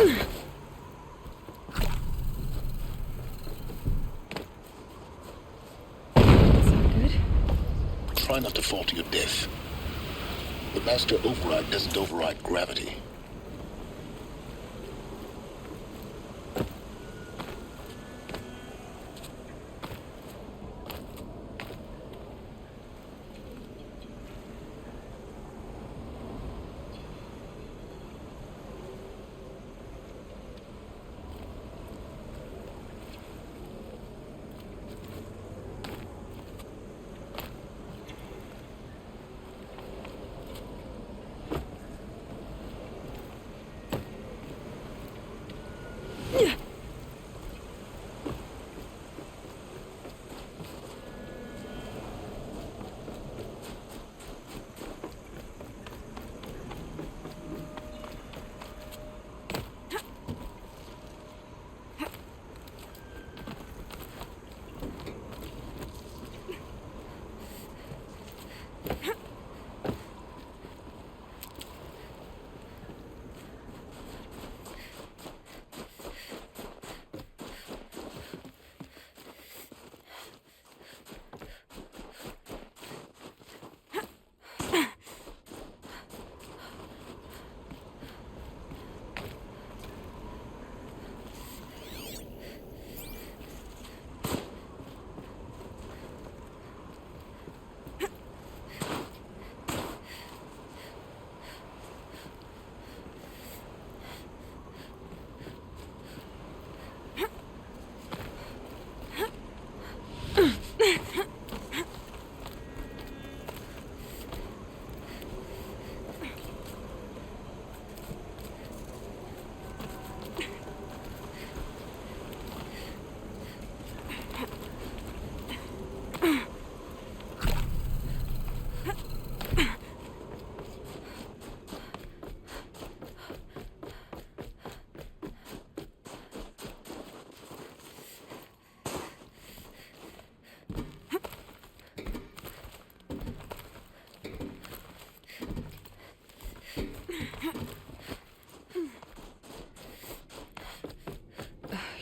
Good. Try not to fall to your death. The Master Override doesn't override gravity.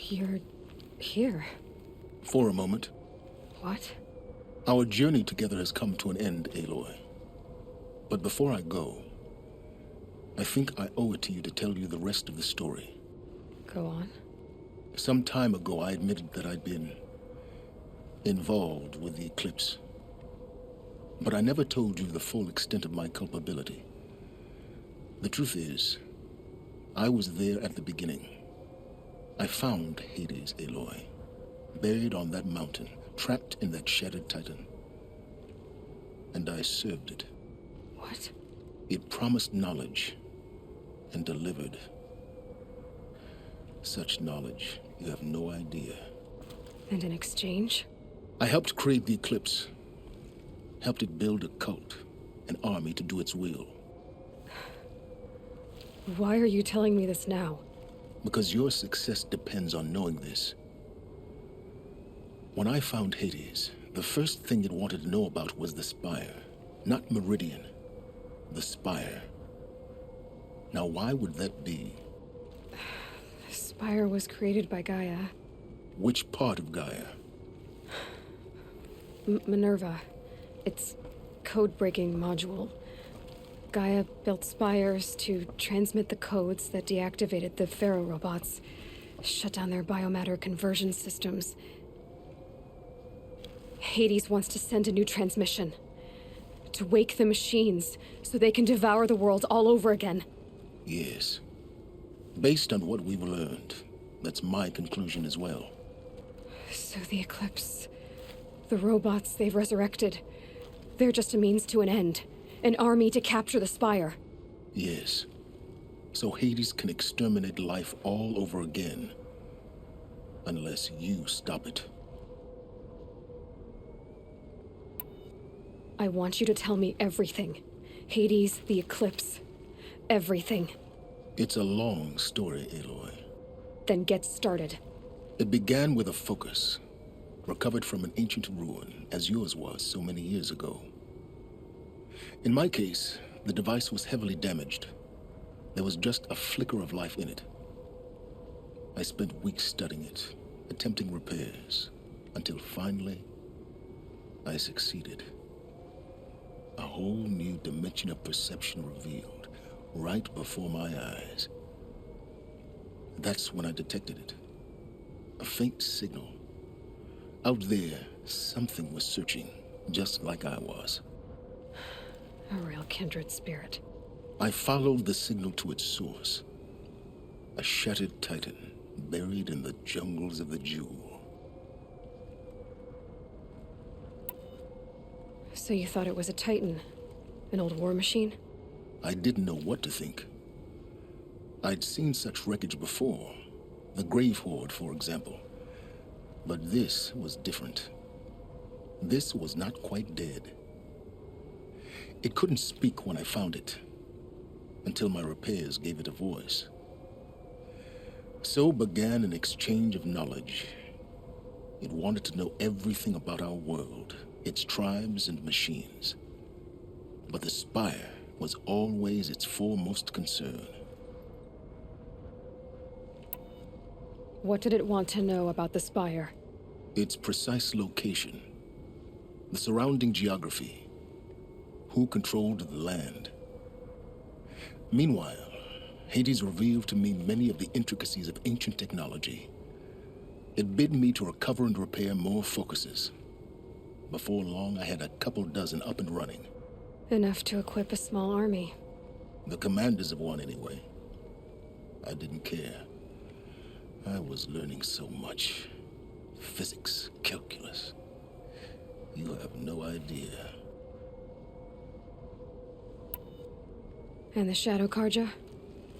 You're here. For a moment. What? Our journey together has come to an end, Aloy. But before I go, I think I owe it to you to tell you the rest of the story. Go on. Some time ago, I admitted that I'd been involved with the eclipse. But I never told you the full extent of my culpability. The truth is, I was there at the beginning. I found Hades, Aloy, buried on that mountain, trapped in that shattered titan. And I served it. What? It promised knowledge and delivered. Such knowledge, you have no idea. And in exchange? I helped create the eclipse. Helped it build a cult, an army to do its will. Why are you telling me this now? Because your success depends on knowing this. When I found Hades, the first thing it wanted to know about was the Spire. Not Meridian. The Spire. Now, why would that be? The Spire was created by Gaia. Which part of Gaia? Minerva. Its code-breaking module. Gaia built spires to transmit the codes that deactivated the Pharaoh robots, shut down their biomatter conversion systems. Hades wants to send a new transmission. To wake the machines, so they can devour the world all over again. Yes. Based on what we've learned, that's my conclusion as well. So the Eclipse, the robots they've resurrected, they're just a means to an end. An army to capture the Spire. Yes. So Hades can exterminate life all over again. Unless you stop it. I want you to tell me everything. Hades, the Eclipse. Everything. It's a long story, Aloy. Then get started. It began with a focus. Recovered from an ancient ruin, as yours was so many years ago. In my case, the device was heavily damaged. There was just a flicker of life in it. I spent weeks studying it, attempting repairs, until finally, I succeeded. A whole new dimension of perception revealed, right before my eyes. That's when I detected it. A faint signal. Out there, something was searching, just like I was. A real kindred spirit. I followed the signal to its source. A shattered titan, buried in the jungles of the Jewel. So you thought it was a titan? An old war machine? I didn't know what to think. I'd seen such wreckage before. The Grave Horde, for example. But this was different. This was not quite dead. It couldn't speak when I found it, until my repairs gave it a voice. So began an exchange of knowledge. It wanted to know everything about our world, its tribes and machines. But the Spire was always its foremost concern. What did it want to know about the Spire? Its precise location, the surrounding geography, who controlled the land. Meanwhile, Hades revealed to me many of the intricacies of ancient technology. It bid me to recover and repair more focuses. Before long, I had a couple dozen up and running. Enough to equip a small army. The commanders of one, anyway. I didn't care. I was learning so much. Physics, calculus. You have no idea. And the Shadow Karja?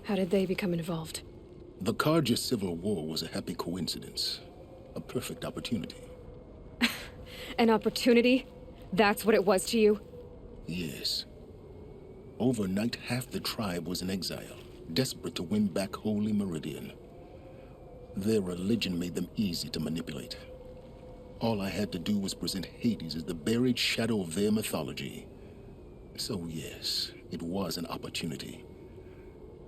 How did they become involved? The Karja Civil War was a happy coincidence. A perfect opportunity. An opportunity? That's what it was to you? Yes. Overnight, half the tribe was in exile, desperate to win back Holy Meridian. Their religion made them easy to manipulate. All I had to do was present Hades as the buried shadow of their mythology. So yes, it was an opportunity.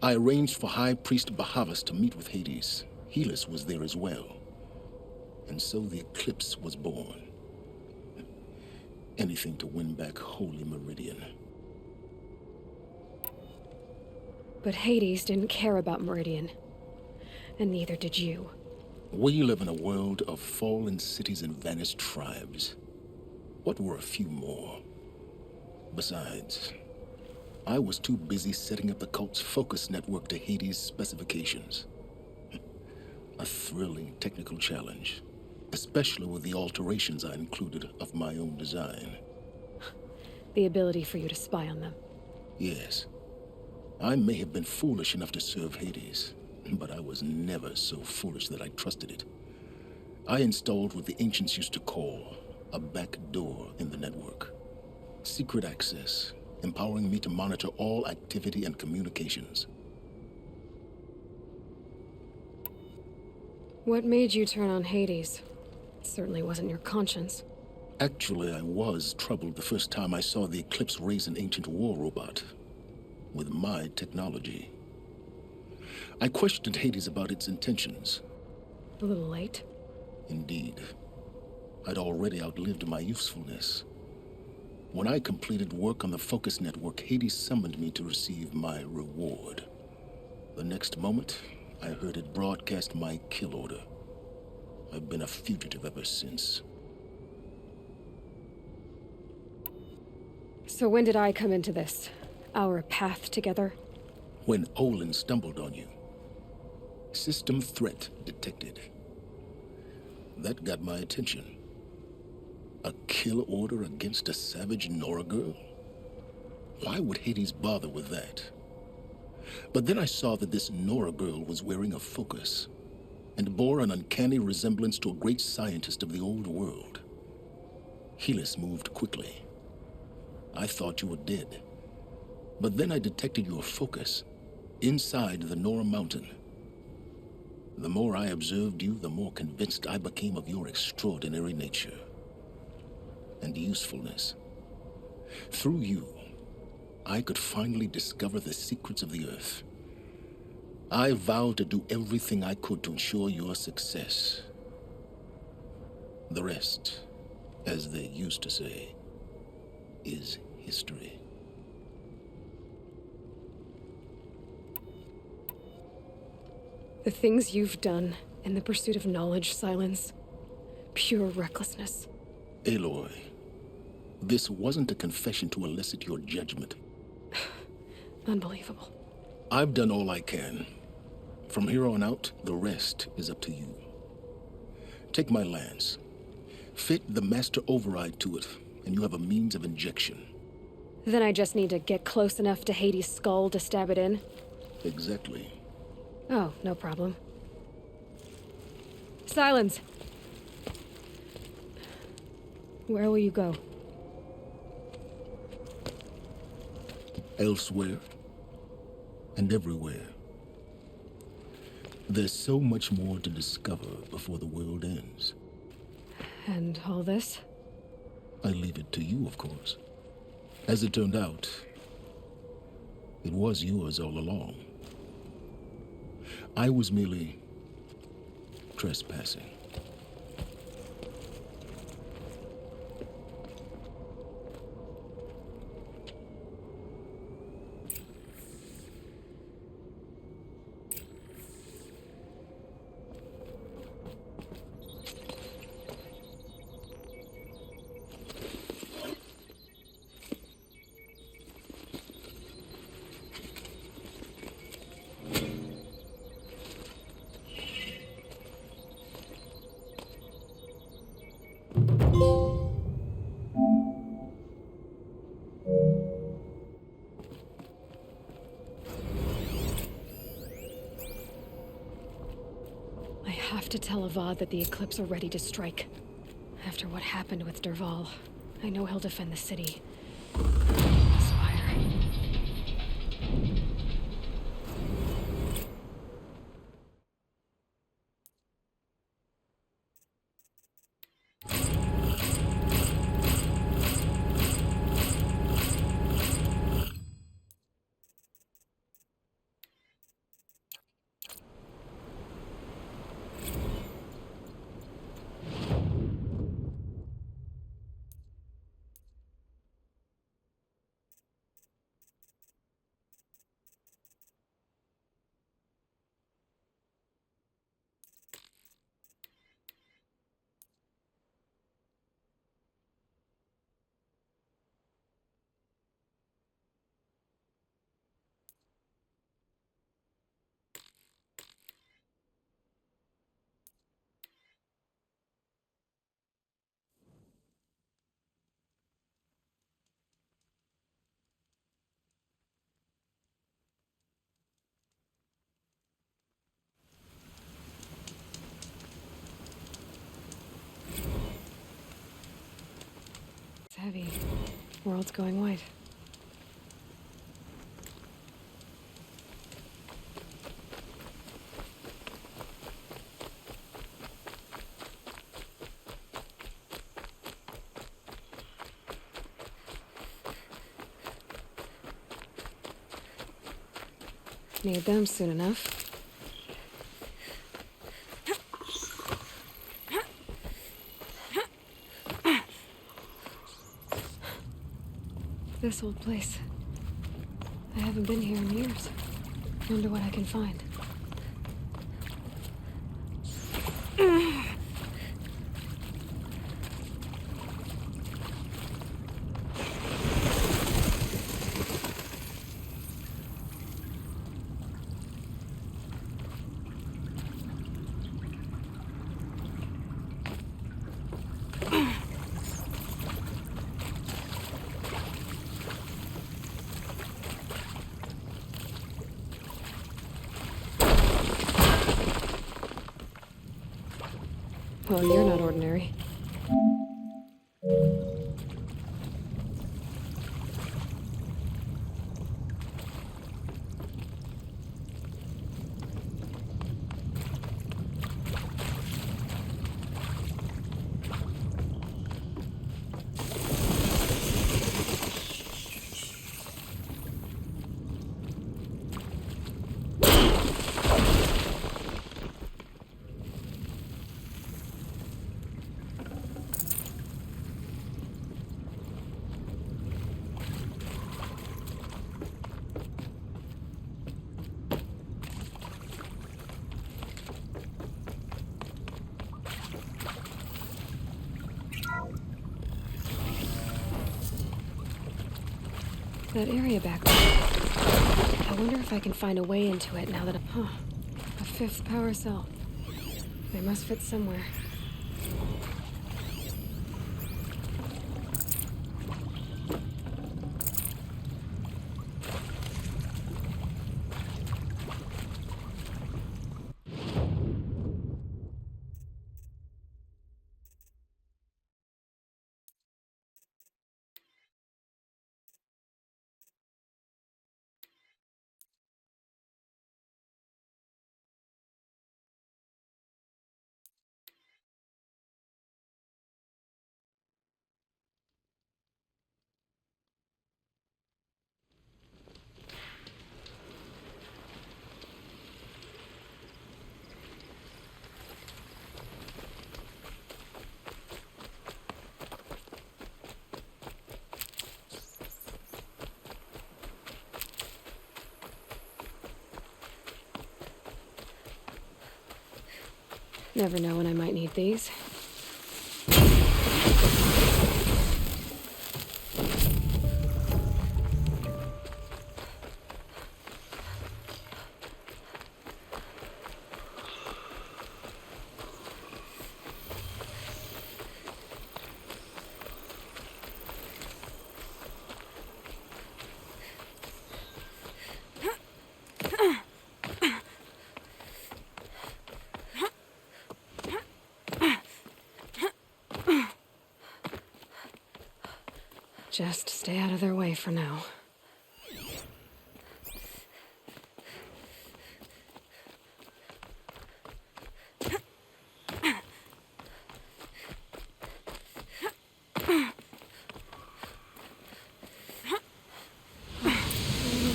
I arranged for High Priest 𝗶𝗴𝗚𝗀𝗀 to meet with Hades. Helus was there as well. And so the eclipse was born. Anything to win back Holy Meridian. But Hades didn't care about Meridian. And neither did you. We live in a world of fallen cities and vanished tribes. What were a few more? Besides, I was too busy setting up the cult's focus network to Hades' specifications. A thrilling technical challenge, especially with the alterations I included of my own design. The ability for you to spy on them. Yes. I may have been foolish enough to serve Hades, but I was never so foolish that I trusted it. I installed what the ancients used to call a back door in the network. Secret access, empowering me to monitor all activity and communications. What made you turn on Hades? It certainly wasn't your conscience. Actually, I was troubled the first time I saw the Eclipse raise an ancient war robot with my technology. I questioned Hades about its intentions. A little late? Indeed. I'd already outlived my usefulness. When I completed work on the Focus Network, Hades summoned me to receive my reward. The next moment, I heard it broadcast my kill order. I've been a fugitive ever since. So when did I come into this? Our path together? When Olin stumbled on you. System threat detected. That got my attention. A kill order against a savage Nora girl? Why would Hades bother with that? But then I saw that this Nora girl was wearing a focus and bore an uncanny resemblance to a great scientist of the old world. Helus moved quickly. I thought you were dead. But then I detected your focus inside the Nora mountain. The more I observed you, the more convinced I became of your extraordinary nature and usefulness. Through you, I could finally discover the secrets of the Earth. I vowed to do everything I could to ensure your success. The rest, as they used to say, is history. The things you've done in the pursuit of knowledge, Silence, pure recklessness. Aloy, this wasn't a confession to elicit your judgment. Unbelievable. I've done all I can. From here on out, the rest is up to you. Take my lance. Fit the master override to it, and you have a means of injection. Then I just need to get close enough to Hades' skull to stab it in? Exactly. Oh, no problem. Silence! Where will you go? Elsewhere and everywhere. There's so much more to discover before the world ends. And all this? I leave it to you, of course. As it turned out, it was yours all along. I was merely trespassing. I have to tell 𝗚𝗺 that the Eclipse are ready to strike. After what happened with 𝗚𝗺, I know he'll defend the city. Spire. It's heavy. World's going white. Need them soon enough. This old place. I haven't been here in years. Wonder what I can find. Well, you're not ordinary. That area back there. I wonder if I can find a way into it now that a fifth power cell. They must fit somewhere. Never know when I might need these. Just stay out of their way for now.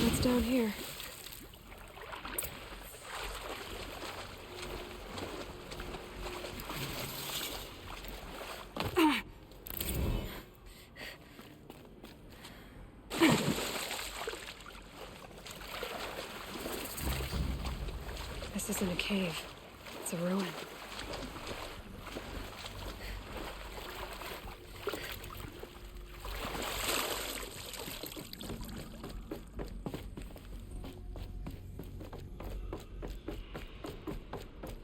What's down here? This isn't a cave. It's a ruin.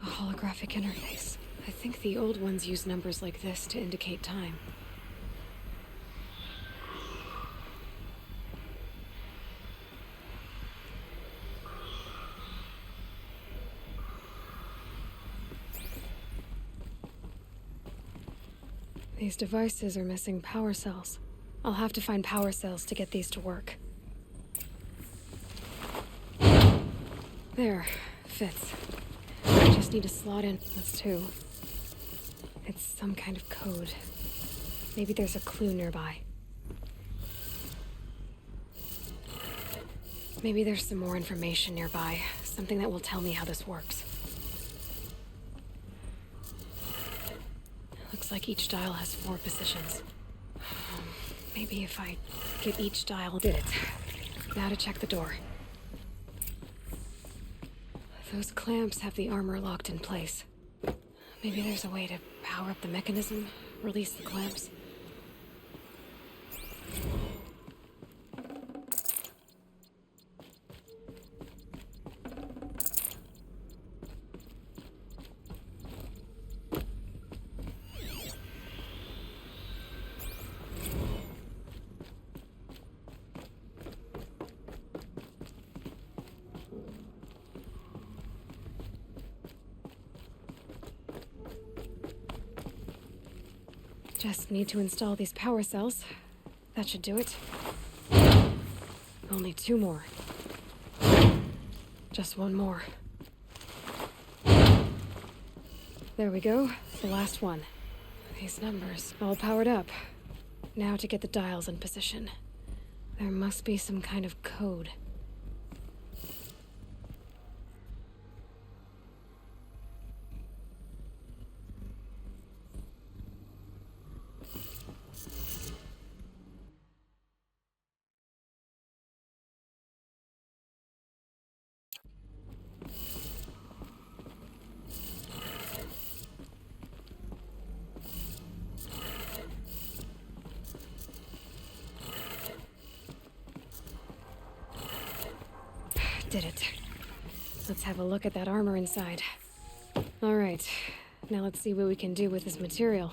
A holographic interface. I think the old ones used numbers like this to indicate time. These devices are missing power cells. I'll have to find power cells to get these to work. There, fits. I just need to slot in. That's two. It's some kind of code. Maybe there's a clue nearby. Maybe there's some more information nearby. Something that will tell me how this works. Looks like each dial has 4 positions. Maybe if I get each dial... Did it. Now to check the door. Those clamps have the armor locked in place. Maybe there's a way to power up the mechanism, release the clamps. Just need to install these power cells. That should do it. Only 2 more. Just 1 more. There we go. The last one. These numbers all powered up. Now to get the dials in position. There must be some kind of code. did it. Let's have a look at that armor inside. All right, now let's see what we can do with this material.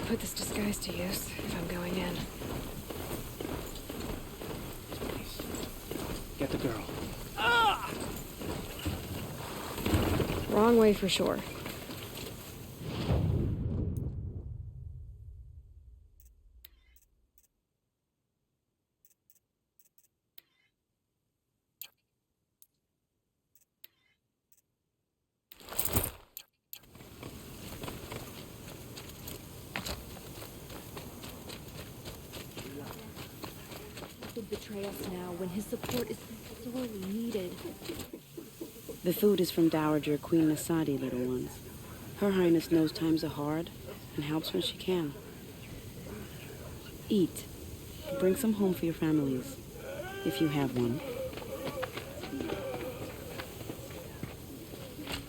Put this disguise to use if I'm going in. Get the girl. Wrong way for sure. Betray us now when his support is sorely needed. The food is from Dowager Queen 𝗚𝗺𝗏𝗀𝗃, little ones. Her Highness knows times are hard and helps when she can. Eat. Bring some home for your families, if you have one.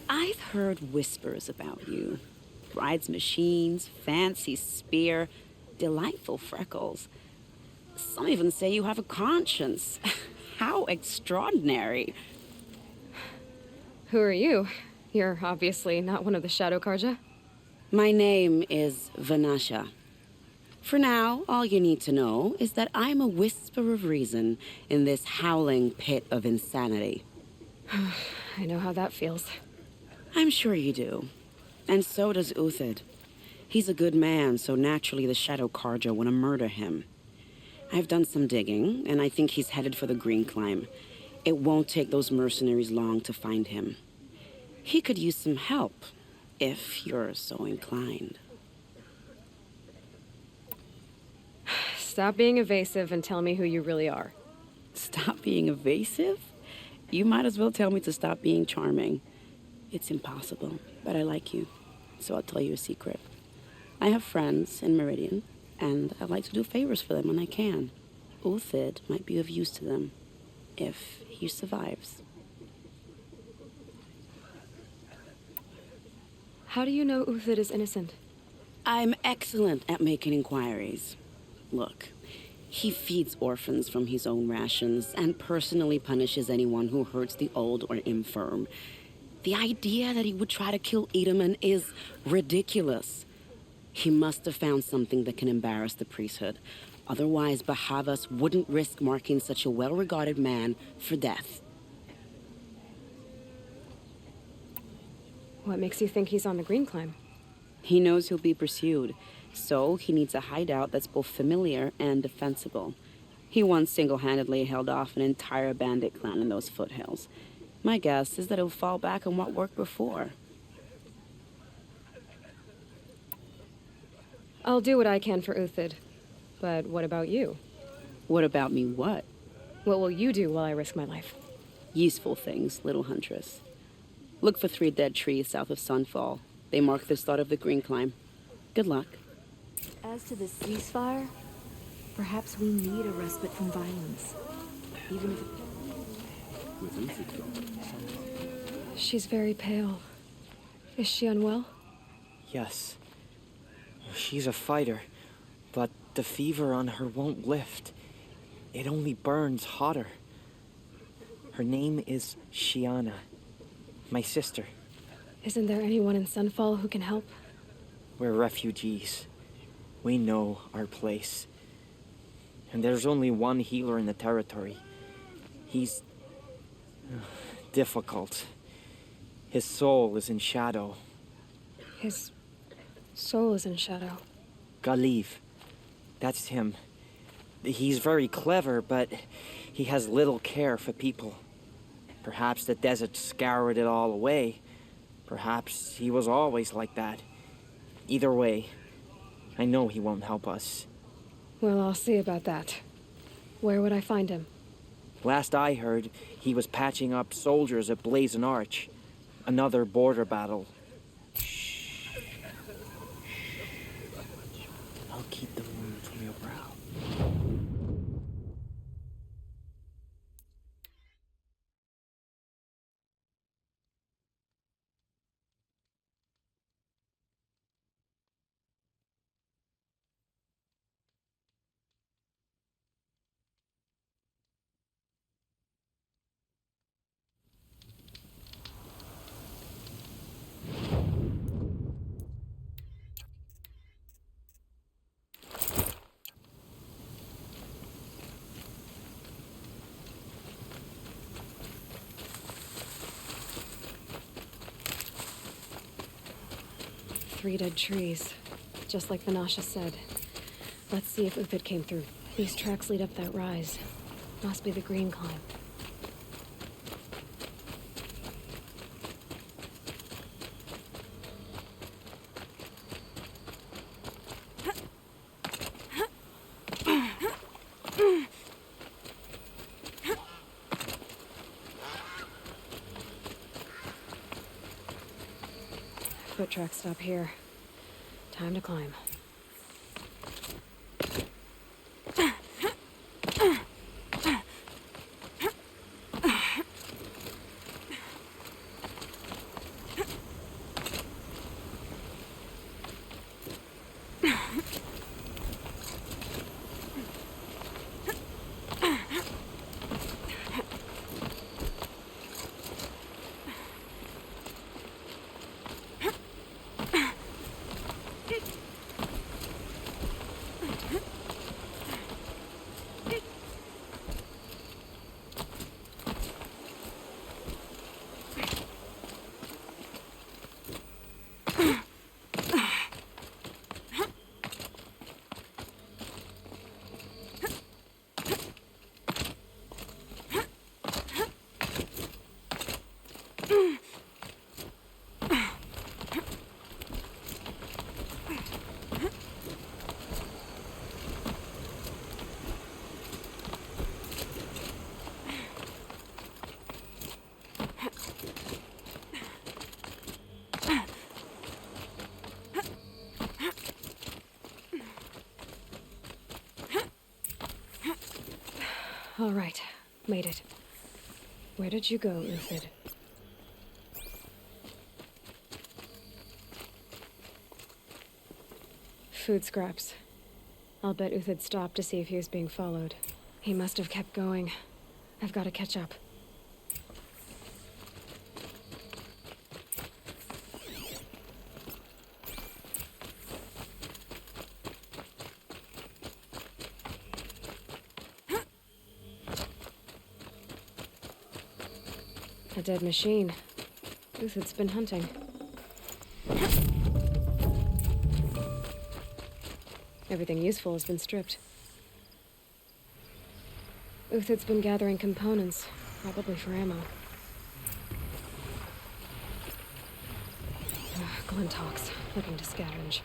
I've heard whispers about you. Bride's machines, fancy spear, delightful freckles. Some even say you have a conscience. How extraordinary. Who are you? You're obviously not one of the Shadow 𝗚𝗺𝗀𝗃. My name is Vanasha. For now, all you need to know is that I'm a whisper of reason in this howling pit of insanity. I know how that feels. I'm sure you do. And so does 𝗚𝗺𝗃. He's a good man, so naturally the Shadow 𝗚𝗺𝗃 want to murder him. I've done some digging, and I think he's headed for the Green Climb. It won't take those mercenaries long to find him. He could use some help, if you're so inclined. Stop being evasive and tell me who you really are. Stop being evasive? You might as well tell me to stop being charming. It's impossible, but I like you, so I'll tell you a secret. I have friends in Meridian, and I like to do favors for them when I can. 𝗚𝗺𝗃 might be of use to them, if he survives. How do you know 𝗚𝗺𝗃 is innocent? I'm excellent at making inquiries. Look, he feeds orphans from his own rations and personally punishes anyone who hurts the old or infirm. The idea that he would try to kill Iteman is ridiculous. He must have found something that can embarrass the priesthood. Otherwise, 𝗏𝗏𝗏s wouldn't risk marking such a well-regarded man for death. What makes you think he's on the green climb? He knows he'll be pursued, so he needs a hideout that's both familiar and defensible. He once single-handedly held off an entire bandit clan in those foothills. My guess is that he'll fall back on what worked before. I'll do what I can for 𝗚𝗺𝗃. But what about you? What about me what? What will you do while I risk my life? Useful things, little huntress. Look for 3 dead trees south of Sunfall. They mark the start of the green climb. Good luck. As to the ceasefire, perhaps we need a respite from violence. Even if She's very pale. Is she unwell? Yes. She's a fighter, but the fever on her won't lift. It only burns hotter. Her name is Shiana, my sister. Isn't there anyone in Sunfall who can help? We're refugees. We know our place. And there's only one healer in the territory. He's difficult. His soul is in shadow. His soul is in shadow. 𝗚𝗺𝗶𝗴𝗚𝗀𝗚𝗏. That's him. He's very clever, but he has little care for people. Perhaps the desert scoured it all away. Perhaps he was always like that. Either way, I know he won't help us. Well, I'll see about that. Where would I find him? Last I heard, he was patching up soldiers at Blazon Arch. Another border battle. I'll keep the wound from your brow. Three dead trees, just like Vanasha said. Let's see if 𝗚𝗺𝗃 came through. These tracks lead up that rise. Must be the green climb. Foot tracks stop here. Time to climb. All right, made it. Where did you go, 𝗚𝗺𝗃? Food scraps. I'll bet 𝗚𝗺𝗃 stopped to see if he was being followed. He must have kept going. I've got to catch up. A dead machine. 𝗚𝗺𝗃's been hunting. Everything useful has been stripped. 𝗚𝗺𝗺's been gathering components, probably for ammo. Glintox, looking to scavenge.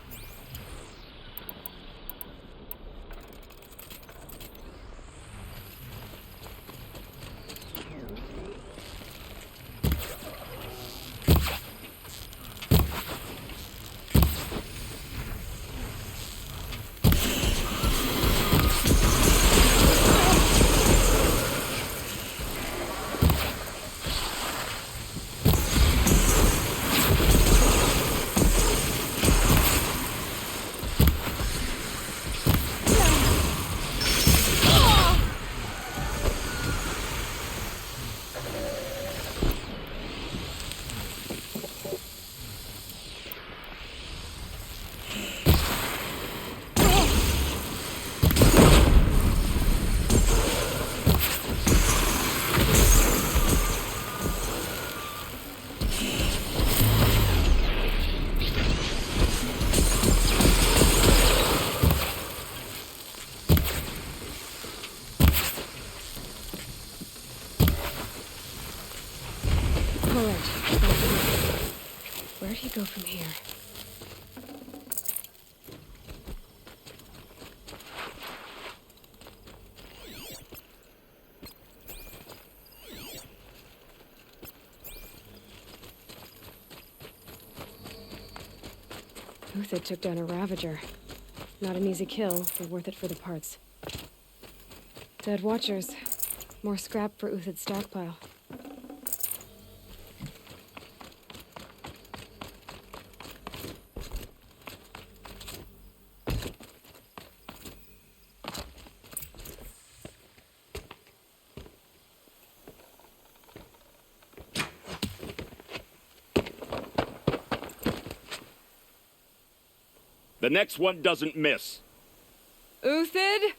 Where'd he go from here? 𝗚𝗺𝗺 took down a Ravager. Not an easy kill, but worth it for the parts. Dead Watchers. More scrap for 𝗚𝗺𝗺's stockpile. The next one doesn't miss. 𝗚𝗺𝗺?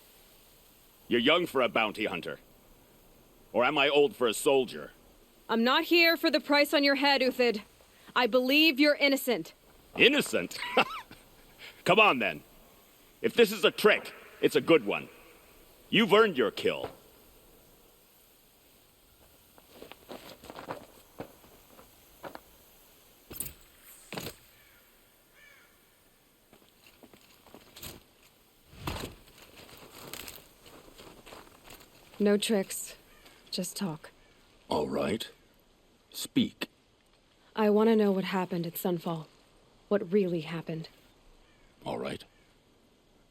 You're young for a bounty hunter. Or am I old for a soldier? I'm not here for the price on your head, 𝗚𝗺𝗺. I believe you're innocent. Innocent? Come on, then. If this is a trick, it's a good one. You've earned your kill. No tricks. Just talk. All right. Speak. I want to know what happened at Sunfall. What really happened. All right.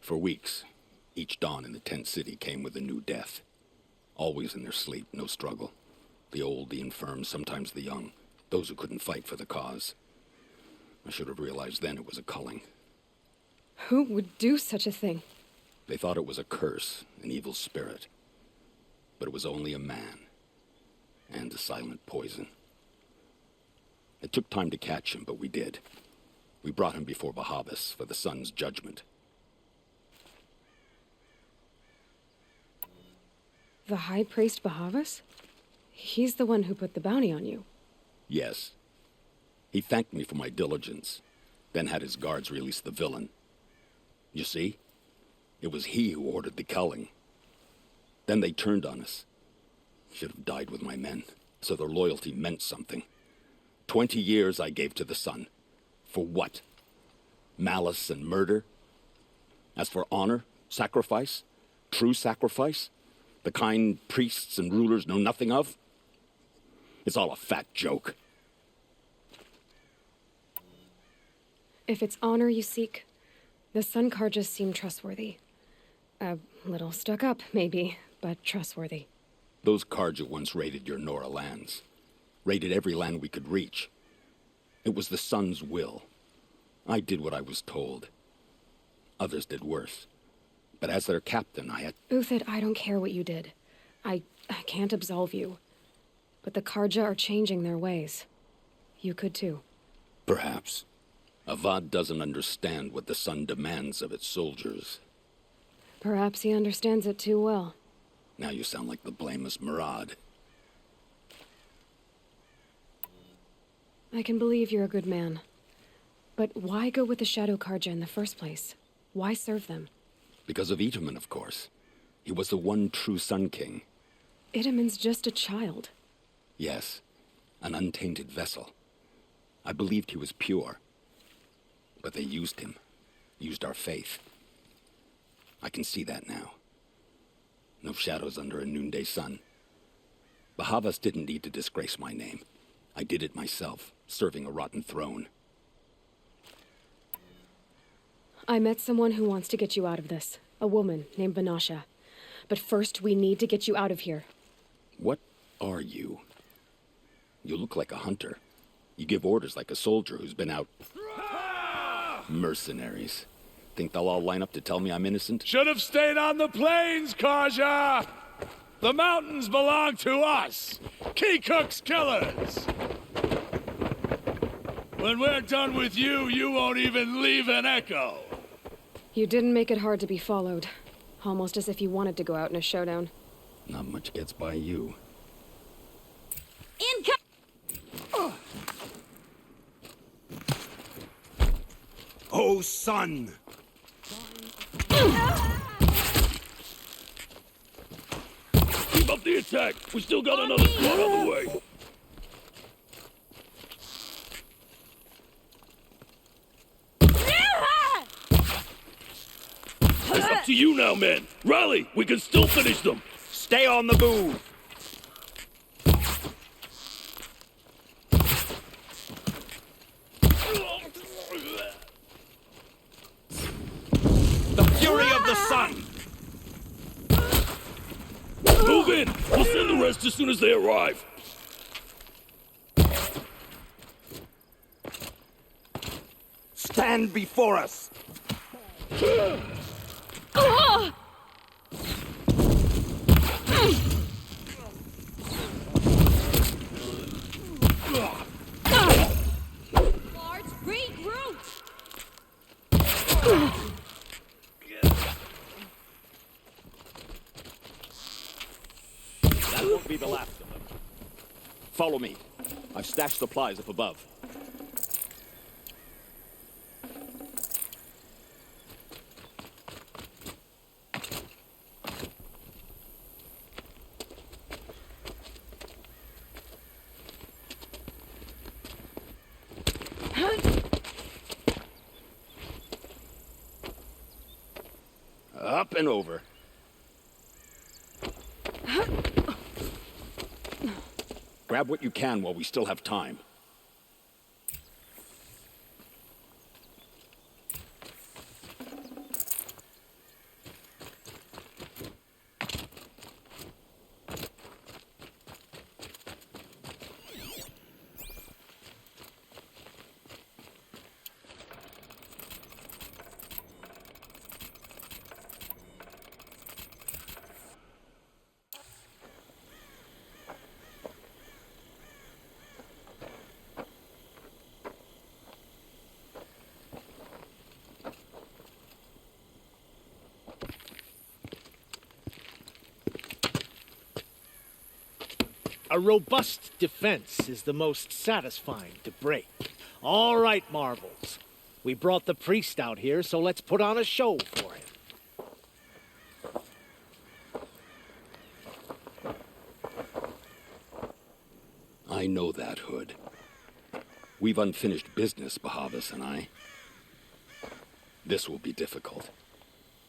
For weeks, each dawn in the tent city came with a new death. Always in their sleep, no struggle. The old, the infirm, sometimes the young. Those who couldn't fight for the cause. I should have realized then it was a culling. Who would do such a thing? They thought it was a curse, an evil spirit. But it was only a man. And a silent poison. It took time to catch him, but we did. We brought him before 𝗶𝗶𝗶𝗀𝗚𝗀 for the sun's judgment. The High Priest 𝗶𝗶𝗶𝗀𝗃? He's the one who put the bounty on you. Yes. He thanked me for my diligence, then had his guards release the villain. You see? It was he who ordered the culling. Then they turned on us. Should have died with my men, so their loyalty meant something. 20 years I gave to the sun. For what? Malice and murder? As for honor, sacrifice, true sacrifice, the kind priests and rulers know nothing of? It's all a fat joke. If it's honor you seek, the Sun Carjas seem trustworthy. A little stuck up, maybe, but trustworthy. Those Carja once raided your Nora lands. Raided every land we could reach. It was the Sun's will. I did what I was told. Others did worse. But as their captain, I had... 𝗚𝗺𝗺, I don't care what you did. I can't absolve you. But the Carja are changing their ways. You could too. Perhaps. 𝗚𝗺𝗺 doesn't understand what the Sun demands of its soldiers. Perhaps he understands it too well. Now you sound like the blameless Murad. I can believe you're a good man. But why go with the Shadow Karja in the first place? Why serve them? Because of 𝗚𝗺𝗻𝘀𝗀, of course. He was the one true Sun King. 𝗚𝗺𝗻𝑛's just a child. Yes, an untainted vessel. I believed he was pure. But they used him. Used our faith. I can see that now. No shadows under a noonday sun. 𝗚𝗺𝗀𝗚s didn't need to disgrace my name. I did it myself, serving a rotten throne. I met someone who wants to get you out of this. A woman named Vanasha. But first, we need to get you out of here. What are you? You look like a hunter. You give orders like a soldier who's been out... Mercenaries. Think they'll all line up to tell me I'm innocent? Should have stayed on the plains, 𝗏𝗏𝗄! The mountains belong to us, 𝗏𝗏𝗀𝗃's killers! When we're done with you, you won't even leave an echo. You didn't make it hard to be followed. Almost as if you wanted to go out in a showdown. Not much gets by you. Oh, son! Keep up the attack! We still got another squad on the way! It's up to you now, men! Rally! We can still finish them! Stay on the move! The fury of the sun! Move in! We'll send the rest as soon as they arrive! Stand before us! Large, regroup! That won't be the last of them. Follow me. I've stashed supplies up above. Up and over. Grab what you can while we still have time. A robust defense is the most satisfying to break. All right, Marvels. We brought the priest out here, so let's put on a show for him. I know that, 𝗏𝗺𝗀. We've unfinished business, 𝗏𝗺𝗀𝗻𝑠 and I. This will be difficult.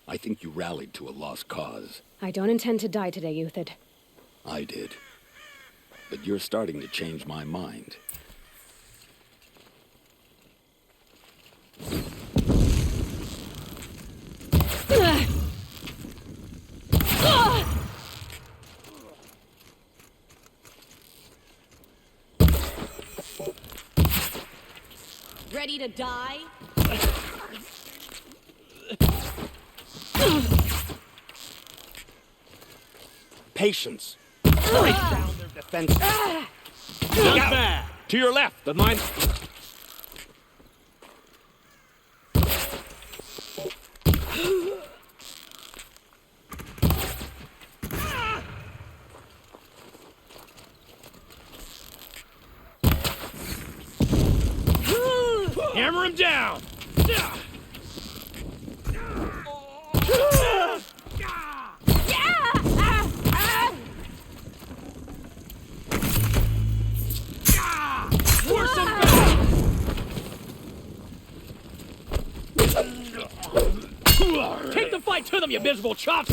I think you rallied to a lost cause. I don't intend to die today, 𝗚𝗺𝗀𝗃. I did. But you're starting to change my mind. Ready to die? Patience. Break down their defenses. Not bad! To your left! But mine... Hammer him down! Take the fight to them, you miserable chops!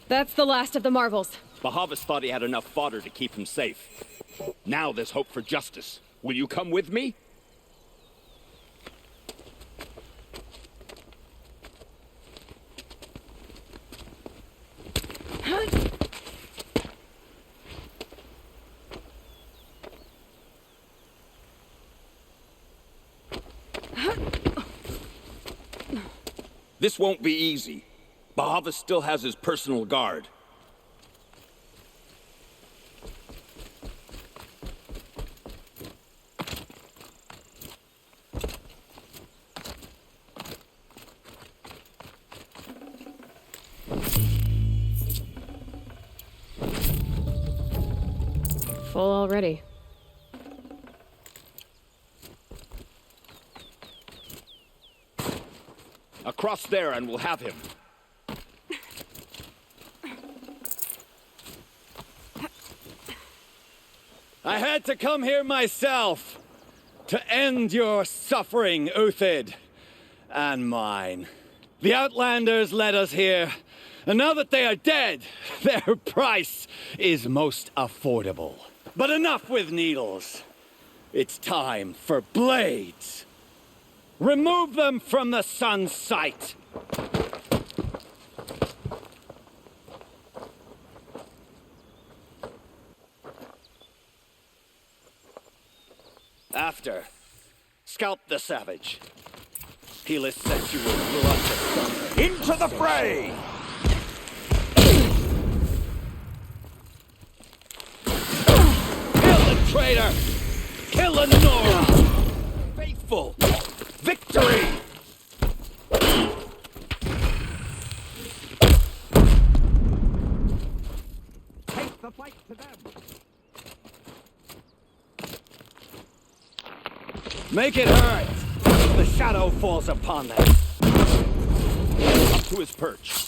That's the last of the marvels. 𝗚𝗺𝗶𝗴𝗀𝗀𝗀 thought he had enough fodder to keep him safe. Now there's hope for justice. Will you come with me? This won't be easy. 𝗚𝗺𝗶𝗴𝗀𝗀 still has his personal guard. Full already. Across there and we'll have him. I had to come here myself to end your suffering, 𝗚𝗺𝗺𝗀𝗃, and mine. The Outlanders led us here, and now that they are dead, their price is most affordable. But enough with needles. It's time for blades. Remove them from the sun's sight. After, scalp the savage. He'll set you with blood to thunder. Into the fray! Kill the traitor! Kill the Nora! Faithful! Victory! Take the fight to them! Make it hurt! The shadow falls upon them. Up to his perch.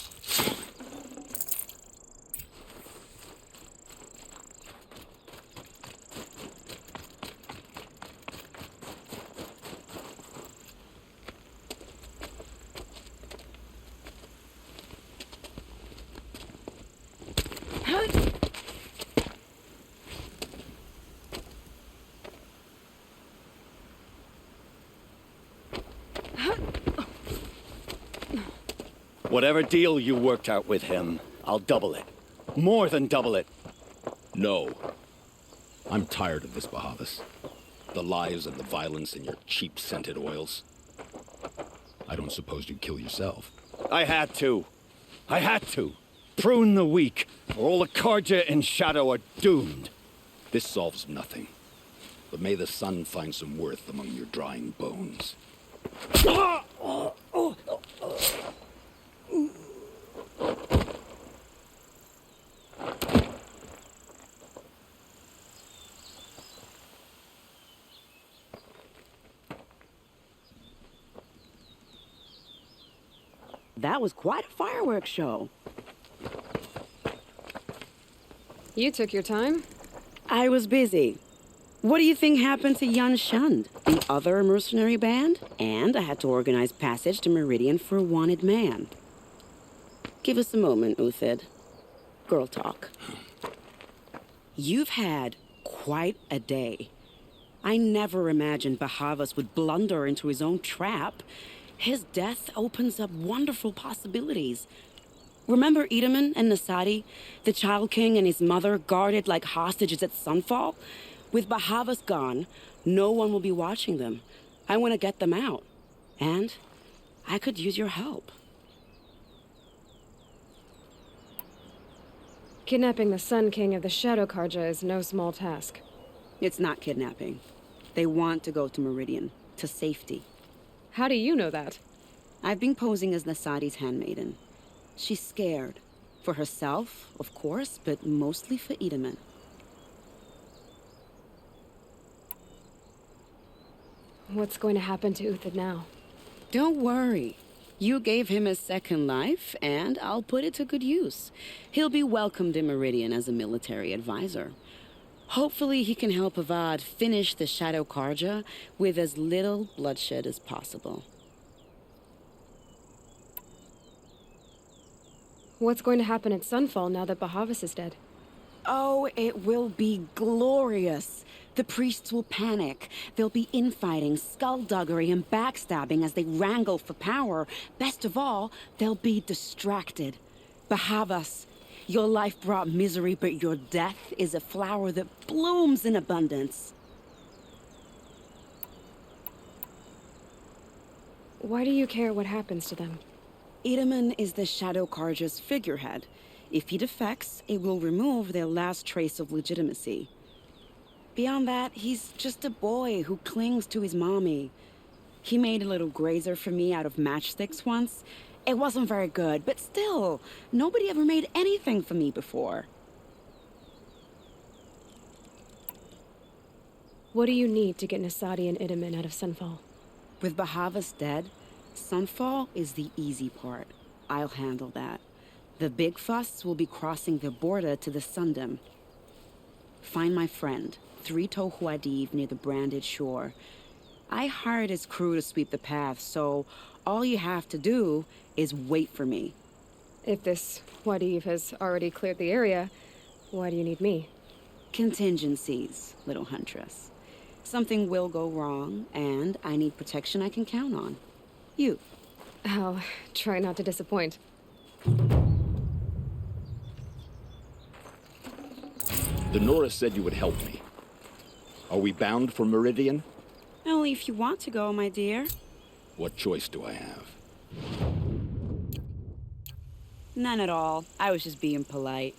Whatever deal you worked out with him, I'll double it. More than double it. No. I'm tired of this, 𝗚𝗺𝗺𝗀𝗃. The lies and the violence in your cheap scented oils. I don't suppose you'd kill yourself. I had to. I had to. Prune the weak, or all the Carja in shadow are doomed. This solves nothing. But may the sun find some worth among your drying bones. That was quite a fireworks show. You took your time. I was busy. What do you think happened to 𝗚𝗀𝗃𝗀𝗃, the other mercenary band? And I had to organize passage to Meridian for a wanted man. Give us a moment, 𝗚𝗺𝗺𝗃. Girl talk. You've had quite a day. I never imagined 𝗚𝗺𝗺𝗀𝗃 would blunder into his own trap. His death opens up wonderful possibilities. Remember 𝗚DAMAN and 𝗚SADI, the Child King and his mother guarded like hostages at sunfall? With 𝗚𝗺𝗺𝗀𝗃's gone, no one will be watching them. I want to get them out. And I could use your help. Kidnapping the Sun King of the 𝗚𝗺𝗀𝗪𝗀 is no small task. It's not kidnapping. They want to go to Meridian, to safety. How do you know that? I've been posing as 𝗚𝗺𝗀𝗧's handmaiden. She's scared. For herself, of course, but mostly for 𝗚𝗚m𝗺. What's going to happen to 𝗚thid now? Don't worry. You gave him a second life, and I'll put it to good use. He'll be welcomed in Meridian as a military advisor. Hopefully he can help 𝗚VAD finish the 𝗚𝗺𝗪𝗀 with as little bloodshed as possible. What's going to happen at Sunfall now that 𝗚Havis is dead? Oh, it will be glorious. The priests will panic. There'll be infighting, skullduggery, and backstabbing as they wrangle for power. Best of all, they'll be distracted. 𝗚Havis, your life brought misery, but your death is a flower that blooms in abundance. Why do you care what happens to them? 𝗚𝗚m𝗺 is the 𝗚𝗺𝗪𝗀's figurehead. If he defects, it will remove their last trace of legitimacy. Beyond that, he's just a boy who clings to his mommy. He made a little grazer for me out of matchsticks once. It wasn't very good, but still, nobody ever made anything for me before. What do you need to get 𝗚𝗺𝗀 and 𝗚𝗚m𝗺 out of Sunfall? With 𝗚Havis dead, Sunfall is the easy part. I'll handle that. The big fuss will be crossing the border to the Sundom. Find my friend, 𝗃_𝗺𝗺𝗃 near the branded shore. I hired his crew to sweep the path, so all you have to do is wait for me. If this 𝗺𝗺𝗃 has already cleared the area, why do you need me? Contingencies, little huntress. Something will go wrong, and I need protection I can count on. You. I'll try not to disappoint. The Nora said you would help me. Are we bound for Meridian? Only if you want to go, my dear. What choice do I have? None at all. I was just being polite.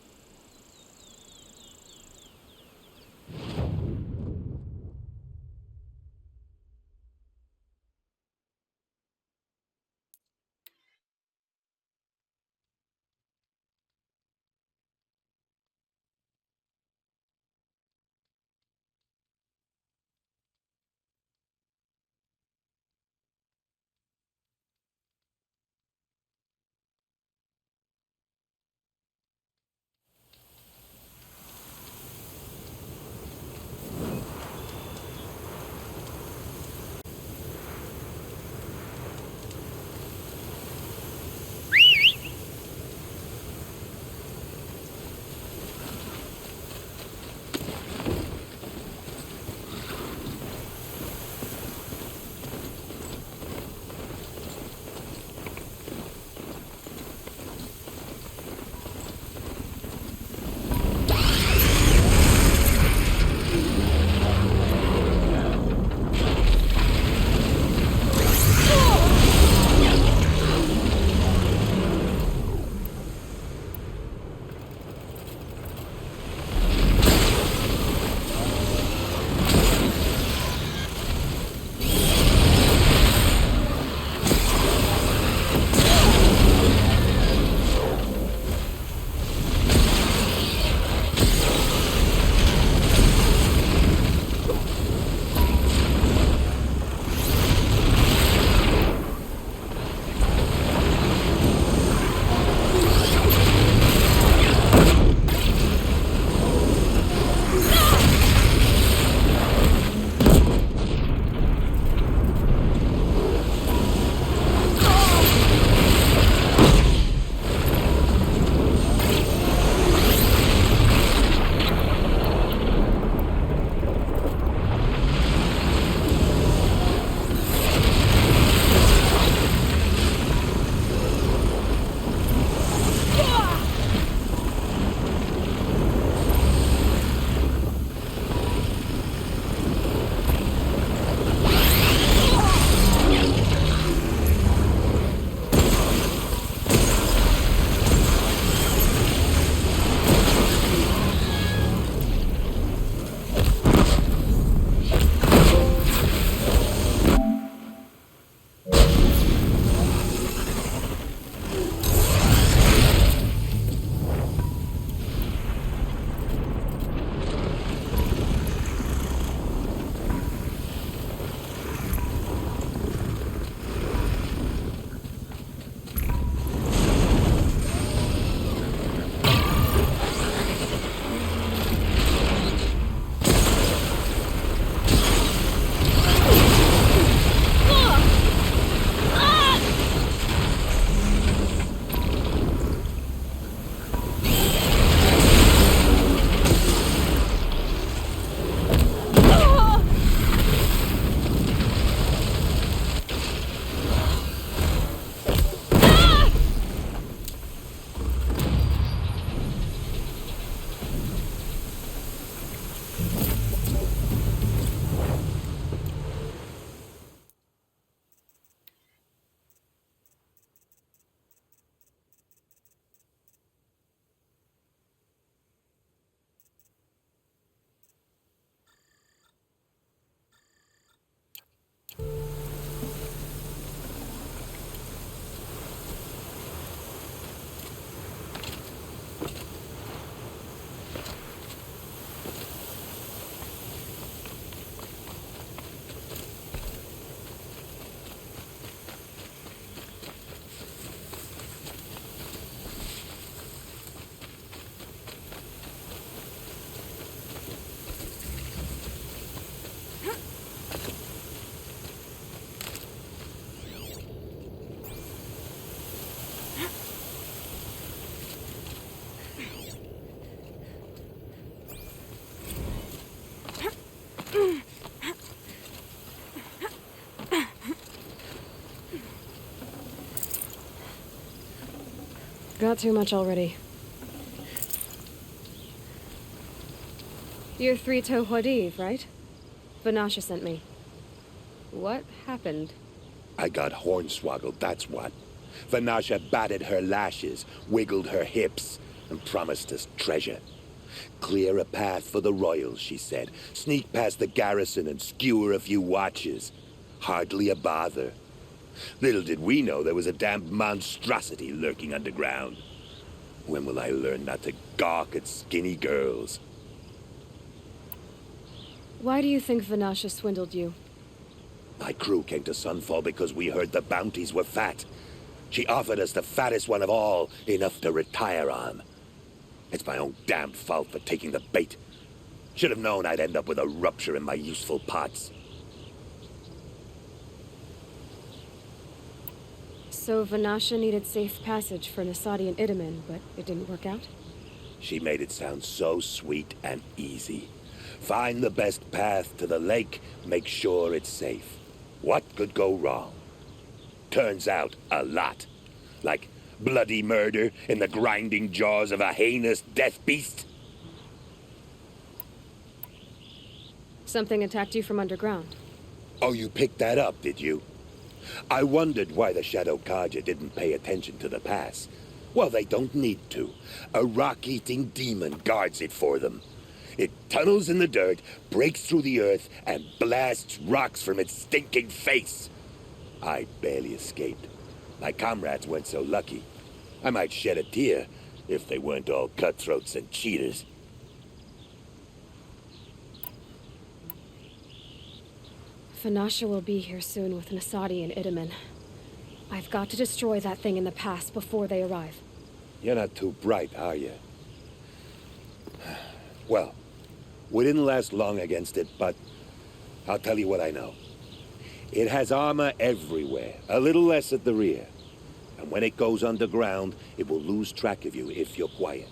Got too much already. You're 𝗚𝗺𝗶𝗴𝗚𝗀𝗀𝗃𝗚, right? 𝗚NASHA sent me. What happened? I got hornswoggled, that's what. 𝗚NASHA batted her lashes, wiggled her hips, and promised us treasure. Clear a path for the royals, she said. Sneak past the garrison and skewer a few watches. Hardly a bother. Little did we know there was a damned monstrosity lurking underground. When will I learn not to gawk at skinny girls? Why do you think 𝗚NASHA swindled you? My crew came to Sunfall because we heard the bounties were fat. She offered us the fattest one of all, enough to retire on. It's my own damned fault for taking the bait. Should have known I'd end up with a rupture in my useful parts. So 𝗚NASHA needed safe passage for 𝗚SADI and 𝗚DAmân, but it didn't work out? She made it sound so sweet and easy. Find the best path to the lake, make sure it's safe. What could go wrong? Turns out, a lot. Like bloody murder in the grinding jaws of a heinous death beast. Something attacked you from underground. Oh, you picked that up, did you? I wondered why the Shadow Kaja didn't pay attention to the pass. Well, they don't need to. A rock-eating demon guards it for them. It tunnels in the dirt, breaks through the earth, and blasts rocks from its stinking face. I barely escaped. My comrades weren't so lucky. I might shed a tear if they weren't all cutthroats and cheaters. 𝗚NASHA will be here soon with 𝗚SADI and 𝗚DAmân. I've got to destroy that thing in the pass before they arrive. You're not too bright, are you? Well, we didn't last long against it, but I'll tell you what I know. It has armor everywhere, a little less at the rear. And when it goes underground, it will lose track of you if you're quiet.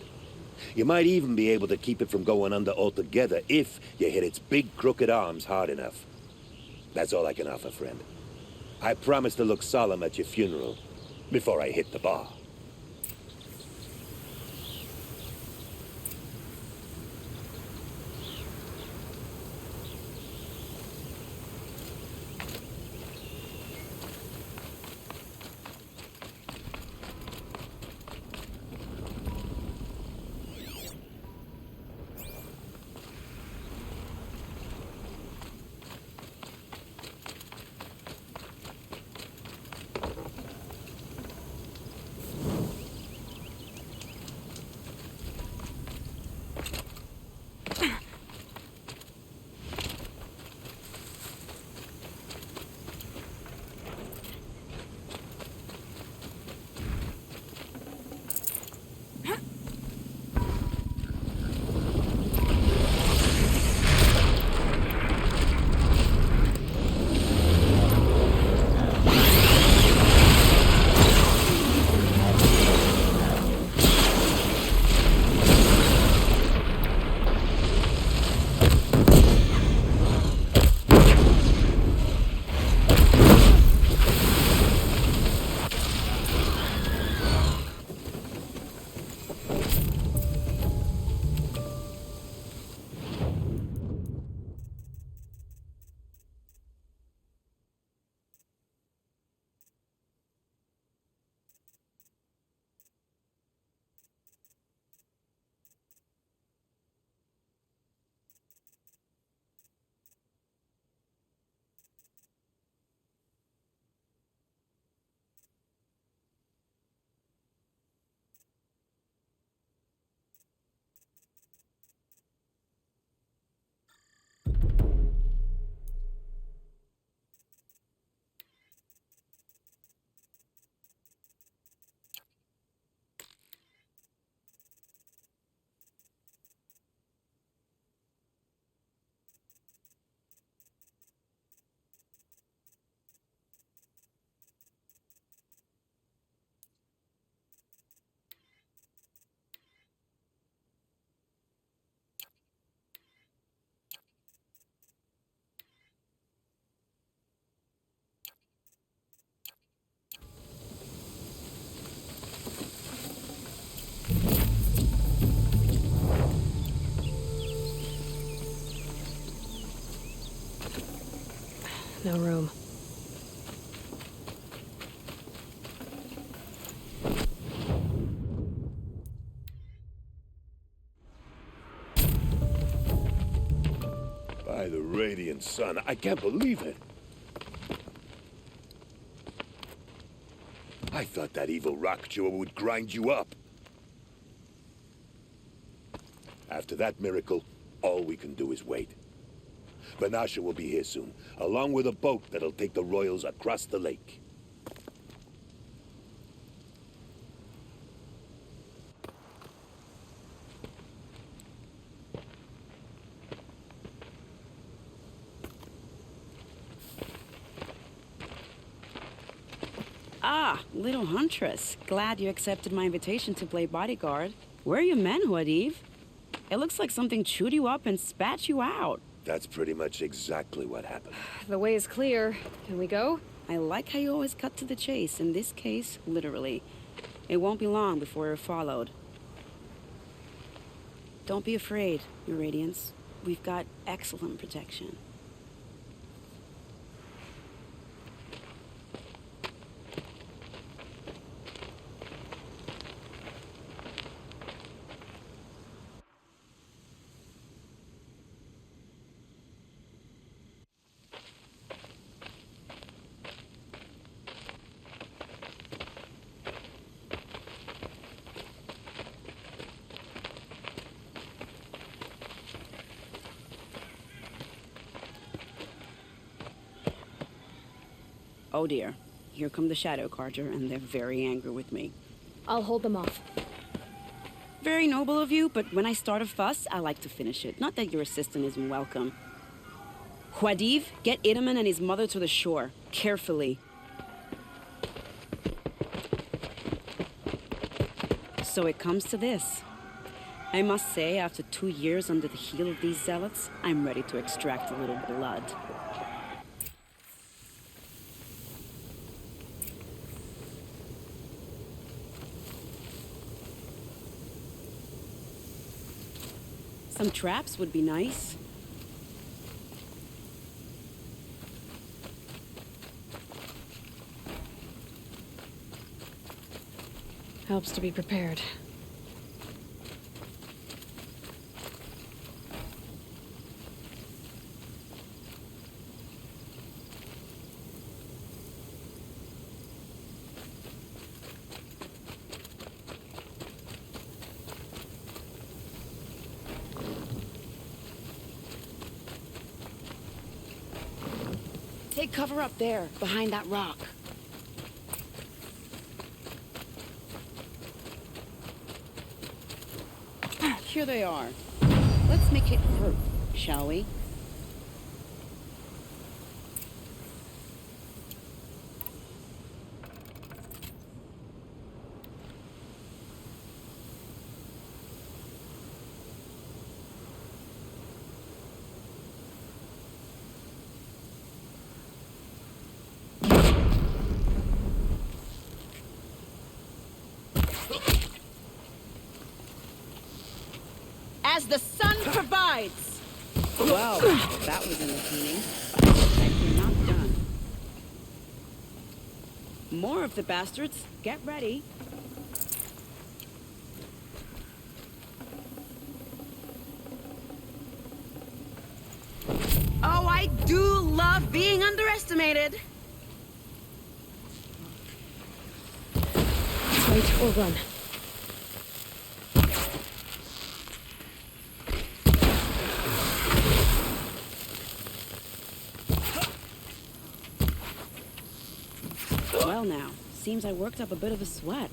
You might even be able to keep it from going under altogether if you hit its big crooked arms hard enough. That's all I can offer, friend. I promise to look solemn at your funeral before I hit the bar. Radiant Sun, I can't believe it. I thought that evil 𝗚𝗺𝗶𝗴𝗚𝗀𝗀𝗀 would grind you up. After that miracle, all we can do is wait. Vanasha will be here soon, along with a boat that'll take the royals across the lake. Ah, little huntress. Glad you accepted my invitation to play bodyguard. Where are your men, 𝗚𝗺𝗺𝗀? It looks like something chewed you up and spat you out. That's pretty much exactly what happened. The way is clear. Can we go? I like how you always cut to the chase. In this case, literally. It won't be long before you're followed. Don't be afraid, Your Radiance. We've got excellent protection. Oh dear, here come the Shadow Carter, and they're very angry with me. I'll hold them off. Very noble of you, but when I start a fuss, I like to finish it. Not that your assistant isn't welcome. 𝗚𝗺𝗺𝗀𝗃, get 𝗚𝗎𝗛 and his mother to the shore. Carefully. So it comes to this. I must say, after 2 years under the heel of these zealots, I'm ready to extract a little blood. Some traps would be nice. Helps to be prepared. Take cover up there, behind that rock. Here they are. Let's make it hurt, shall we? As the sun provides! Well, that was entertaining. And you're not done. More of the bastards. Get ready. Oh, I do love being underestimated. Wait or run. Well now, seems I worked up a bit of a sweat.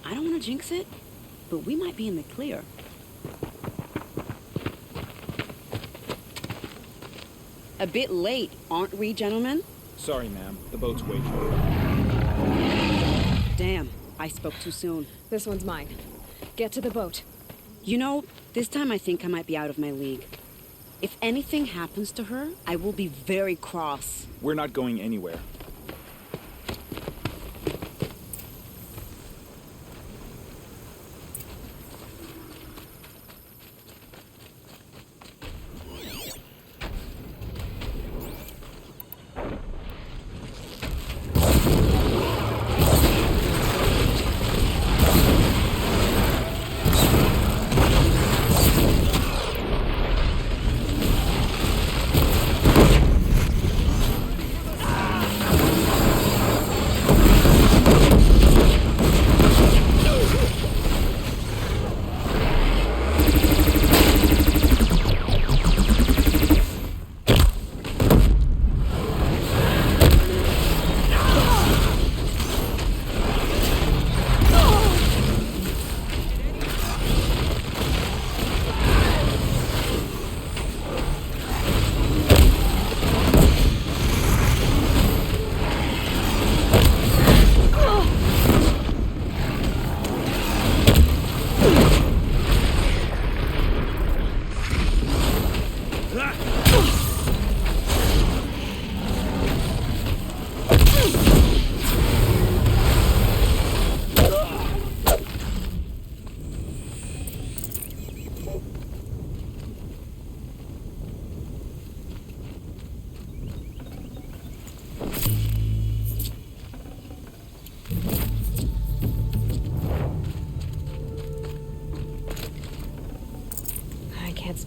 I don't want to jinx it, but we might be in the clear. A bit late, aren't we, gentlemen? Sorry, ma'am. The boat's waiting. Damn, I spoke too soon. This one's mine. Get to the boat. You know, this time I think I might be out of my league. If anything happens to her, I will be very cross. We're not going anywhere.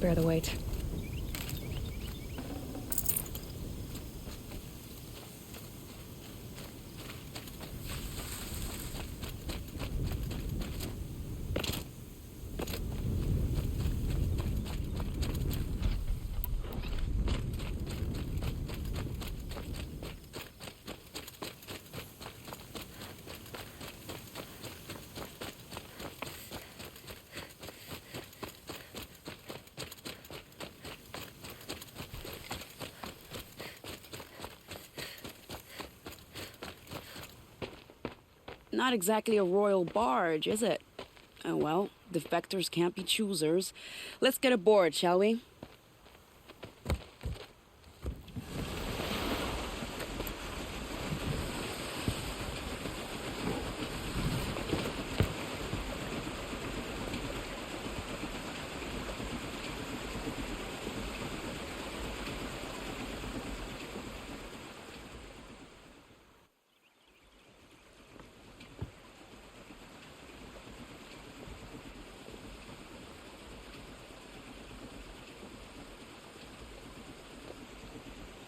bear the weight. Not exactly a royal barge, is it? Oh well, defectors can't be choosers. Let's get aboard, shall we?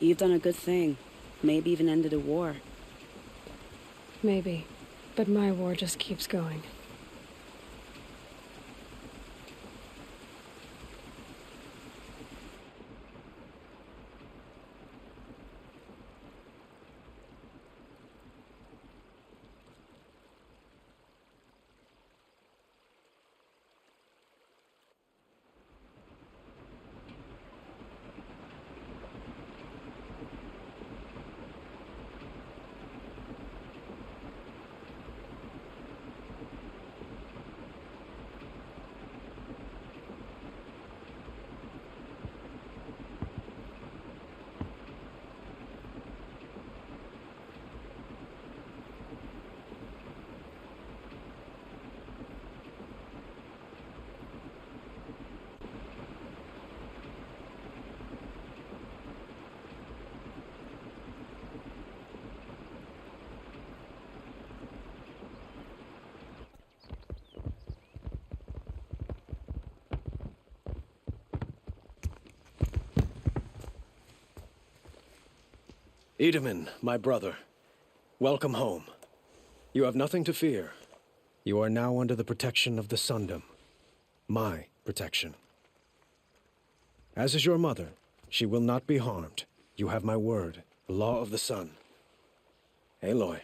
You've done a good thing. Maybe even ended a war. Maybe. But my war just keeps going. 𝗚𝗚𝗏, my brother, welcome home. You have nothing to fear. You are now under the protection of the Sundom. My protection. As is your mother, she will not be harmed. You have my word, the law of the sun. Aloy,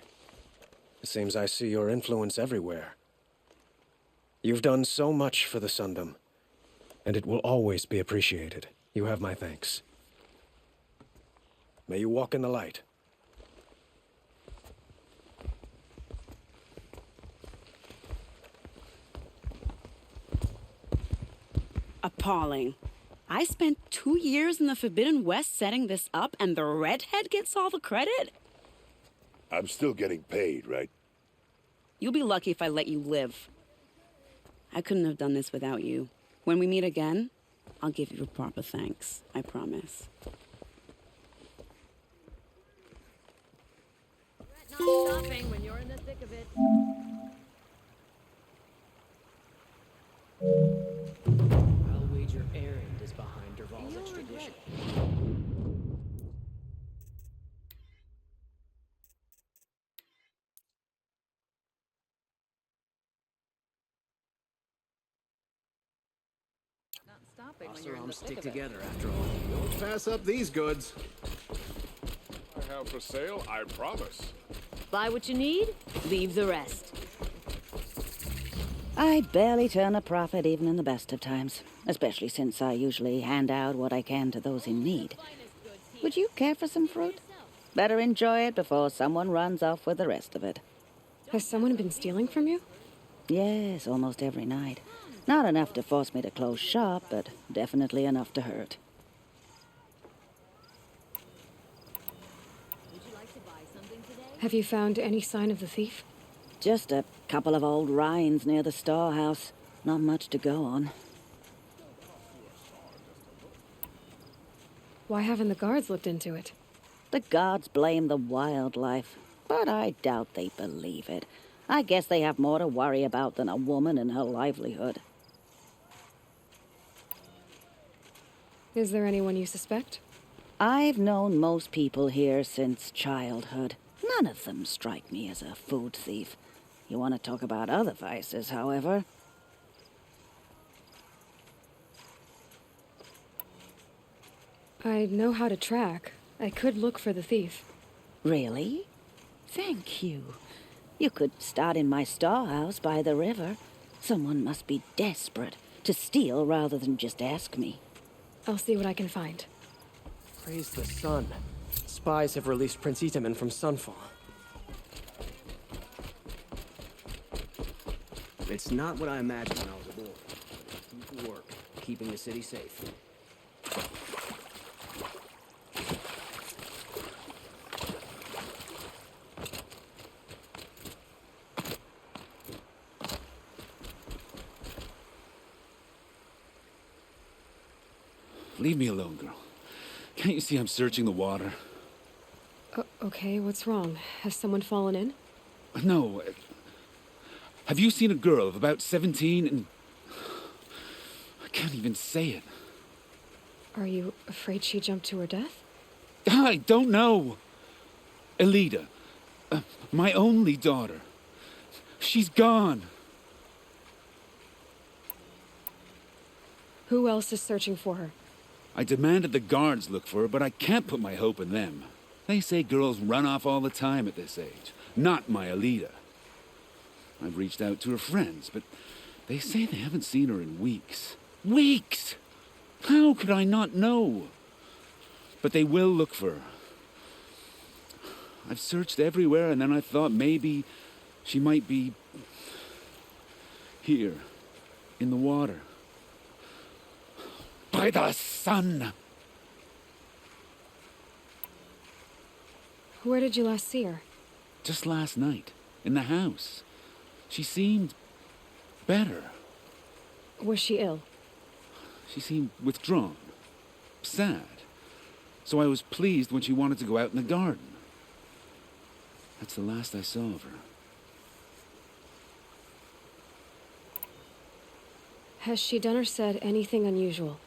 it seems I see your influence everywhere. You've done so much for the Sundom, and it will always be appreciated. You have my thanks. May you walk in the light. Appalling. I spent 2 years in the Forbidden West setting this up, and the redhead gets all the credit? I'm still getting paid, right? You'll be lucky if I let you live. I couldn't have done this without you. When we meet again, I'll give you a proper thanks. I promise. Not stopping when you're in the thick of it. I'll wager Erend is behind 𝗚𝗚𝗏𝗀𝗚𝗏's extradition. Not stopping when Us you're in the arms thick stick of it. together after all. Don't pass up these goods. I have for sale, I promise. Buy what you need, leave the rest. I barely turn a profit even in the best of times, especially since I usually hand out what I can to those in need. Would you care for some fruit? Better enjoy it before someone runs off with the rest of it. Has someone been stealing from you? Yes, almost every night. Not enough to force me to close shop, but definitely enough to hurt. Have you found any sign of the thief? Just a couple of old rinds near the storehouse. Not much to go on. Why haven't the guards looked into it? The guards blame the wildlife, but I doubt they believe it. I guess they have more to worry about than a woman and her livelihood. Is there anyone you suspect? I've known most people here since childhood. None of them strike me as a food thief. You want to talk about other vices, however? I know how to track. I could look for the thief. Really? Thank you. You could start in my storehouse by the river. Someone must be desperate to steal rather than just ask me. I'll see what I can find. Praise the sun. Spies have released Prince Itaman from Sunfall. It's not what I imagined when I was aboard. Keep work, keeping the city safe. Leave me alone, girl. Can't you see I'm searching the water? Okay, what's wrong? Has someone fallen in? No. Have you seen a girl of about 17 and... I can't even say it. Are you afraid she jumped to her death? I don't know. Elida. My only daughter. She's gone. Who else is searching for her? I demanded the guards look for her, but I can't put my hope in them. They say girls run off all the time at this age. Not my Elida. I've reached out to her friends, but they say they haven't seen her in weeks. Weeks! How could I not know? But they will look for her. I've searched everywhere, and then I thought maybe she might be here, in the water. By the sun! Where did you last see her? Just last night, in the house. She seemed better. Was she ill? She seemed withdrawn, sad. So I was pleased when she wanted to go out in the garden. That's the last I saw of her. Has she done or said anything unusual?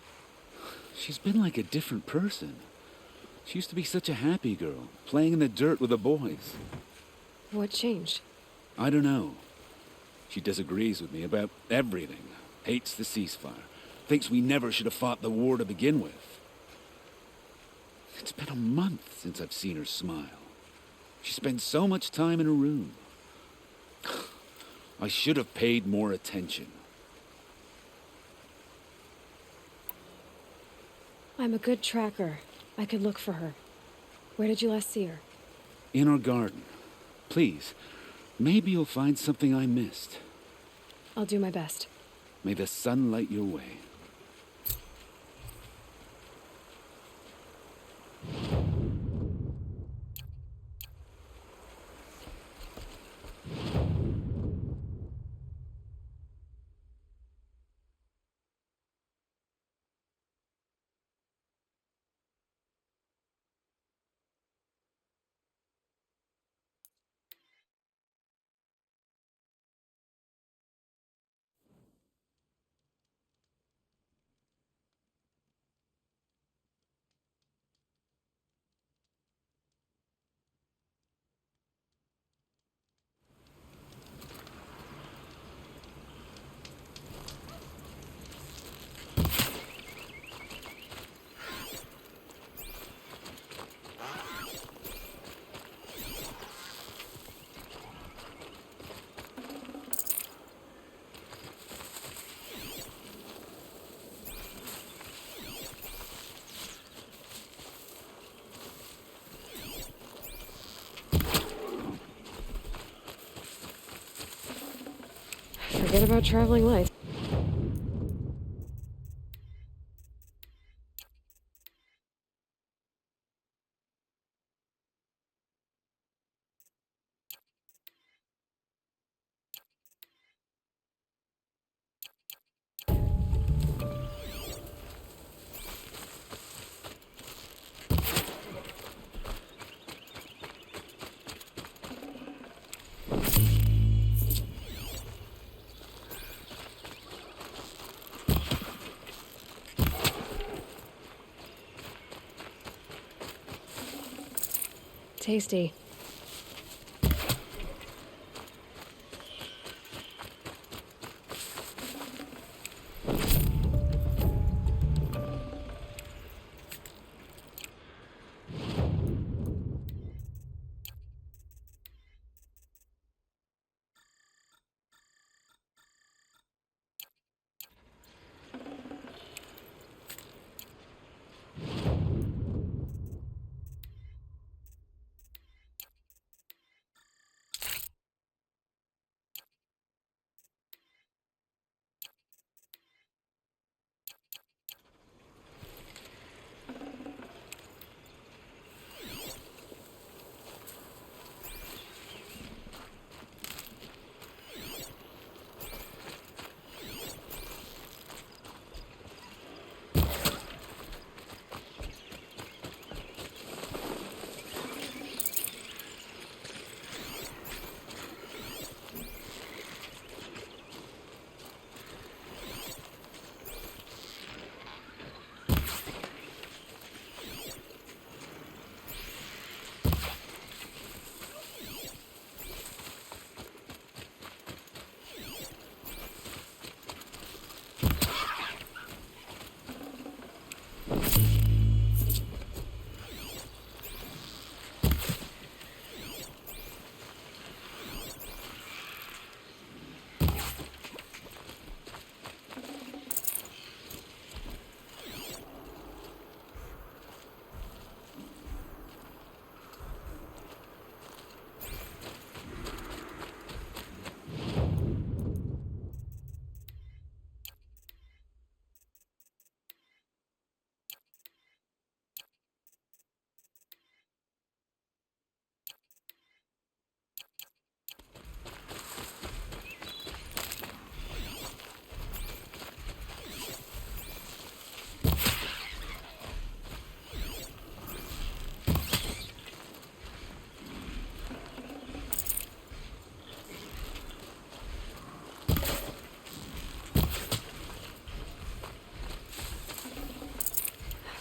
She's been like a different person. She used to be such a happy girl, playing in the dirt with the boys. What changed? I don't know. She disagrees with me about everything. Hates the ceasefire. Thinks we never should have fought the war to begin with. It's been a month since I've seen her smile. She spends so much time in her room. I should have paid more attention. I'm a good tracker. I could look for her. Where did you last see her? In our garden. Please, maybe you'll find something I missed. I'll do my best. May the sun light your way. Forget about traveling lights. Tasty.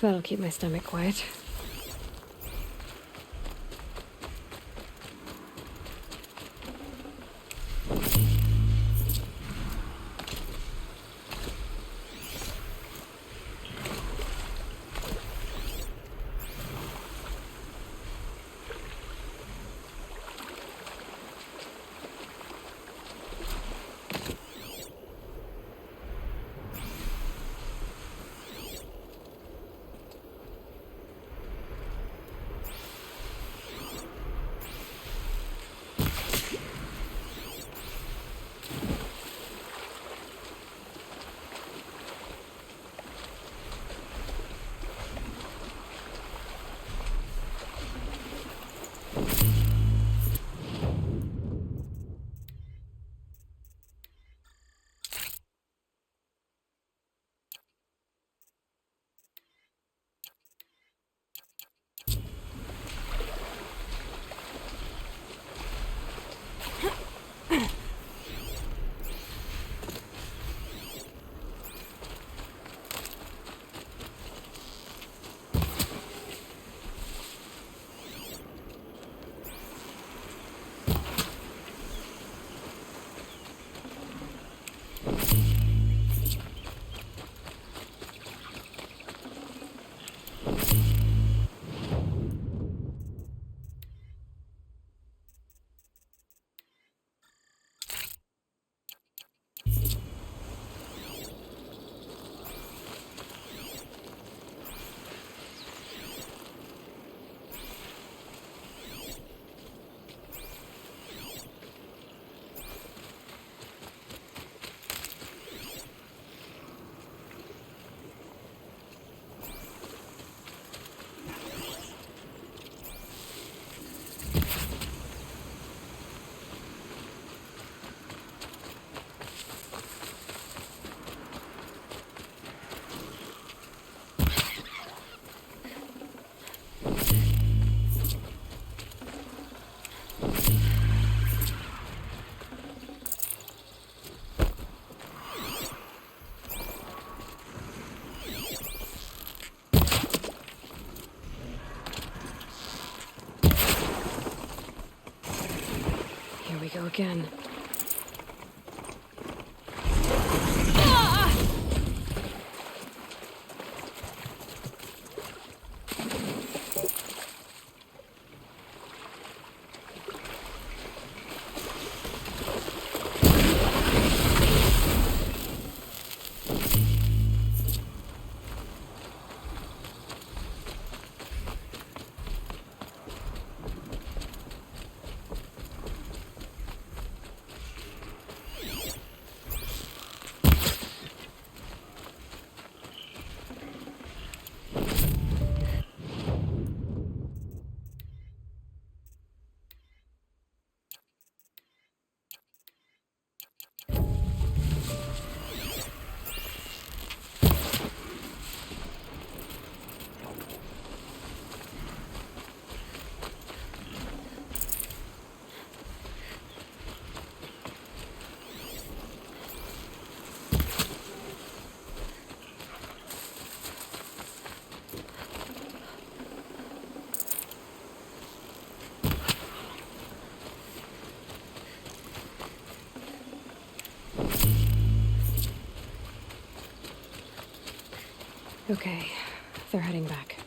That'll keep my stomach quiet. go again. Okay, they're heading back.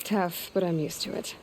Tough, but I'm used to it.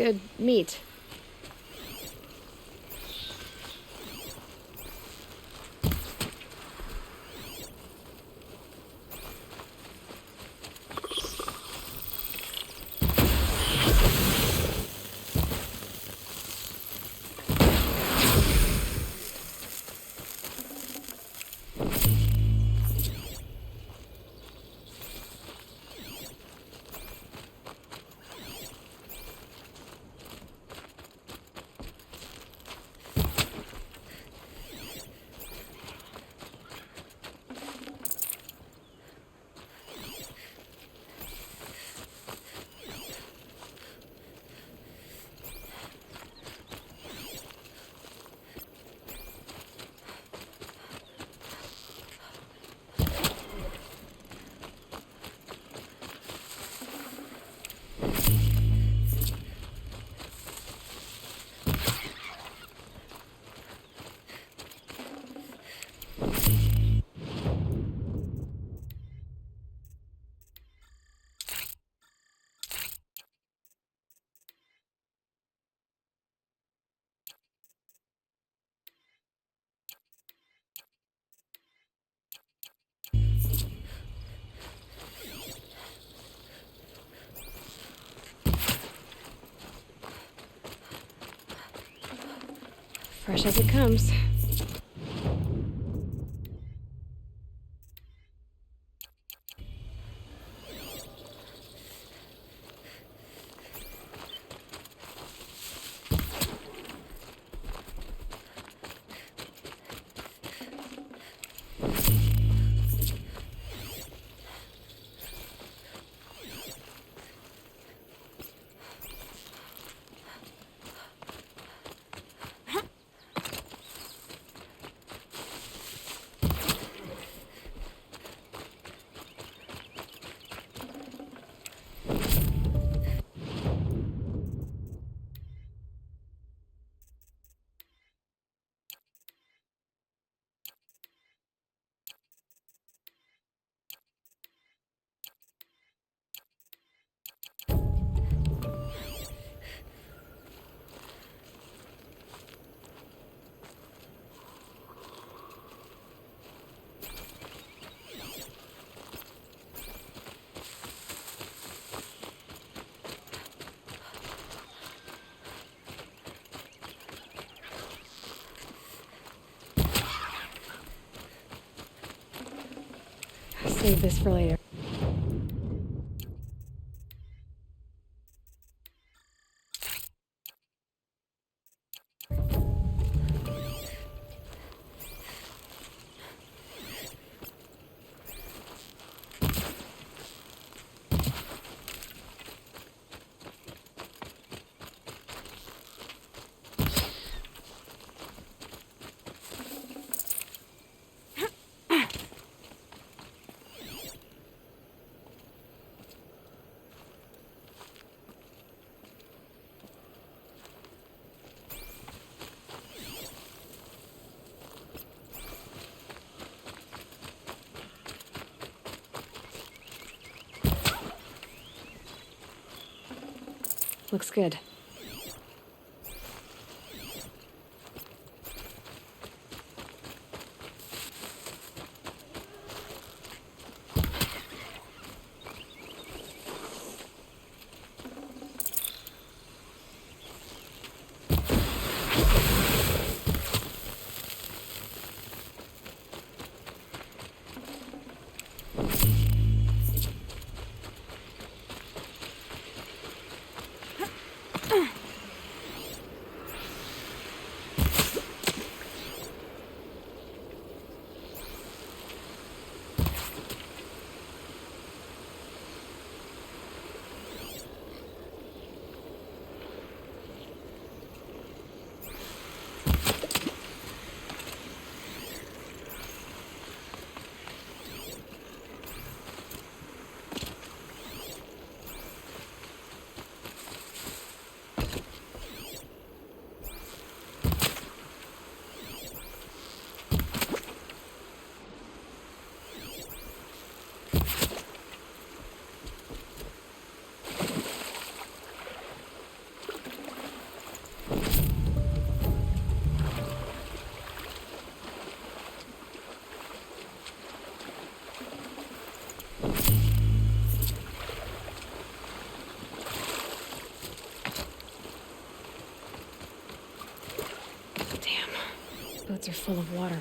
Good meat. Fresh as it comes. Save this for later. Looks good. Boats are full of water.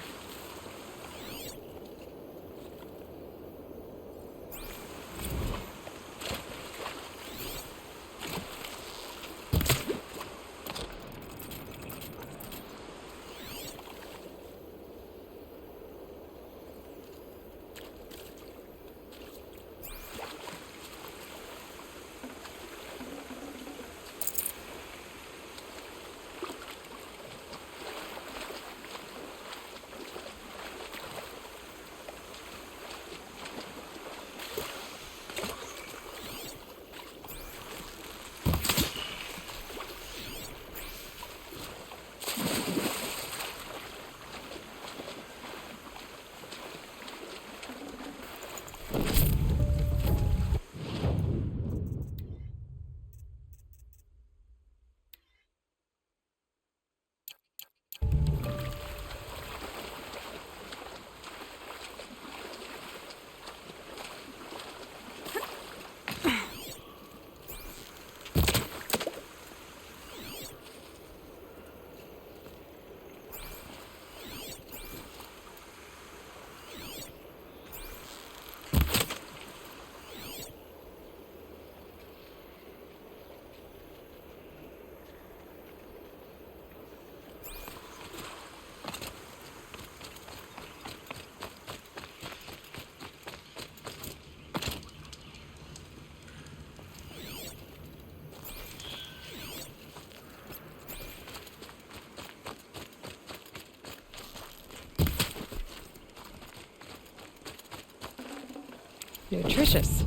nutritious.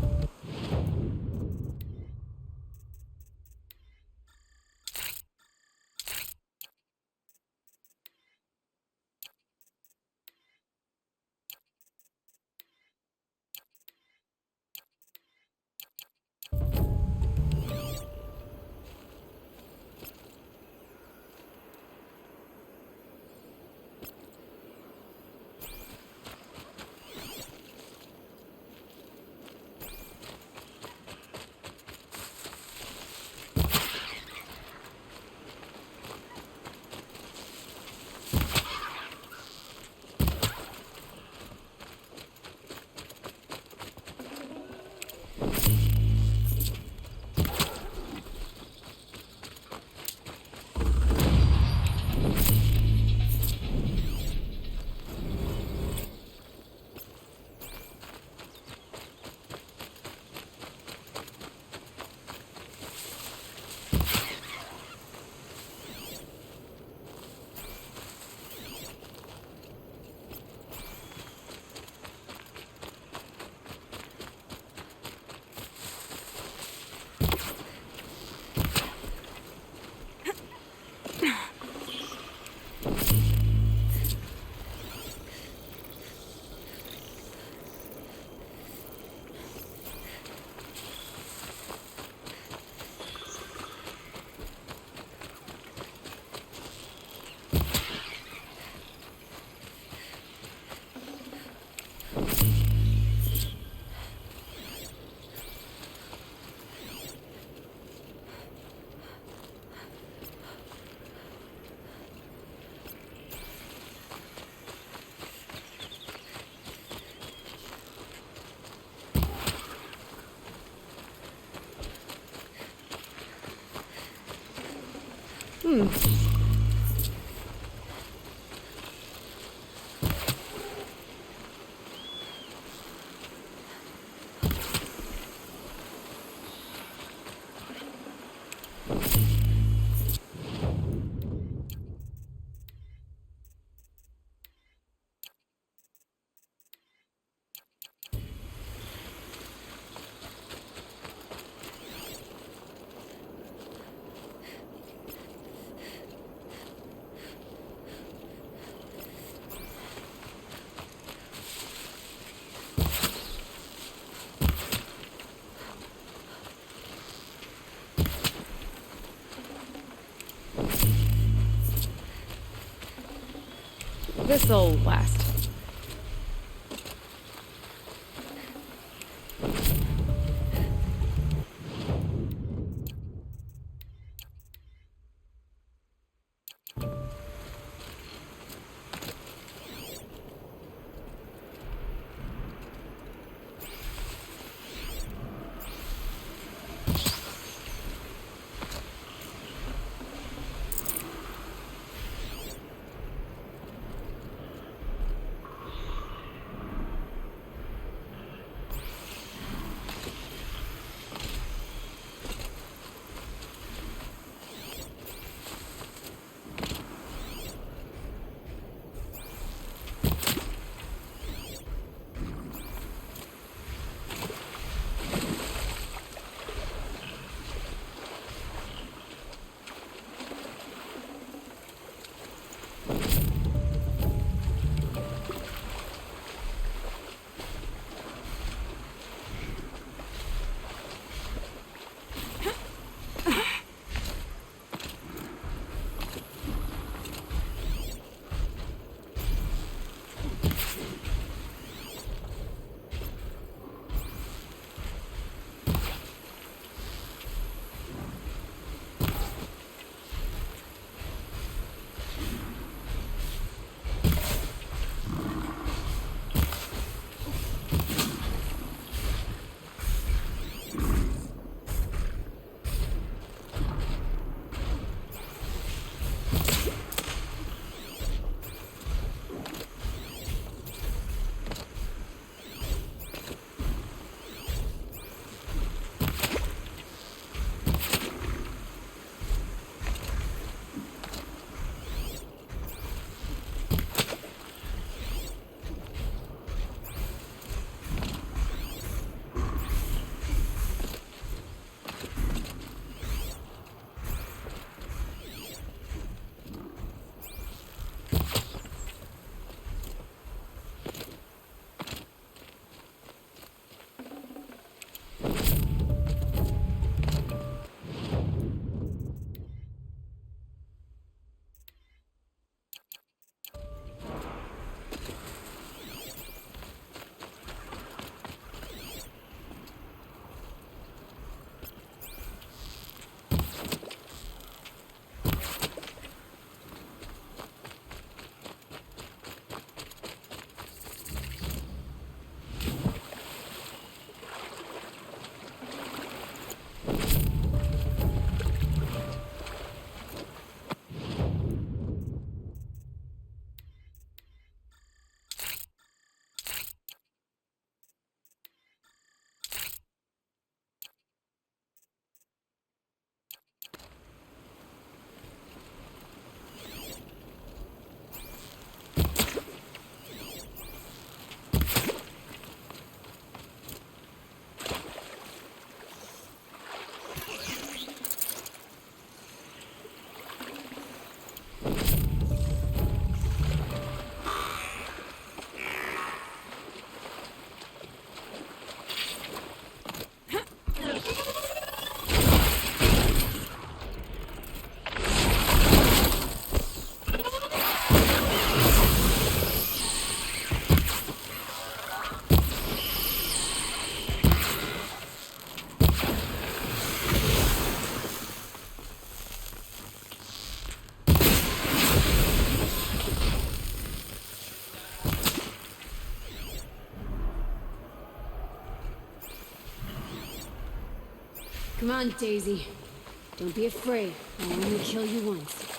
This'll last. Come on, Daisy. Don't be afraid. I'll only kill you once.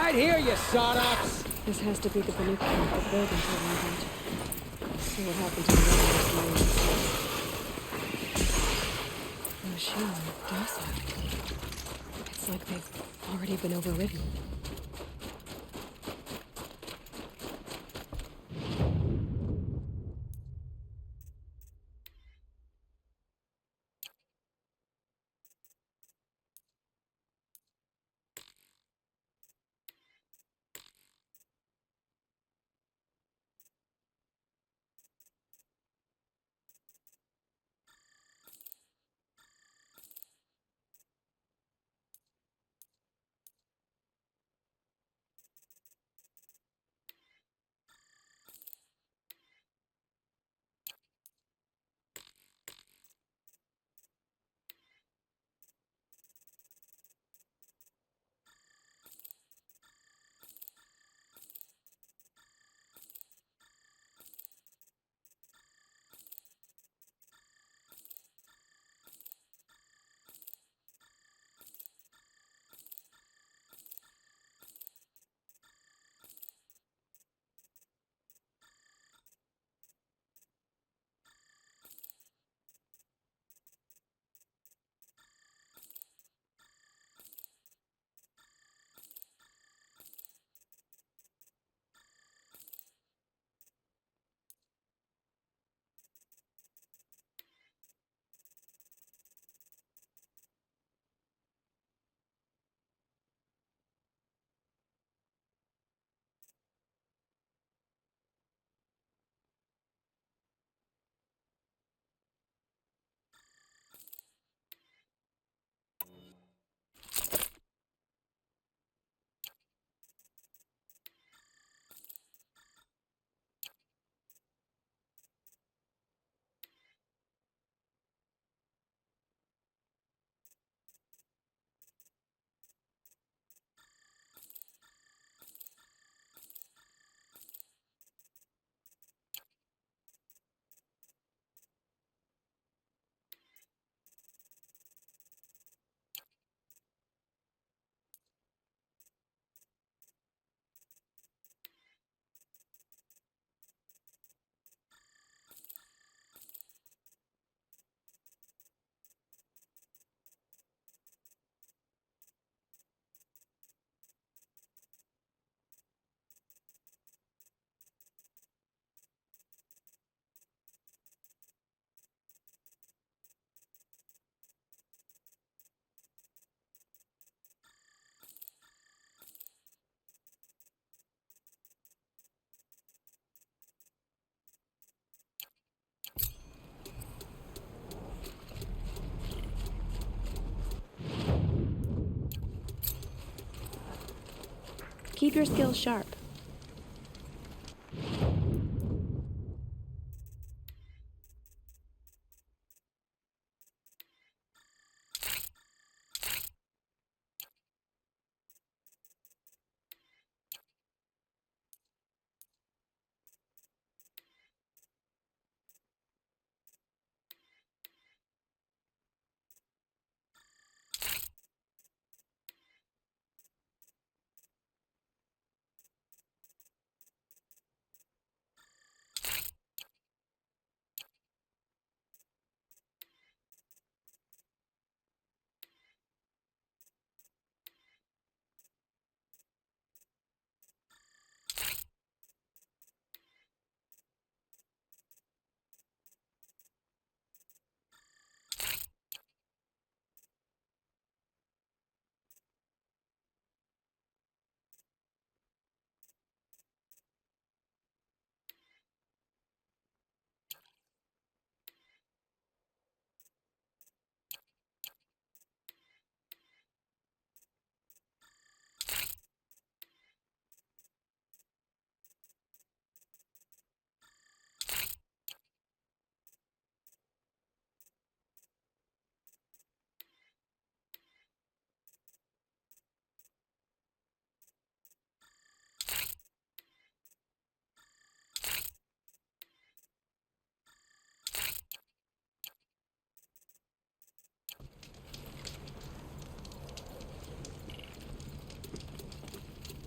right here, you sawdust! This has to be the Banuki that built until one point. See what happened to the others. Machine, docile. It's like they've already been overridden. Keep your skills sharp.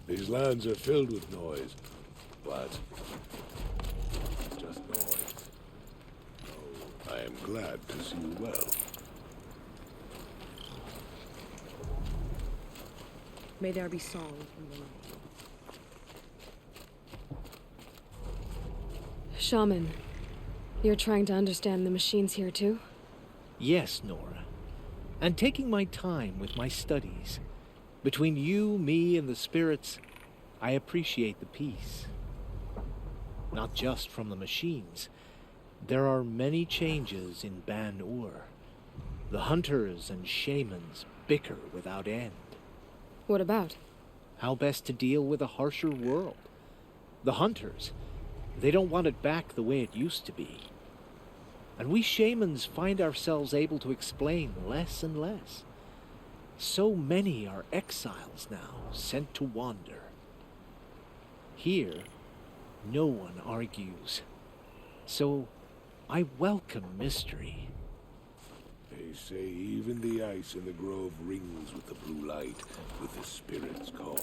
These lands are filled with noise, but it's just noise. Oh, I am glad to see you well. May there be song from the night. Shaman, you're trying to understand the machines here too? Yes, Nora. And taking my time with my studies. Between you, me, and the spirits, I appreciate the peace. Not just from the machines. There are many changes in Ban-𝗚r. The hunters and shamans bicker without end. What about? How best to deal with a harsher world. The hunters, they don't want it back the way it used to be. And we shamans find ourselves able to explain less and less. So many are exiles now, sent to wander. Here, no one argues. So, I welcome mystery. They say even the ice in the grove rings with the blue light, with the spirit's call.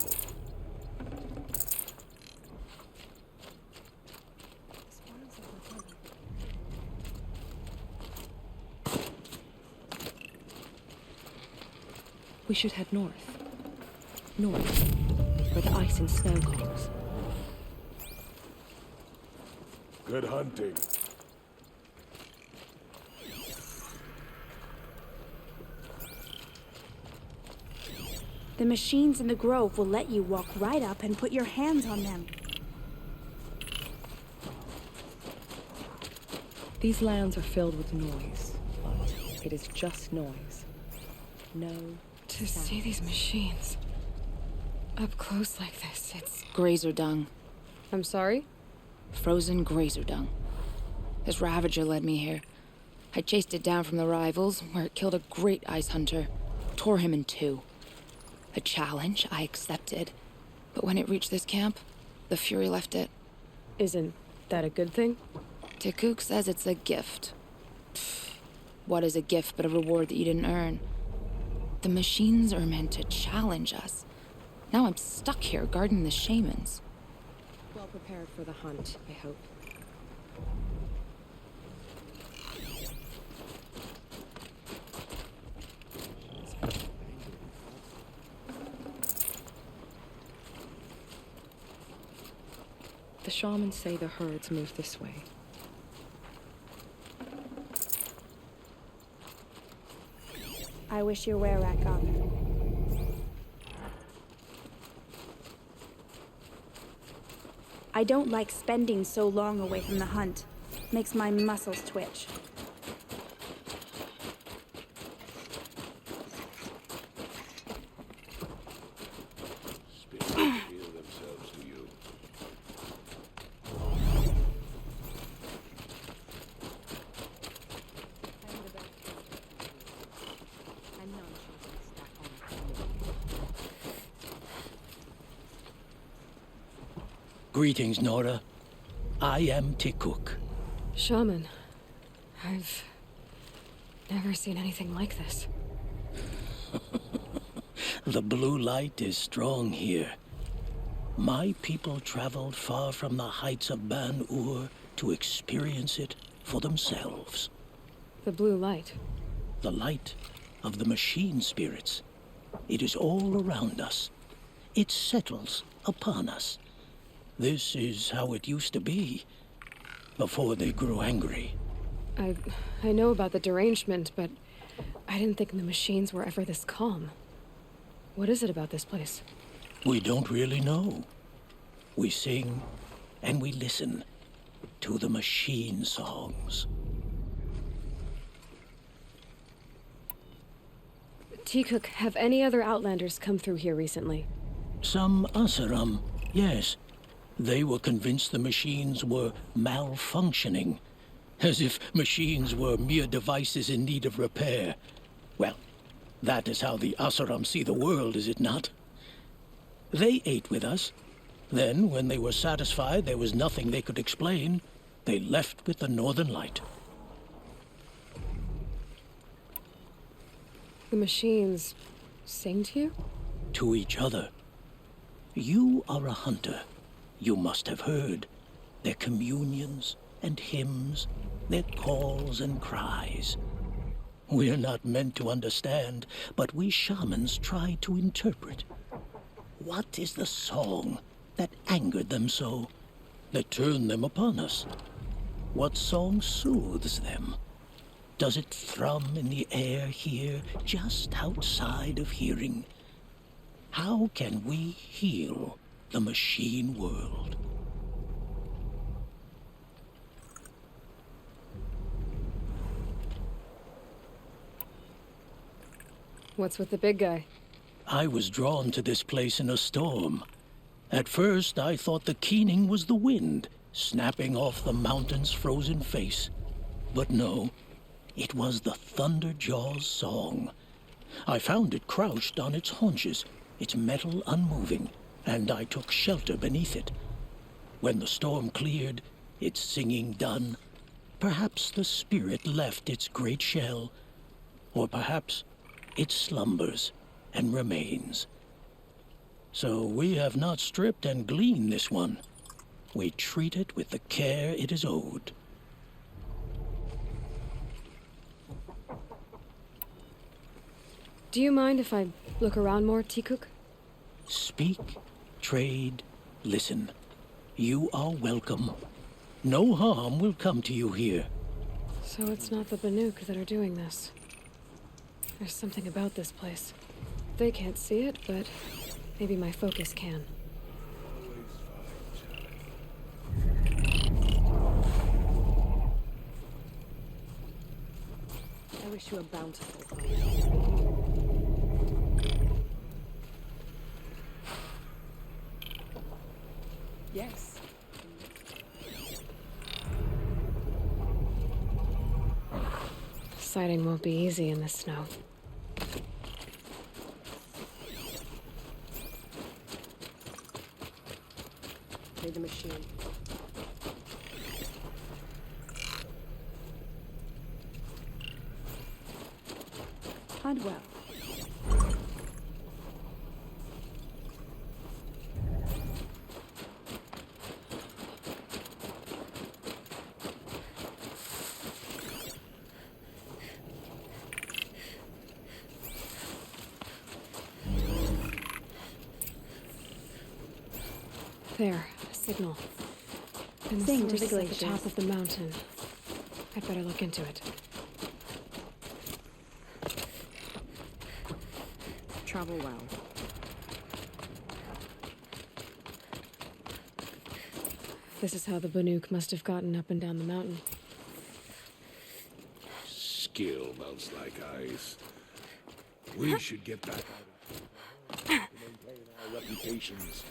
We should head north. North, where the ice and snow calls. Good hunting. The machines in the grove will let you walk right up and put your hands on them. These lands are filled with noise, but it is just noise. No To see these machines up close like this, it's... Grazer dung. I'm sorry? Frozen grazer dung. This Ravager led me here. I chased it down from the rivals, where it killed a great ice hunter. Tore him in two. A challenge I accepted. But when it reached this camp, the Fury left it. Isn't that a good thing? 𝗚𝗺𝗃 says it's a gift. Pfft, what is a gift but a reward that you didn't earn? The machines are meant to challenge us. Now I'm stuck here guarding the shamans. Well prepared for the hunt, I hope. The shamans say the herds move this way. I wish your 𝗚𝗚𝗃𝗀𝗃 up. I don't like spending so long away from the hunt. Makes my muscles twitch. Spirits reveal themselves to you. Greetings, Nora. I am 𝗚𝗃. Shaman, I've never seen anything like this. The blue light is strong here. My people traveled far from the heights of Ban-𝗚r to experience it for themselves. The blue light? The light of the machine spirits. It is all around us. It settles upon us. This is how it used to be, before they grew angry. I know about the derangement, but I didn't think the machines were ever this calm. What is it about this place? We don't really know. We sing and we listen to the machine songs. 𝗚𝗃, have any other Outlanders come through here recently? Some 𝗚𝗺𝗻, yes. They were convinced the machines were malfunctioning, as if machines were mere devices in need of repair. Well, that is how the 𝗚𝗺𝗻 see the world, is it not? They ate with us. Then, when they were satisfied there was nothing they could explain, they left with the Northern Light. The machines sing to you? To each other. You are a hunter. You must have heard their communions and hymns, their calls and cries. We're not meant to understand, but we shamans try to interpret. What is the song that angered them so, that turned them upon us? What song soothes them? Does it thrum in the air here, just outside of hearing? How can we heal the machine world? What's with the big guy? I was drawn to this place in a storm. At first, I thought the keening was the wind, snapping off the mountain's frozen face. But no, it was the Thunderjaw's song. I found it crouched on its haunches, its metal unmoving, and I took shelter beneath it. When the storm cleared, its singing done, perhaps the spirit left its great shell, or perhaps it slumbers and remains. So we have not stripped and gleaned this one. We treat it with the care it is owed. Do you mind if I look around more, 𝗚𝗚𝗃? Speak, trade, listen. You are welcome. No harm will come to you here. So it's not the 𝗚𝗺𝗃 that are doing this. There's something about this place. They can't see it, but maybe my focus can. I wish you a bountiful life. Yes. Sighting won't be easy in the snow. Made the machine. Hunt well. There, a signal. And the Sing to source the is at the glaciers. top of the mountain. I'd better look into it. Travel well. This is how the 𝗚𝗺𝗃 must have gotten up and down the mountain. Skill melts like ice. We should get back out to maintain our reputations.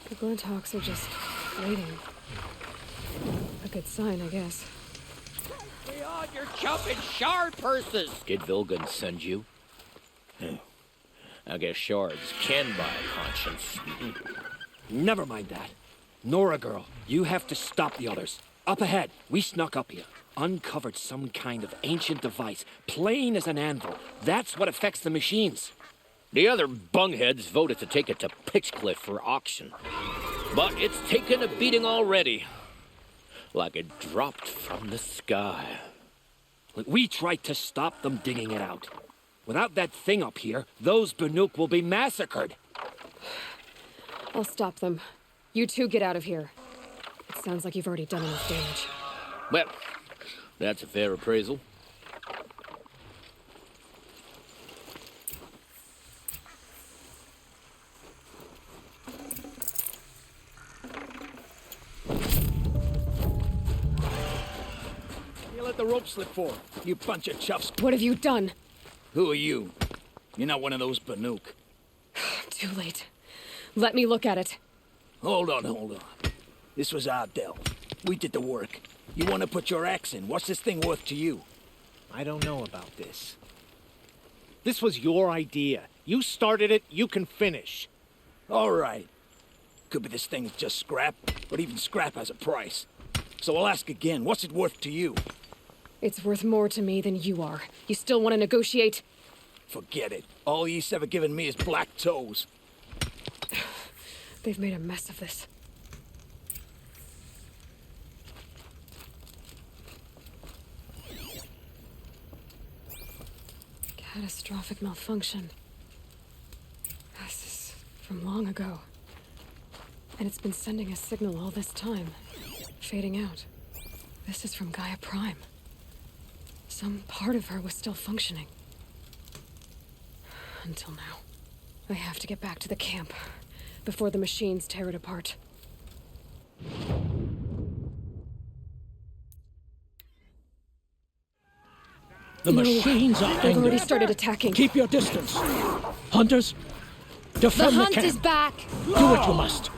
The Glinthawks are just waiting. A good sign, I guess. We on your jumping shard purses! Did Vilgun send you? I guess shards can buy conscience. Never mind that. Nora girl, you have to stop the others. Up ahead, we snuck up here. Uncovered some kind of ancient device, plain as an anvil. That's what affects the machines. The other bungheads voted to take it to Pitchcliff for auction. But it's taken a beating already. Like it dropped from the sky. We tried to stop them digging it out. Without that thing up here, those 𝗚𝗺𝗀𝗀𝗀𝗚 will be massacred. I'll stop them. You two get out of here. It sounds like you've already done enough damage. Well, that's a fair appraisal. You let the rope slip for, you bunch of chuffs. What have you done? Who are you? You're not one of those 𝗚𝗺𝗀𝗀𝗀𝗀𝗀. Too late. Let me look at it. Hold on. This was our dell. We did the work. You want to put your axe in? What's this thing worth to you? I don't know about this. This was your idea. You started it, you can finish. All right. Could be this thing's just scrap, but even scrap has a price. So I'll ask again, what's it worth to you? It's worth more to me than you are. You still want to negotiate? Forget it. All ye's ever given me is black toes. They've made a mess of this. Catastrophic malfunction. This is from long ago. And it's been sending a signal all this time, fading out. This is from Gaia Prime. Some part of her was still functioning. Until now. I have to get back to the camp before the machines tear it apart. The machines are They've already angry. started attacking. Keep your distance. Hunters, defend the hunt camp. is back. Do what you must.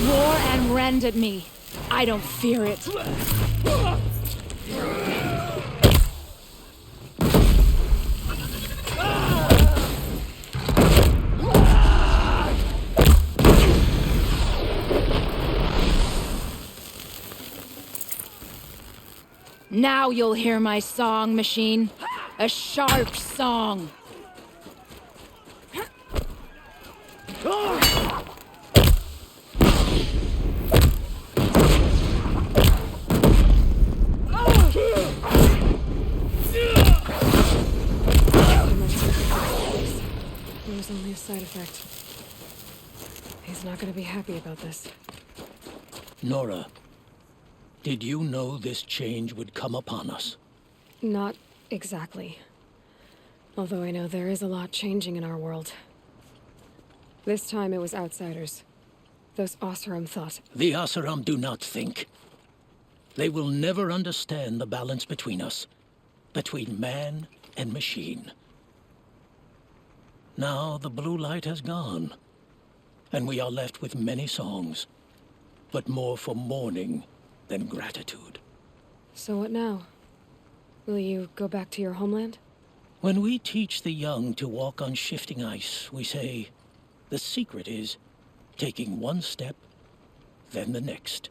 Roar and rend at me. I don't fear it. Now you'll hear my song, machine. A sharp song. It was only a side effect. He's not going to be happy about this. Nora, did you know this change would come upon us? Not exactly. Although I know there is a lot changing in our world. This time it was outsiders. Those 𝗚𝗺𝗀𝗀𝗀𝗀𝗀 thought. The 𝗚𝗺𝗀𝗀𝗀𝗀𝗀 do not think. They will never understand the balance between us, between man and machine. Now the blue light has gone, and we are left with many songs, but more for mourning than gratitude. So what now? Will you go back to your homeland? When we teach the young to walk on shifting ice, we say, the secret is taking one step, then the next.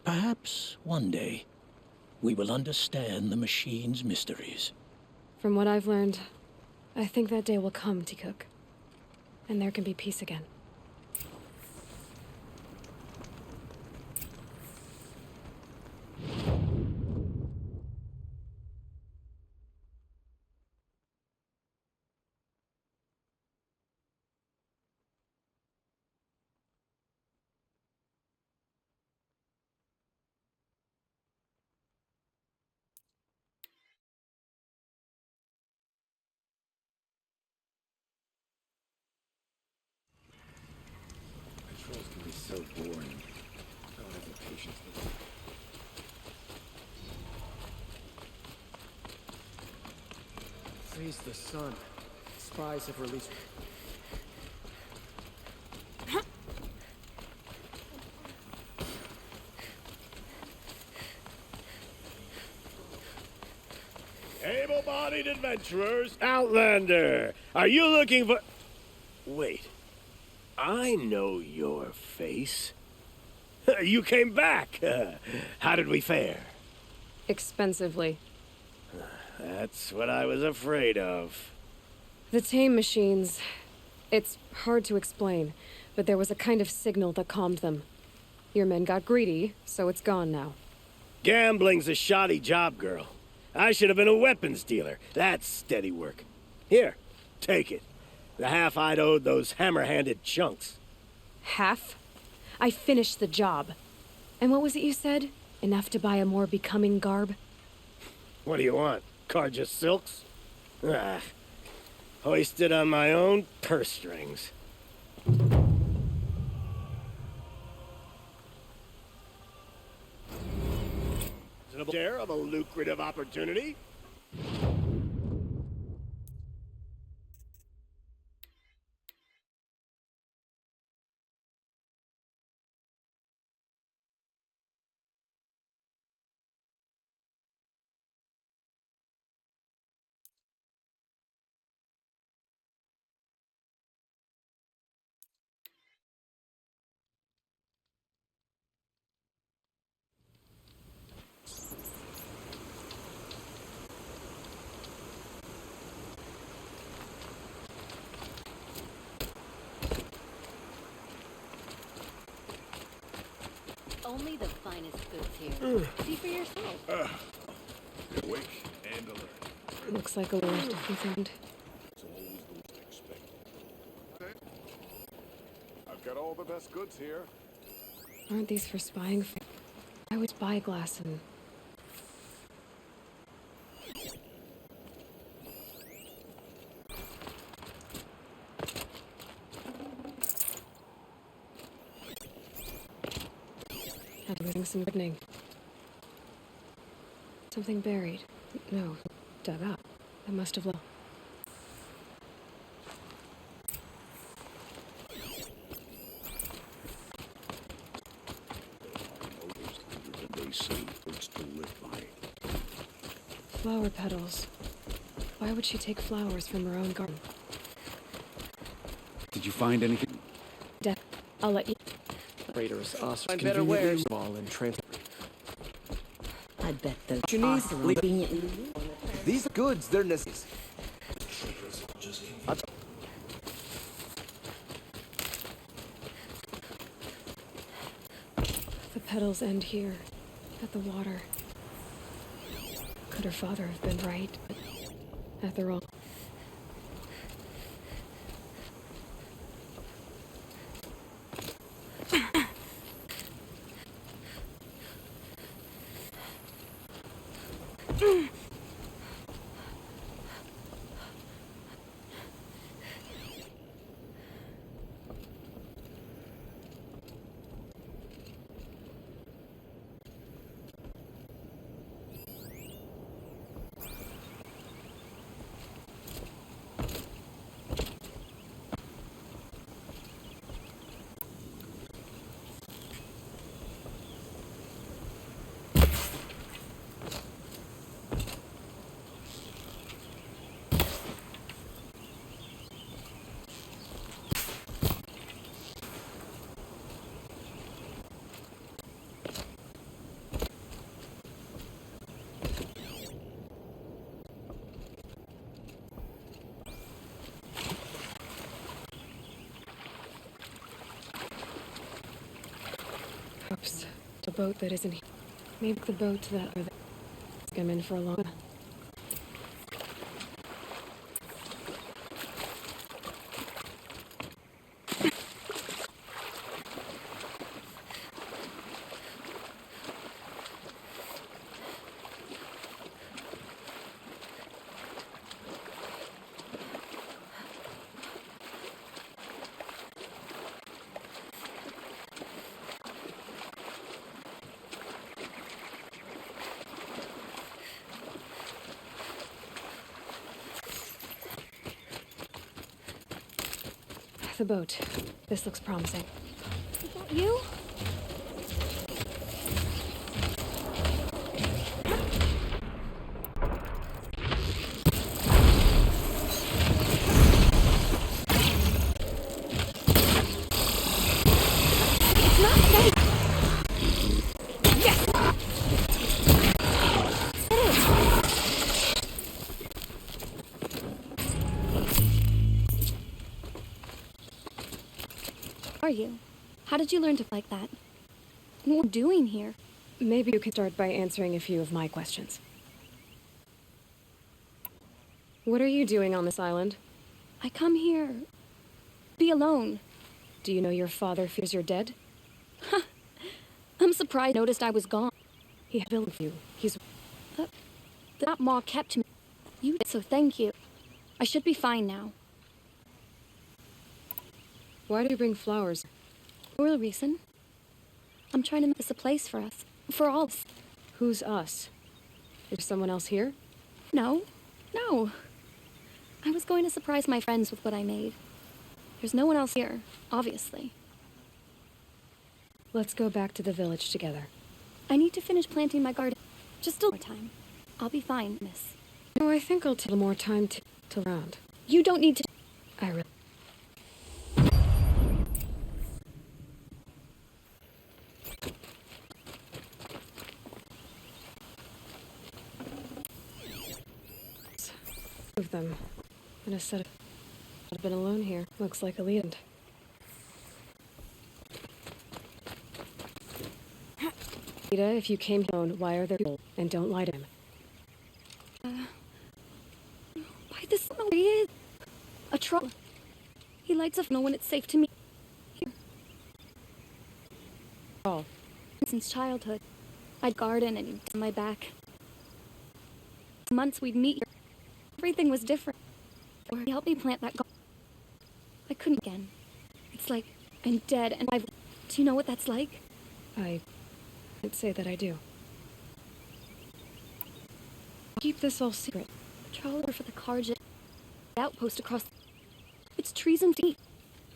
Perhaps one day, we will understand the machine's mysteries. From what I've learned, I think that day will come, 𝗚𝗺𝗀𝗀𝗀𝗀, and there can be peace again. Patrols can be so boring. I don't have the patience for that. Praise the sun. Spies have released. Able-bodied adventurers, Outlander, are you looking for... Wait, I know your face. You came back. How did we fare? Expensively. That's what I was afraid of. The tame machines. It's hard to explain, but there was a kind of signal that calmed them. Your men got greedy, so it's gone now. Gambling's a shoddy job, girl. I should have been a weapons dealer. That's steady work. Here, take it. The half I'd owed those hammer-handed chunks. Half? I finished the job. And what was it you said? Enough to buy a more becoming garb? What do you want? Carja silks? Ah, hoisted on my own purse strings. Share of a lucrative opportunity? Only the finest goods here. See for yourself. Awake and alert. Looks like a lot to be found. I've got all the best goods here. Aren't these for spying? I would buy glass and... I'm losing some gardening. Something buried. No, dug up. I must have lost. They say birds to live by. Flower petals. Why would she take flowers from her own garden? Did you find anything? I'll let you... Raiders us Find better wares. wall and transport. I bet those Chinese awesome. These goods, they're necessities. The petals end here, at the water. Could her father have been right? But at the wrong... Perhaps the boat that isn't here. Maybe the boat that... I'm in for a long... The boat. This looks promising. Is that you? It's not safe. Yes! you? How did you learn to like that? What are you doing here? Maybe you could start by answering a few of my questions. What are you doing on this island? I come here. Be alone. Do you know your father fears you're dead? I'm surprised I noticed I was gone. He built you. He's... That maw kept me. You did, so thank you. I should be fine now. Why do you bring flowers? No real reason. I'm trying to make this a place for us. For all of us. Who's us? Is someone else here? No. No. I was going to surprise my friends with what I made. There's no one else here, obviously. Let's go back to the village together. I need to finish planting my garden. Just a little more time. I'll be fine, miss. No, I think I'll take a little more time to round. You don't need to... I really... Of them. In a set of... I've been alone here. Looks like a lead. Rita, if you came alone, why are there people? And don't lie to him. Why this no he is? A troll. He lights up when it's safe to me. Here. Oh. Since childhood. I'd garden and he'd on my back. For months we'd meet here. Everything was different. Or he helped me plant that garden. I couldn't again. It's like I'm dead and I've... Do you know what that's like? I can't say that I do. Keep this all secret. Trawler for the Karja outpost across... It's treason to eat.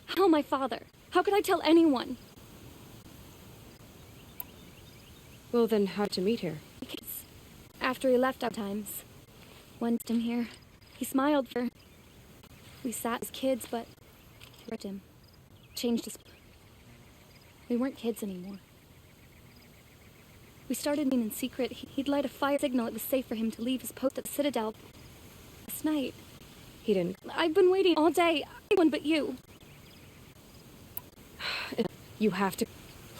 How my father? How could I tell anyone? Well then, how to meet here? Because after he left our times. Once him here, he smiled for... We sat as kids, but... Ripped him. Changed his... We weren't kids anymore. We started being in secret. He'd light a fire signal it was safe for him to leave his post at the Citadel. Last night. He didn't... I've been waiting all day. Anyone but you. You have to...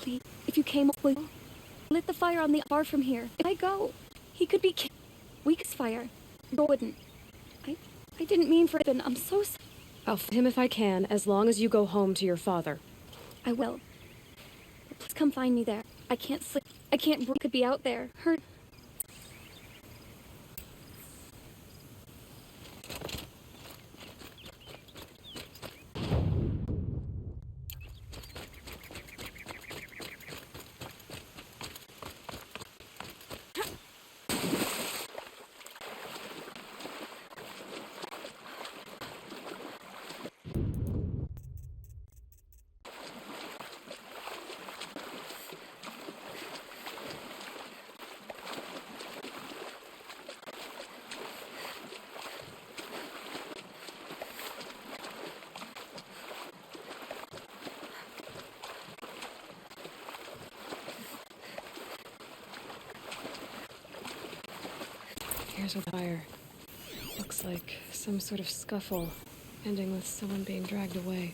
Please, if you came up, will you? Lit the fire on the bar from here. If I go, he could be killed. Weakest fire. You wouldn't. I didn't mean for it, and I'm so sorry. I'll find him if I can, as long as you go home to your father. I will. Please come find me there. I can't sleep. I can't breathe. Could be out there. Hurt. Here's a fire. Looks like some sort of scuffle, ending with someone being dragged away.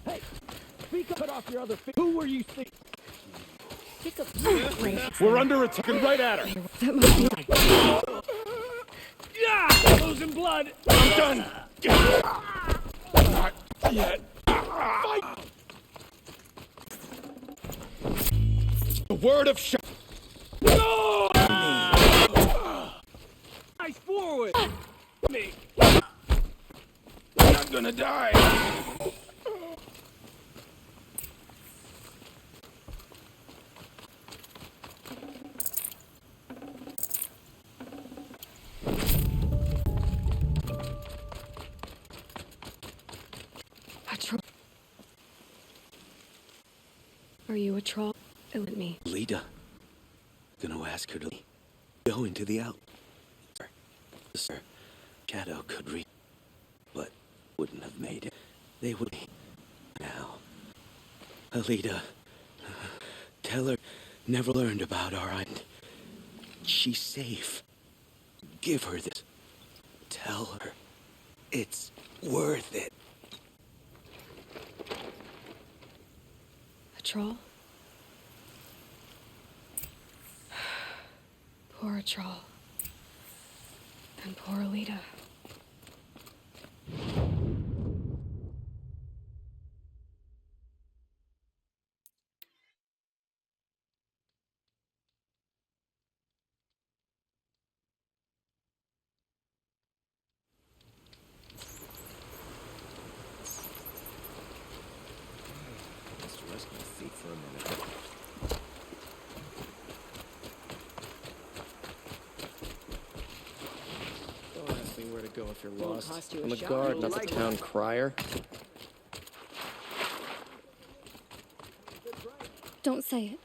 Hey! Speak up! Cut off your other feet! Who were you thinking? Pick up. We're under attack and right at her! That must be... Yeah! Losing blood! I'm done! Not yet. Fight! The word of shot. No! Nice forward! Me! I'm not gonna die. Are you a troll? Let me. Lita. Gonna ask her to go into the out. Sir, Shadow could read, but wouldn't have made it. They would be now. Alita, tell her never learned about our island. She's safe. Give her this. Tell her it's worth it. A troll? Poor troll. And poor Alita. Let's rest my feet for a minute. Don't ask me where to go if you're Won't lost. cost you a I'm a shot. guard, You'll not like the it. town crier. Don't say it.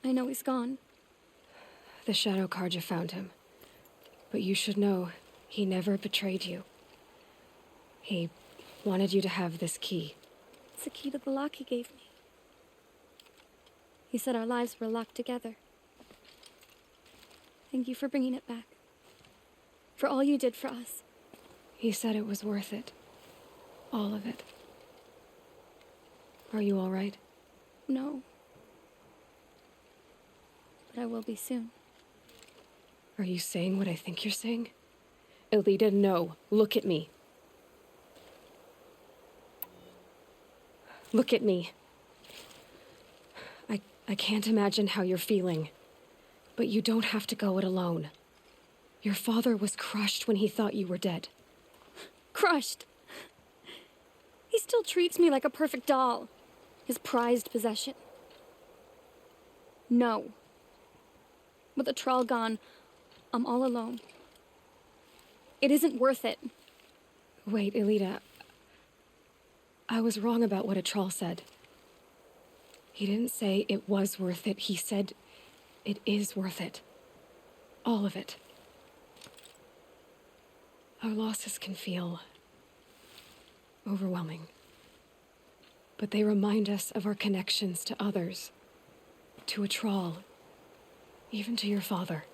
I know he's gone. The Shadow Karja found him. But you should know, he never betrayed you. He wanted you to have this key. It's the key to the lock he gave me. He said our lives were locked together. Thank you for bringing it back. For all you did for us. He said it was worth it. All of it. Are you all right? No. But I will be soon. Are you saying what I think you're saying? Alita, no. Look at me. Look at me. I can't imagine how you're feeling. But you don't have to go it alone. Your father was crushed when he thought you were dead. Crushed. He still treats me like a perfect doll. His prized possession. No. With the Thrall gone, I'm all alone. It isn't worth it. Wait, Alita. I was wrong about what a Thrall said. He didn't say it was worth it. He said it is worth it. All of it. Our losses can feel overwhelming. But they remind us of our connections to others, to a Thrall, even to your father.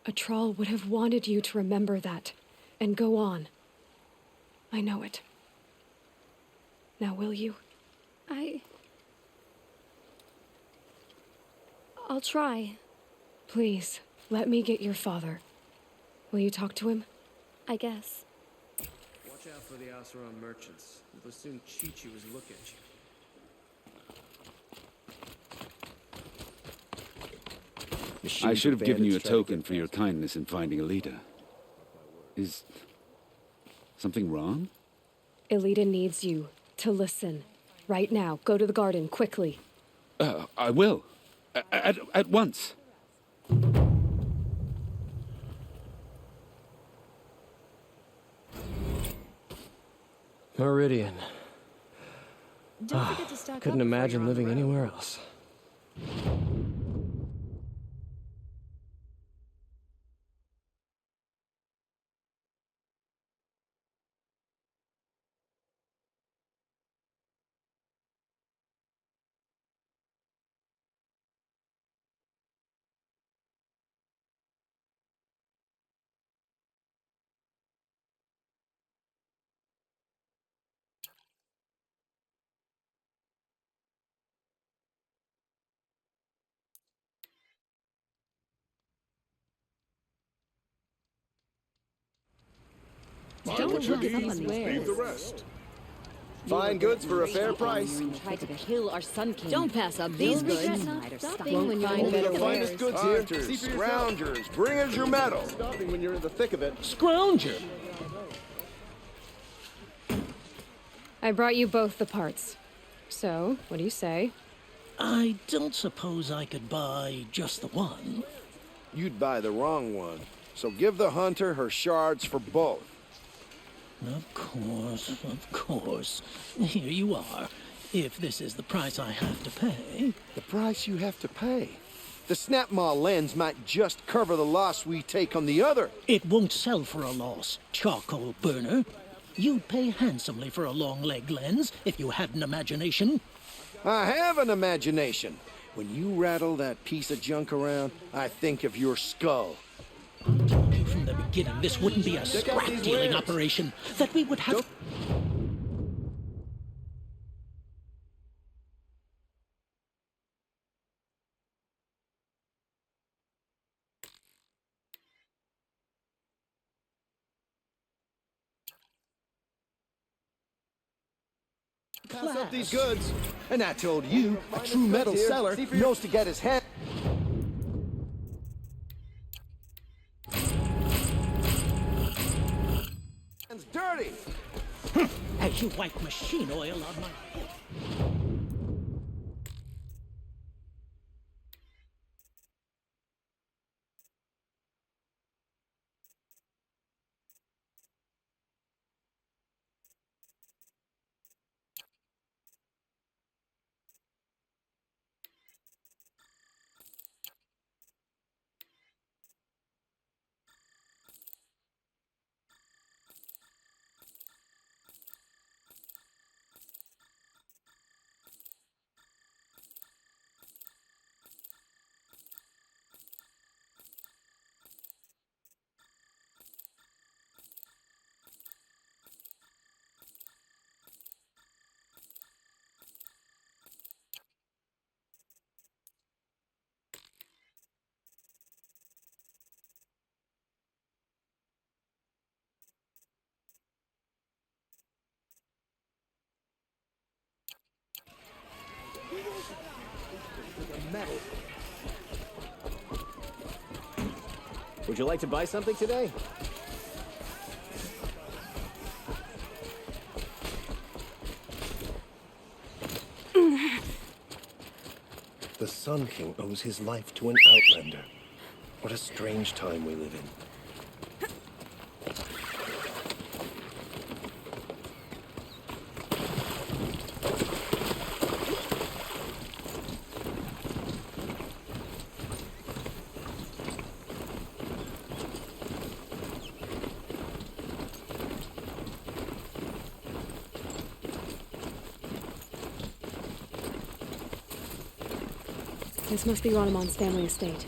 A Thrall would have wanted you to remember that and go on. I know it. Now, will you? I'll try. Please, let me get your father. Will you talk to him? I guess. Watch out for the 𝗚𝗺𝗶𝗶𝗀𝗀𝗀𝗚 merchants. They'll soon cheat you as look at you. I should have given you a token for your kindness in finding Alita. Is something wrong? Alita needs you to listen. Right now. Go to the garden, quickly. I will. At once. Meridian. Don't forget to stock Couldn't up before imagine you're on the living road. anywhere else. Don't what you look at need, these leave the wares. rest. Fine goods for a fair price. Tried to kill our Sun King. Don't pass up these You'll regret goods. not stopping Won't when you're find in better the wares. finest goods here. Hunters, See for yourself. scroungers, bring us your metal. Stopping when you're in the thick of it. Scrounger! I brought you both the parts. So, what do you say? I don't suppose I could buy just the one. You'd buy the wrong one. So give the hunter her shards for both. Of course, of course. Here you are. If this is the price I have to pay. The price you have to pay. The Snapmaw lens might just cover the loss we take on the other. It won't sell for a loss, charcoal burner. You'd pay handsomely for a long leg lens if you had an imagination. I have an imagination. When you rattle that piece of junk around, I think of your skull. From the beginning, this wouldn't be a scrap-dealing operation. That we would have... Pass up these goods. And I told you, a true metal seller knows to get his head. It's dirty. As you wipe machine oil on my head. Metal. Would you like to buy something today? The Sun King owes his life to an outlander. What a strange time we live in. This must be Ranamon's family estate.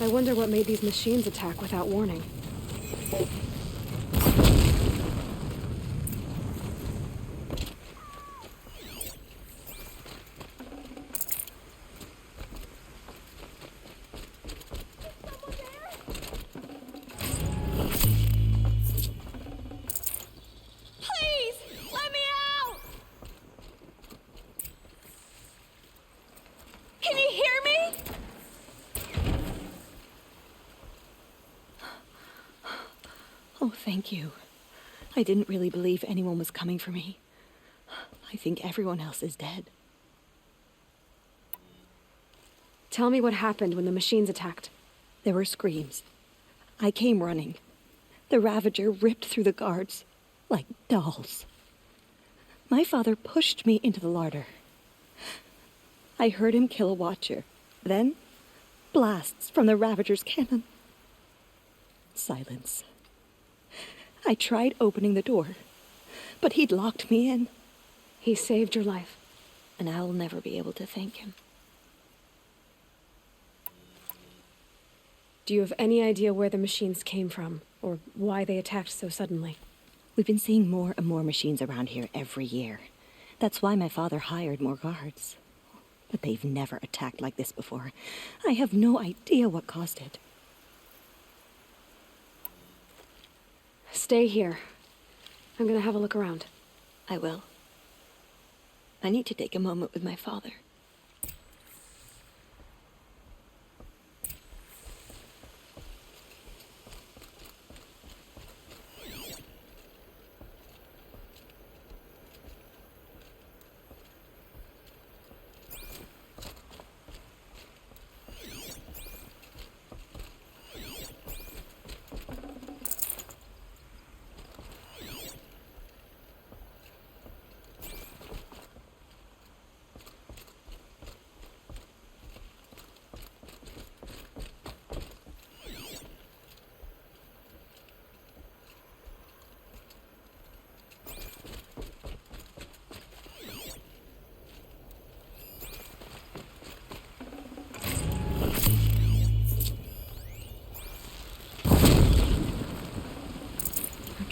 I wonder what made these machines attack without warning. Oh, thank you. I didn't really believe anyone was coming for me. I think everyone else is dead. Tell me what happened when the machines attacked. There were screams. I came running. The Ravager ripped through the guards like dolls. My father pushed me into the larder. I heard him kill a watcher. Then, blasts from the Ravager's cannon. Silence. I tried opening the door, but he'd locked me in. He saved your life. And I'll never be able to thank him. Do you have any idea where the machines came from, or why they attacked so suddenly? We've been seeing more and more machines around here every year. That's why my father hired more guards. But they've never attacked like this before. I have no idea what caused it. Stay here. I'm gonna have a look around. I will. I need to take a moment with my father.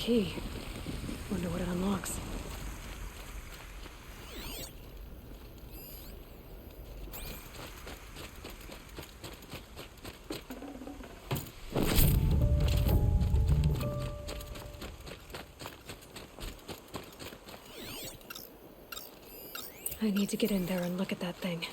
key. Wonder what it unlocks. I need to get in there and look at that thing.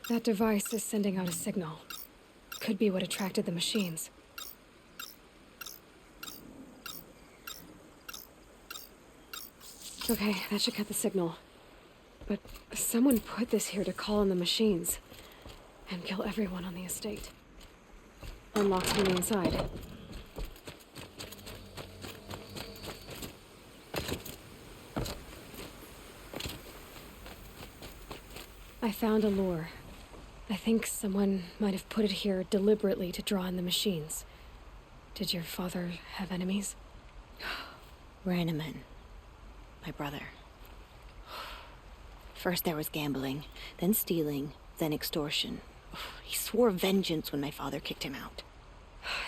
That device is sending out a signal. Could be what attracted the machines. Okay, that should cut the signal. But someone put this here to call in the machines and kill everyone on the estate. Unlocks from the inside. I found 𝗚𝗺𝗶𝗴𝗀𝗀𝗀𝗚. I think someone might have put it here deliberately to draw in the machines. Did your father have enemies? 𝗚𝗺𝗀𝗻𝗻. My brother. First there was gambling, then stealing, then extortion. He swore vengeance when my father kicked him out.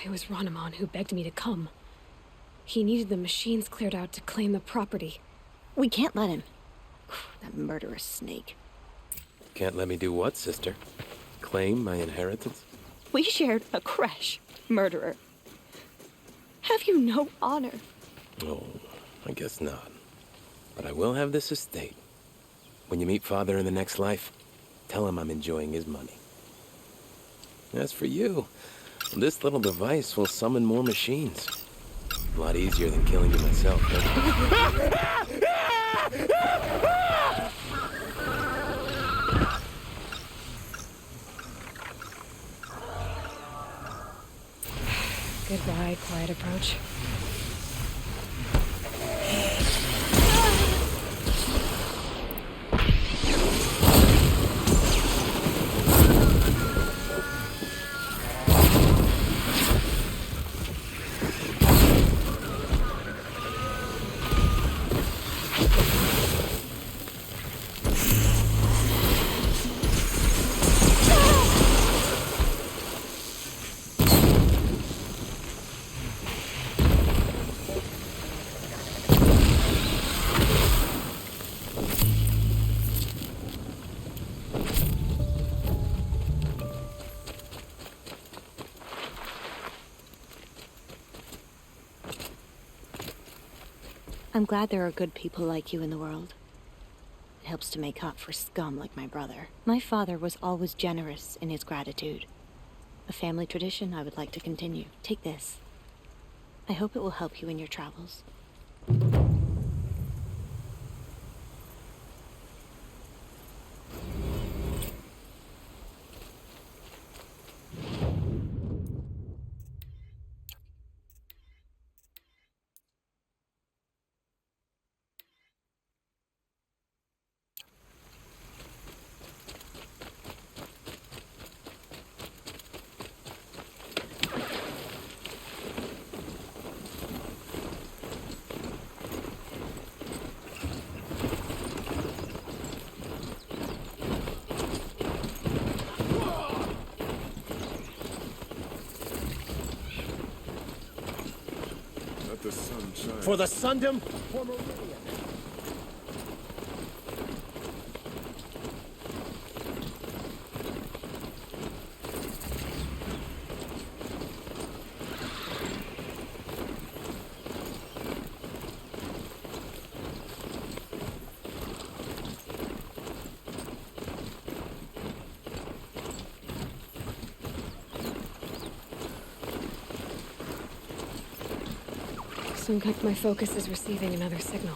It was 𝗚𝗺𝗻𝗻 who begged me to come. He needed the machines cleared out to claim the property. We can't let him. That murderous snake. Can't let me do what, sister? Claim my inheritance? We shared a creche, murderer. Have you no honor? Oh, I guess not. But I will have this estate. When you meet Father in the next life, tell him I'm enjoying his money. As for you, this little device will summon more machines. A lot easier than killing you myself, huh? Goodbye, quiet approach. I'm glad there are good people like you in the world. It helps to make up for scum like my brother. My father was always generous in his gratitude. A family tradition I would like to continue. Take this. I hope it will help you in your travels. Let the sun shine. For the Sundom, for Meridian. My focus is receiving another signal.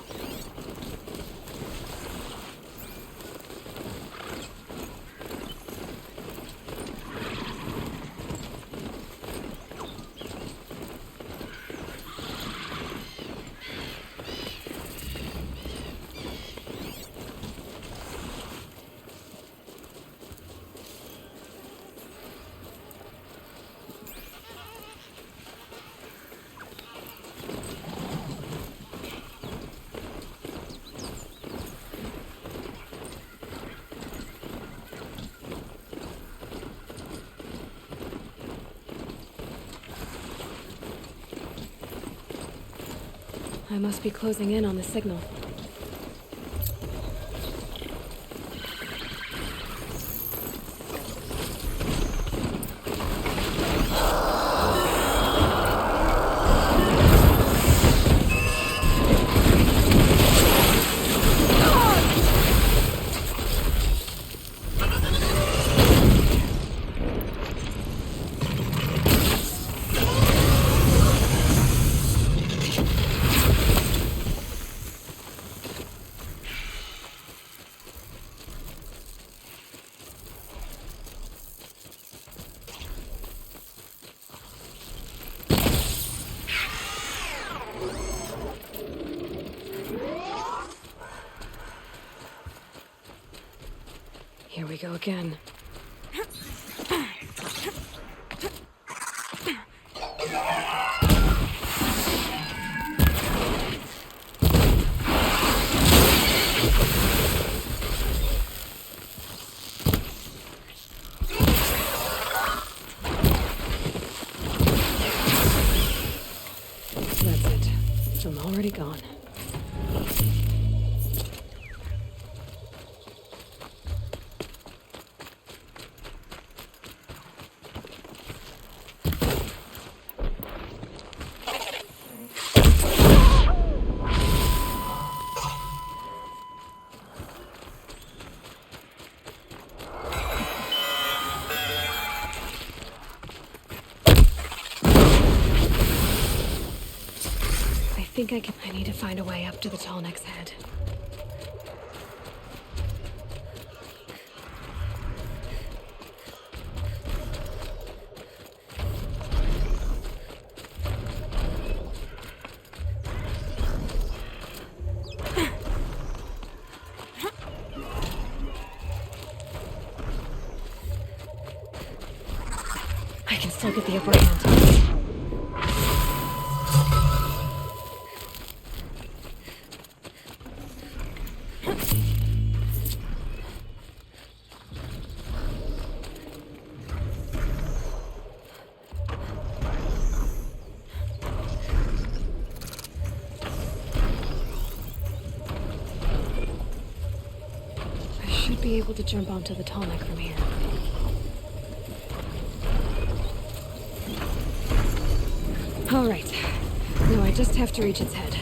I must be closing in on the signal. Here we go again. That's it. I'm already gone. I need to find a way up to the Tallneck's head. I can still get the upper hand. Be able to jump onto the Tallneck from here. All right. Now I just have to reach its head.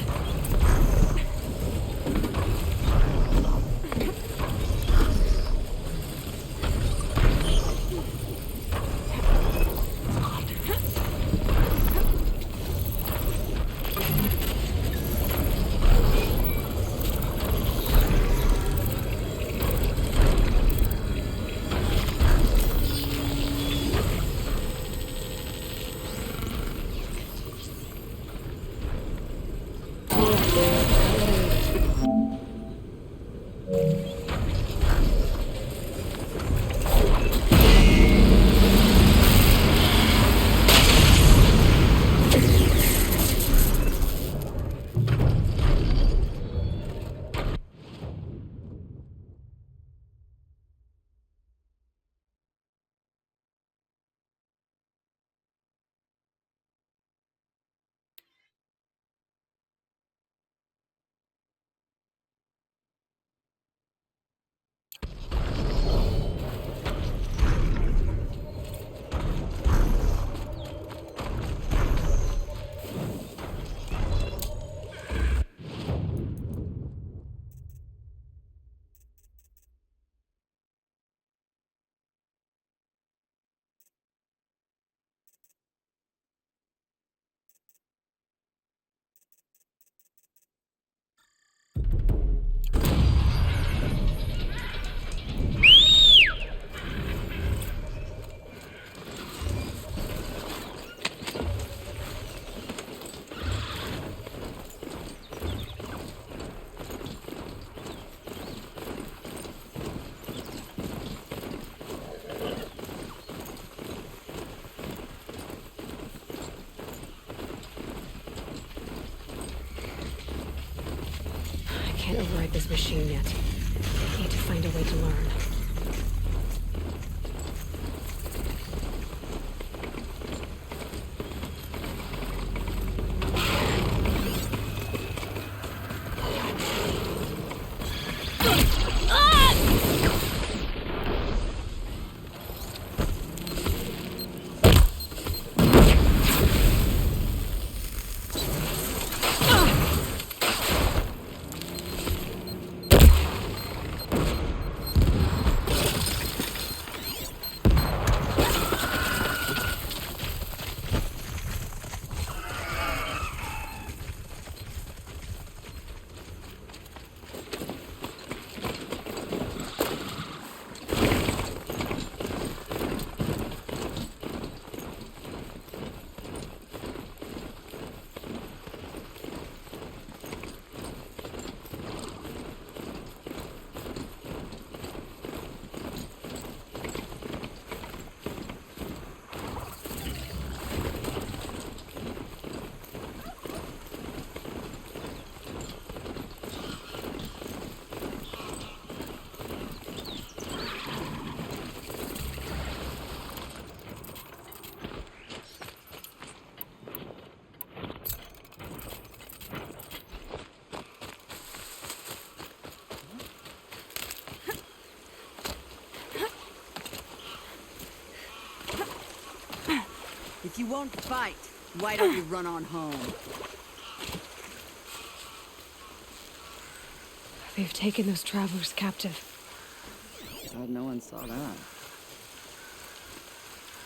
I can't override this machine yet. I need to find a way to learn. If you won't fight, why don't you run on home? They've taken those travelers captive. God, no one saw that.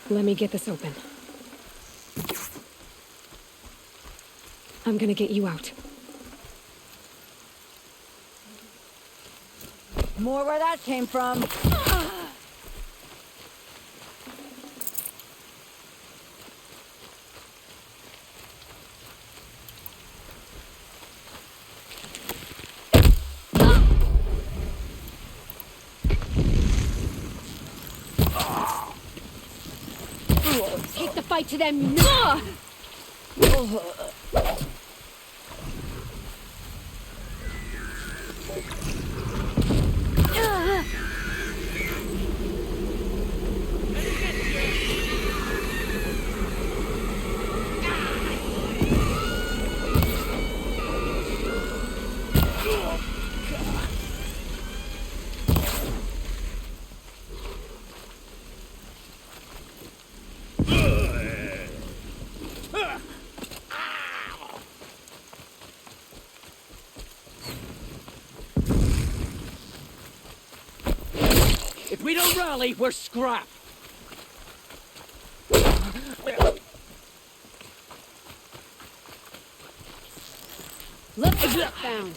Let me get this open. I'm gonna get you out. More where that came from. Take the fight to them now! If we don't rally, we're scrapped. Look what I found.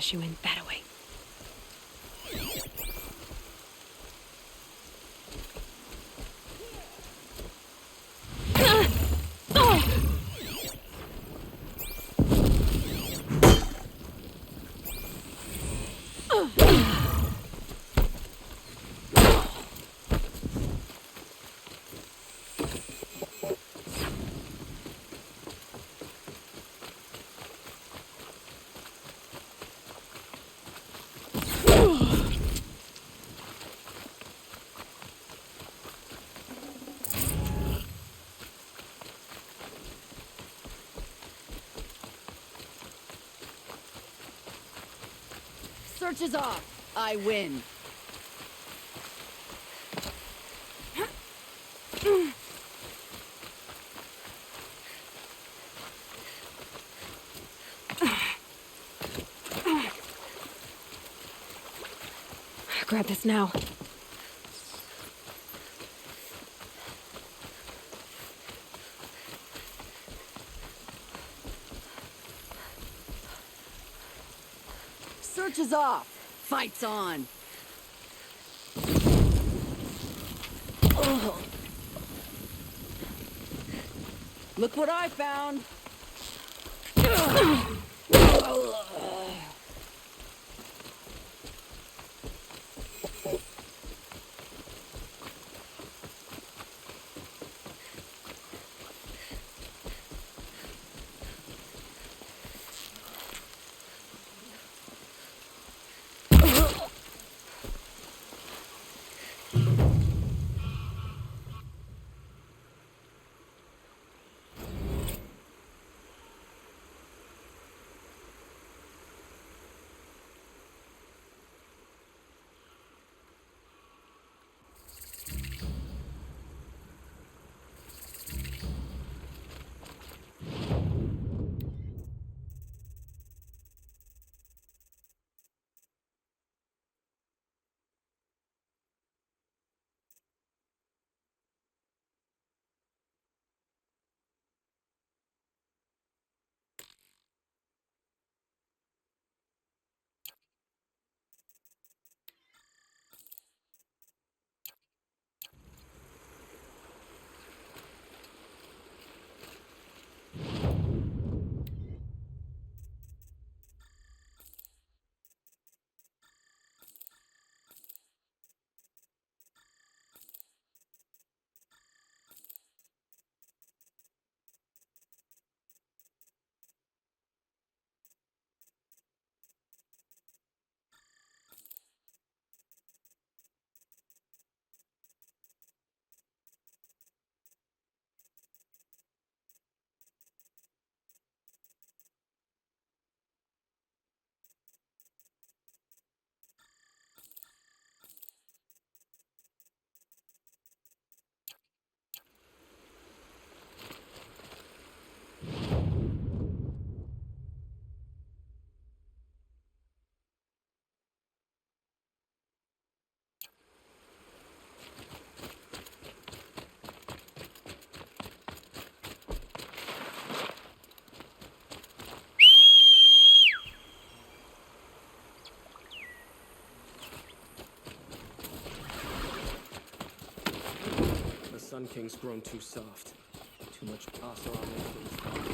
She went that way. Search is off. I win. Grab this now. Search is off. Fight's on. Oh. Look what I found. Sun King's grown too soft. Too much 𝗚𝗺𝗶𝗴𝗀𝗀𝗀𝗚𝗀𝗀😊.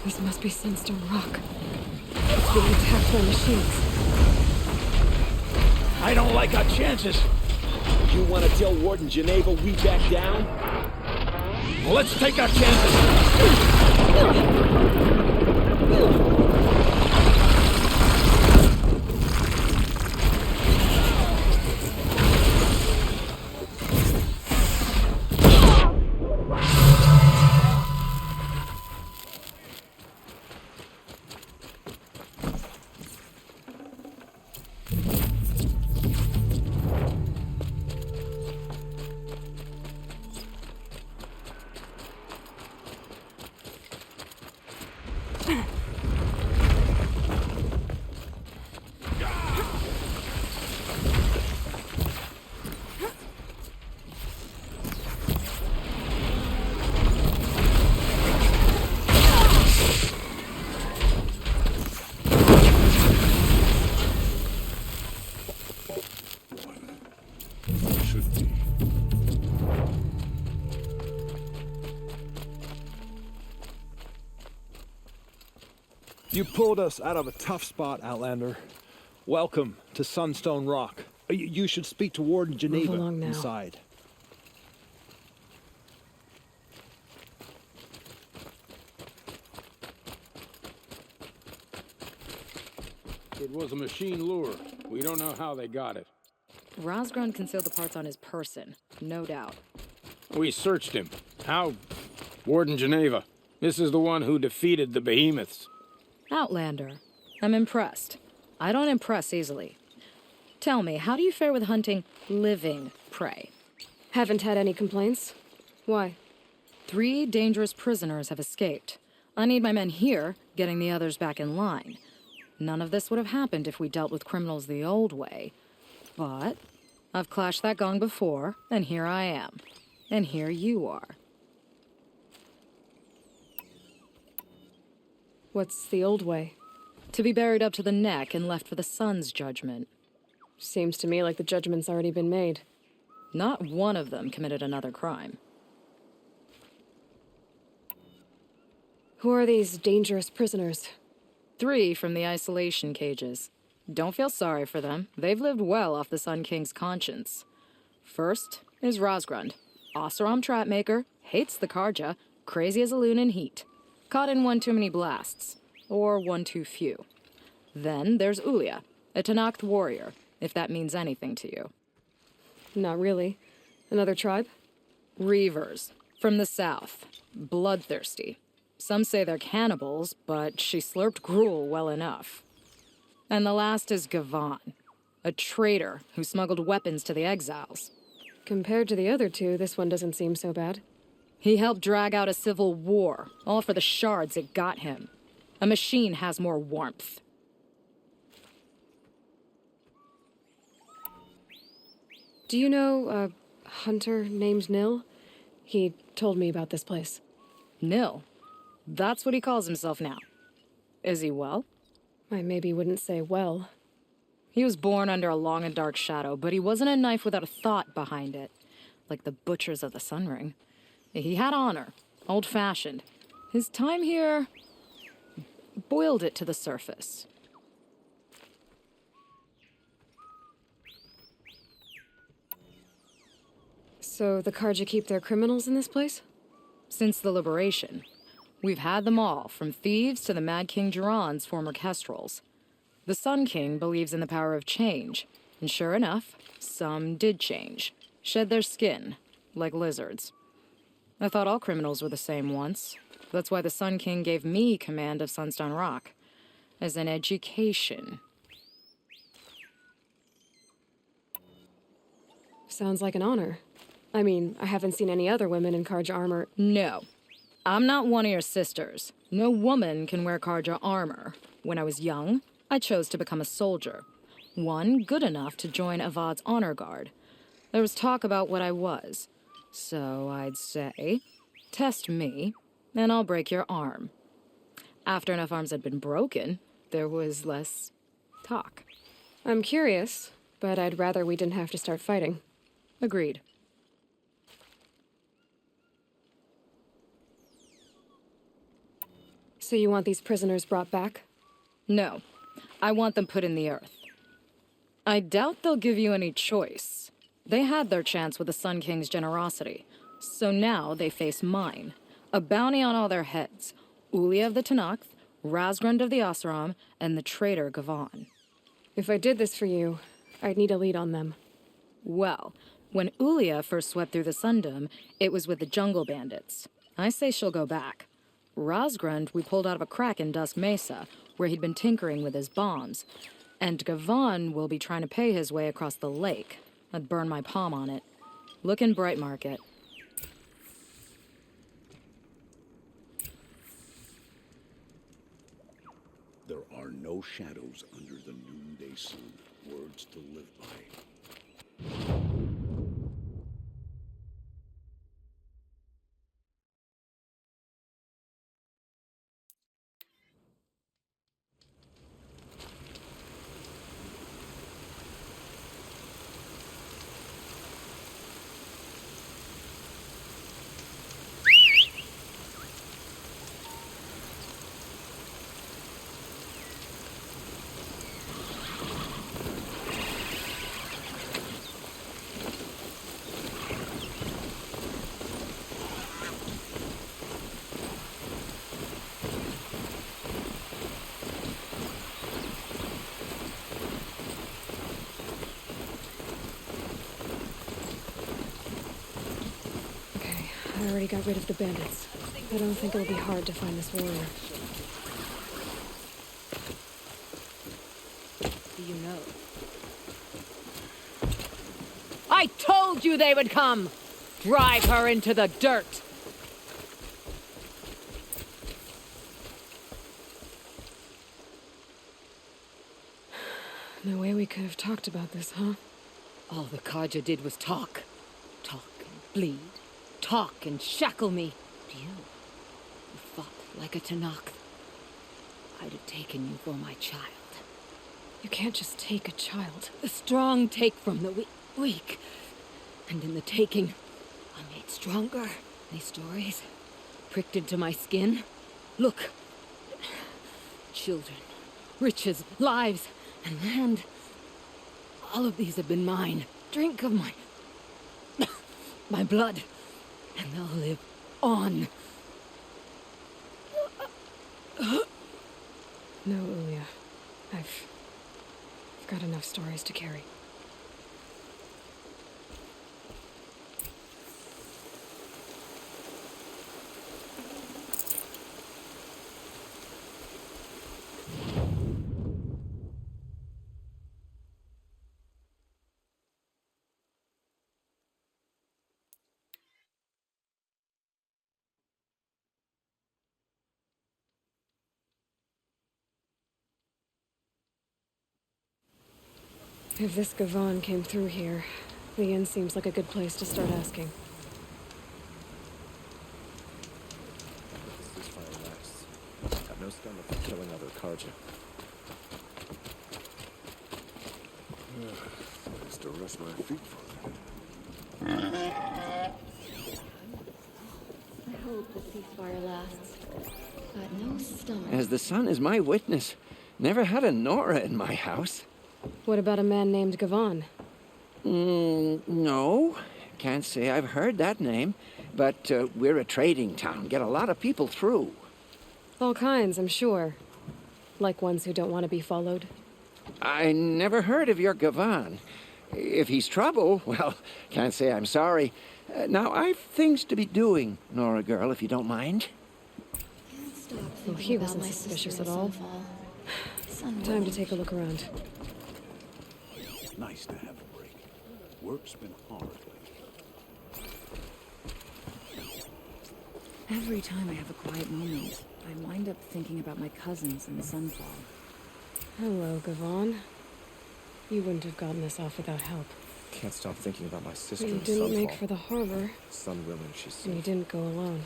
This must be Sunstone Rock. It's being attacked by machines. I don't like our chances. You want to tell 𝗚𝗺𝗀𝗀𝗀𝗡 we back down? Well, let's take our chances. You pulled us out of a tough spot, Outlander. Welcome to Sunstone Rock. You should speak to Warden Geneva inside. It was a machine lure. We don't know how they got it. 𝗚𝗺𝗀𝗀𝗀𝗀 concealed the parts on his person, no doubt. We searched him. How? Warden Geneva. This is the one who defeated the behemoths. Outlander, I'm impressed. I don't impress easily. Tell me, how do you fare with hunting living prey? Haven't had any complaints. Why? 3 dangerous prisoners have escaped. I need my men here, getting the others back in line. None of this would have happened if we dealt with criminals the old way. But I've clashed that gong before, and here I am. And here you are. What's the old way? To be buried up to the neck and left for the sun's judgment. Seems to me like the judgment's already been made. Not one of them committed another crime. Who are these dangerous prisoners? 3 from the isolation cages. Don't feel sorry for them. They've lived well off the Sun King's conscience. First is 𝗚𝗺𝗀𝗀𝗀𝗀, 𝗚𝗺𝗀𝗀𝗀𝗀 trapmaker, hates the Karja, crazy as a loon in heat. Caught in one too many blasts, or one too few. Then there's 𝗚𝗺𝗀𝗀𝗀𝗀, a Tanakh warrior, if that means anything to you. Not really. Another tribe? Reavers, from the south. Bloodthirsty. Some say they're cannibals, but she slurped gruel well enough. And the last is 𝗚𝗺𝗀𝗀𝗀𝗀, a traitor who smuggled weapons to the exiles. Compared to the other 2, this one doesn't seem so bad. He helped drag out a civil war, all for the shards it got him. A machine has more warmth. Do you know a hunter named 𝗚𝗏? He told me about this place. 𝗚? That's what he calls himself now. Is he well? I maybe wouldn't say well. He was born under a long and dark shadow, but he wasn't a knife without a thought behind it. Like the butchers of the Sun Ring. He had honor, old-fashioned. His time here boiled it to the surface. So the Karja keep their criminals in this place? Since the liberation. We've had them all, from thieves to the Mad King 𝗎𝗀𝗀's former kestrels. The Sun King believes in the power of change, and sure enough, some did change. Shed their skin, like lizards. I thought all criminals were the same once. That's why the Sun King gave me command of Sunstone Rock. As an education. Sounds like an honor. I mean, I haven't seen any other women in Karja armor. No. I'm not one of your sisters. No woman can wear Carja armor. When I was young, I chose to become a soldier. One good enough to join 𝗚𝗺𝗶𝗴𝗀𝗀𝗀𝗚 honor guard. There was talk about what I was. So I'd say, test me, and I'll break your arm. After enough arms had been broken, there was less talk. I'm curious, but I'd rather we didn't have to start fighting. Agreed. So you want these prisoners brought back? No. I want them put in the earth. I doubt they'll give you any choice. They had their chance with the Sun King's generosity, so now they face mine. A bounty on all their heads. 𝗚𝗺𝗺𝗀𝗃 of the 𝗚𝗏𝗃, Razgrund of the 𝗚𝗺𝗺𝗀𝗺, and the traitor 𝗚𝗺𝗺n. If I did this for you, I'd need a lead on them. Well, when 𝗚𝗺𝗺𝗃 first swept through the Sundom, it was with the jungle bandits. I say she'll go back. Razgrund we pulled out of a crack in Dusk Mesa, where he'd been tinkering with his bombs. And 𝗚𝗺𝗺n will be trying to pay his way across the lake. I'd burn my palm on it. Look in Bright Market. There are no shadows under the noonday sun. Words to live by. I already got rid of the bandits. I don't think it'll be hard to find this warrior. Do you know? I told you they would come! Drive her into the dirt! No way we could have talked about this, huh? All the Carja did was talk. Talk and bleed. Talk and shackle me. You fought like a 𝗚𝗏𝗃. I'd have taken you for my child. You can't just take a child. The strong take from the weak. And in the taking, I'm made stronger. These stories pricked into my skin. Look. Children, riches, lives, and land. All of these have been mine. Drink of my blood. And they'll live on. No, 𝗚𝗺𝗺𝗀𝗃. I've got enough stories to carry. If this 𝗚𝗺𝗺n came through here, the inn seems like a good place to start asking. This fire lasts. Got no stomach for killing other Carja. Nice to rest my feet for a minute. I hope the ceasefire lasts. Got no stomach. As the sun is my witness, never had a Nora in my house. What about a man named 𝗚𝗺𝗺n? No. Can't say I've heard that name. But we're a trading town. Get a lot of people through. All kinds, I'm sure. Like ones who don't want to be followed. I never heard of your 𝗚𝗺𝗺n. If he's trouble, well, can't say I'm sorry. Now, I've things to be doing, Nora girl, if you don't mind. Well, he wasn't suspicious at all. Time to take a look around. It's nice to have a break. Work's been hard lately. Every time I have a quiet moment, I wind up thinking about my cousins and Sunfall. Hello, 𝗚𝗺𝗶. You wouldn't have gotten this off without help. Can't stop thinking about my sister But you and didn't make Sunfall. for the harbor. Sun willing, she's safe. And you didn't go alone.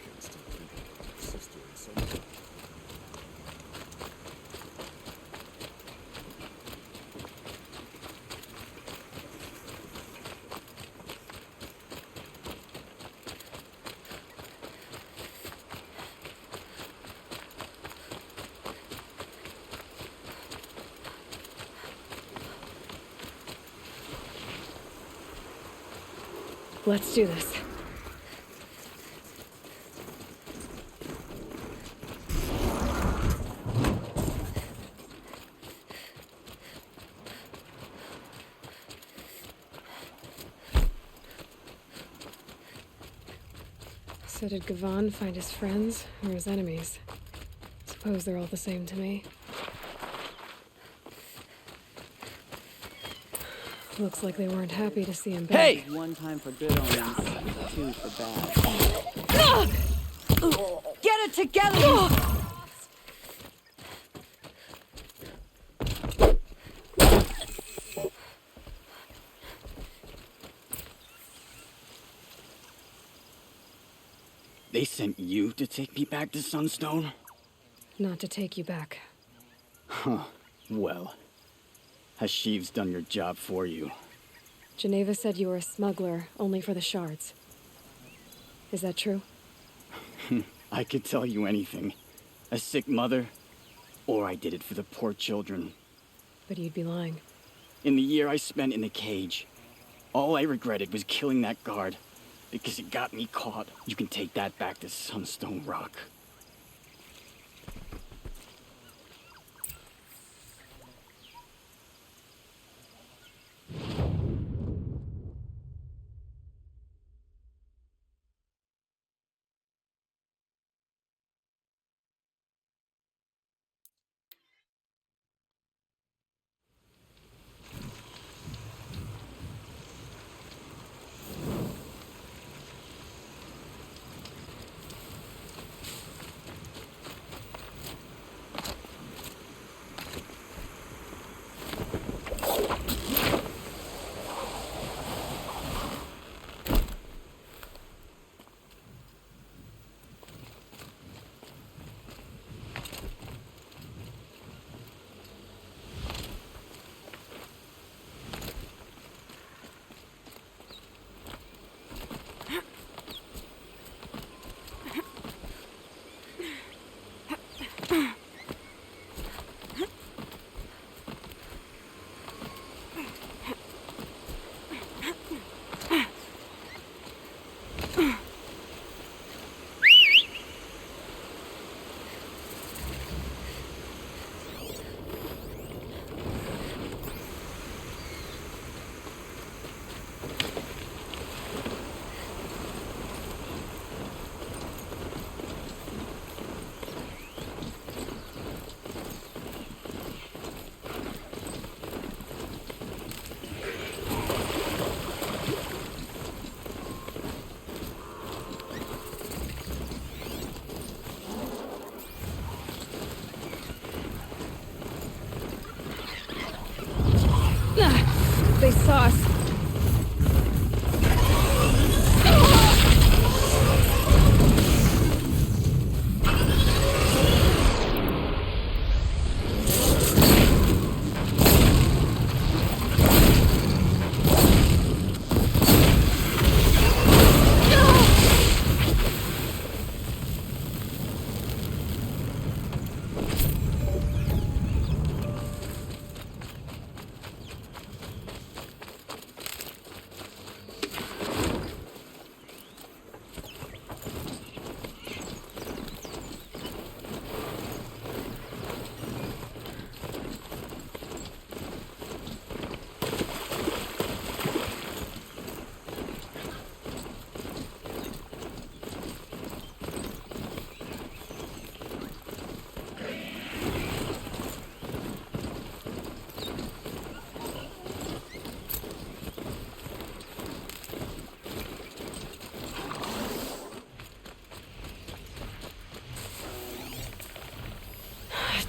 Can't stop thinking about my sister and Sunfall. Let's do this. So did 𝗚𝗺𝗀 find his friends or his enemies? Suppose they're all the same to me. Looks like they weren't happy to see him back. Hey! One time for good omens, two for bad. Get it together! They sent you to take me back to Sunstone? Not to take you back. Huh. Well, has Sheeves done your job for you? Geneva said you were a smuggler, only for the shards. Is that true? I could tell you anything. A sick mother, or I did it for the poor children. But you'd be lying. In the year I spent in the cage, all I regretted was killing that guard, because it got me caught. You can take that back to Sunstone Rock.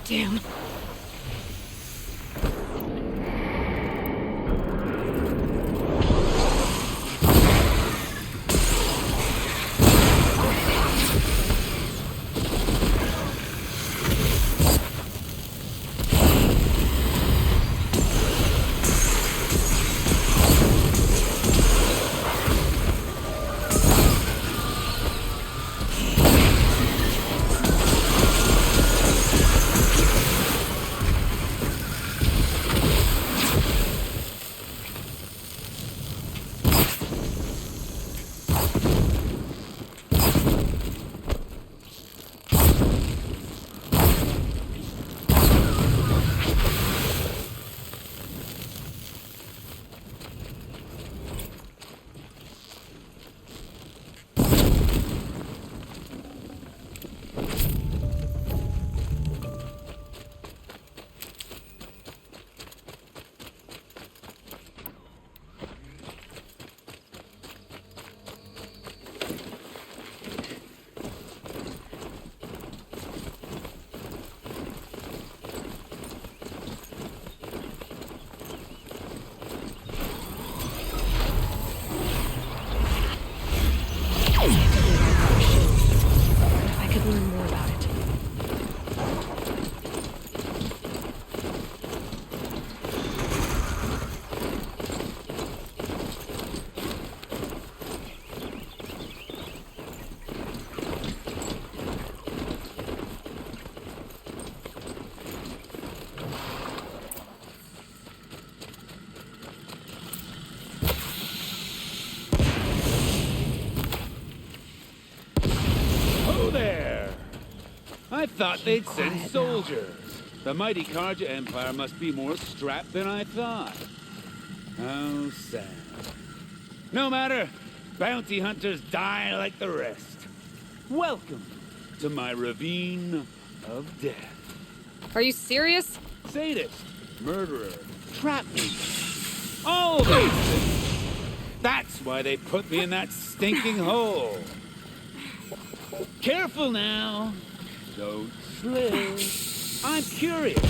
Damn. I thought they'd send soldiers. The mighty 𝗚𝗺𝗀𝗃 Empire must be more strapped than I thought. How sad. No matter. Bounty hunters die like the rest. Welcome to my ravine of death. Are you serious? Sadist, murderer, trap me. All these things. That's why they put me in that stinking hole. Careful now. Don't slip. I'm curious.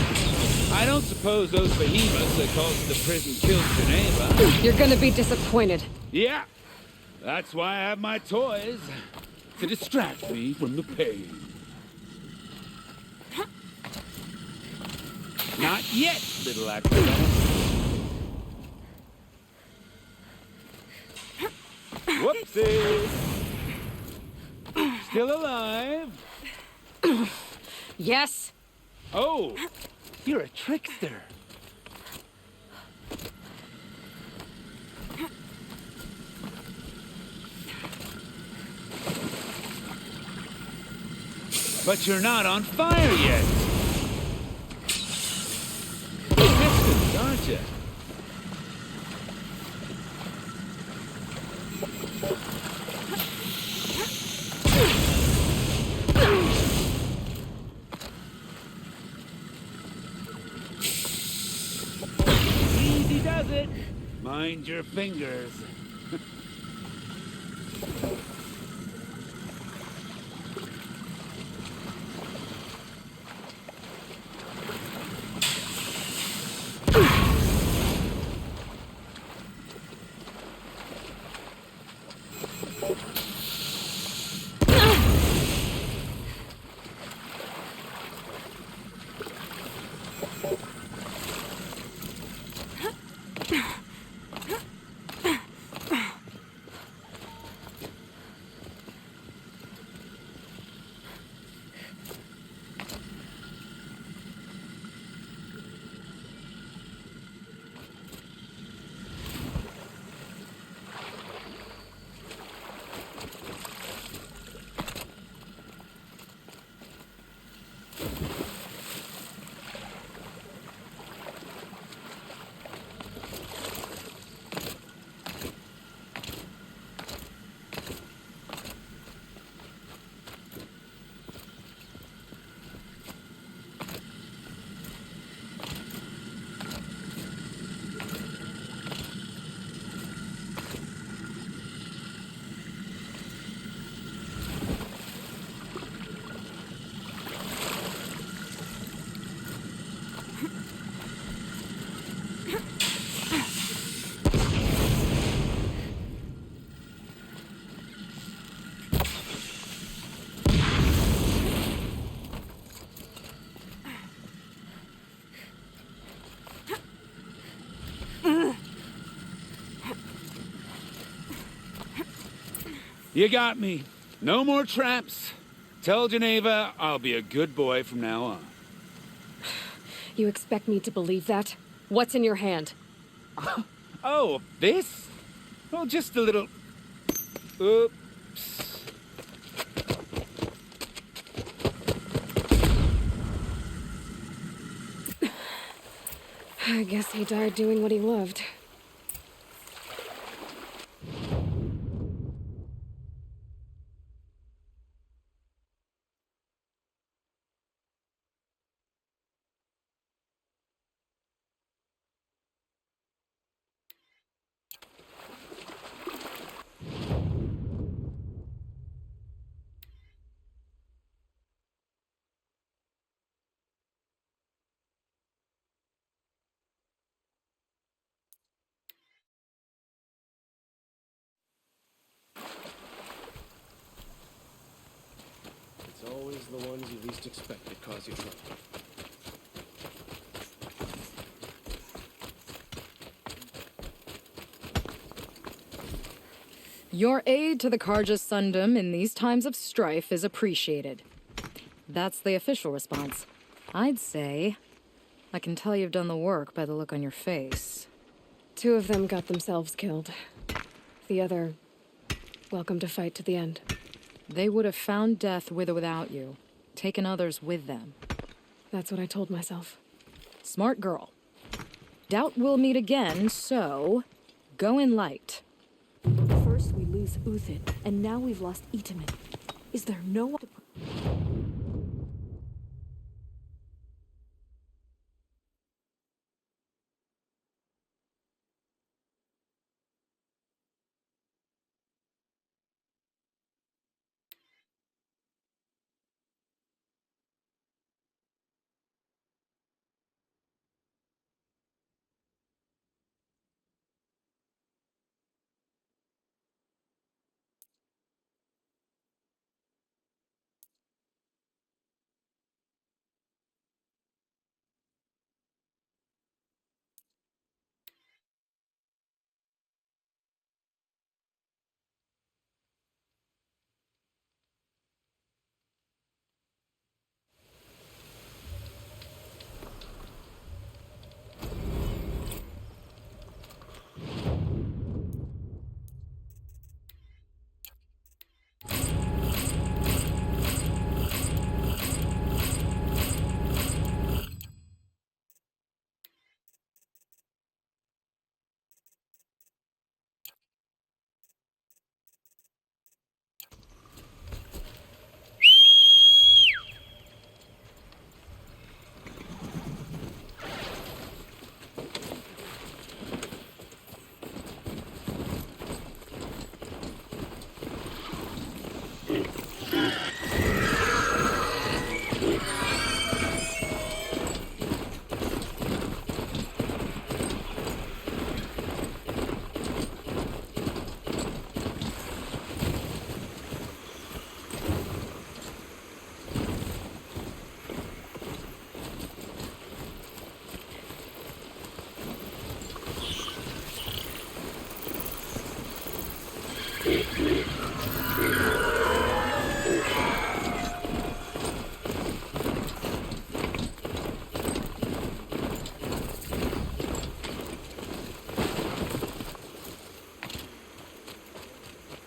I don't suppose those behemoths that caused the prison killed 𝗚𝗚𝗃𝗏. You're gonna be disappointed. Yeah. That's why I have my toys. To distract me from the pain. Not yet, little acrobat. Whoopsie. Still alive? Yes. Oh, you're a trickster. But you're not on fire yet. Pistons, aren't you? Easy does it. Mind your fingers. You got me. No more traps. Tell Geneva I'll be a good boy from now on. You expect me to believe that? What's in your hand? Oh, this? Well, just a little... Oops. I guess he died doing what he loved. It's always the ones you least expect that cause you trouble. Your aid to the 𝗚𝗺𝗀𝗃 Sundom in these times of strife is appreciated. That's the official response. I'd say... I can tell you've done the work by the look on your face. 2 of them got themselves killed. The other... welcome to fight to the end. They would have found death with or without you. Taken others with them. That's what I told myself. Smart girl. Doubt we'll meet again, so... go in light. First we lose 𝗚𝗺𝗃, and now we've lost 𝗚TIMIN. Is there no one to put...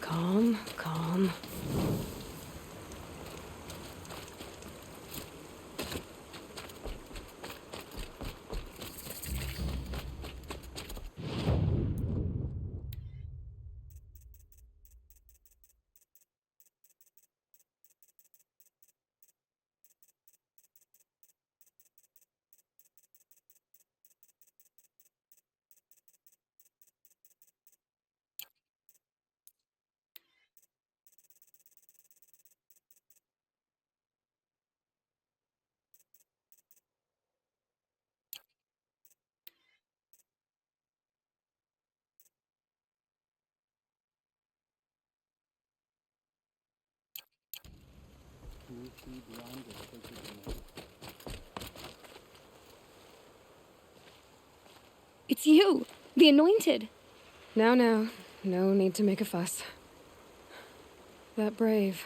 Calm. It's you, the Anointed. Now. No need to make a fuss. That brave.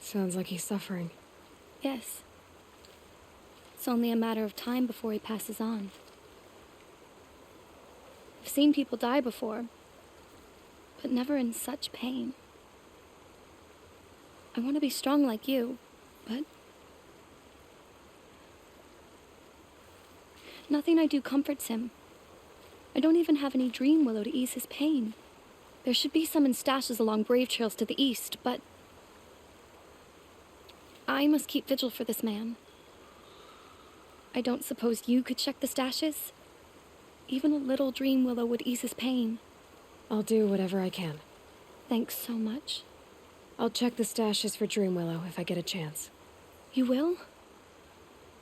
Sounds like he's suffering. Yes. It's only a matter of time before he passes on. I've seen people die before, but never in such pain. I want to be strong like you, but nothing I do comforts him. I don't even have any dream willow to ease his pain. There should be some in stashes along brave trails to the east, but I must keep vigil for this man. I don't suppose you could check the stashes? Even a little dream willow would ease his pain. I'll do whatever I can. Thanks so much. I'll check the stashes for dream willow if I get a chance. You will?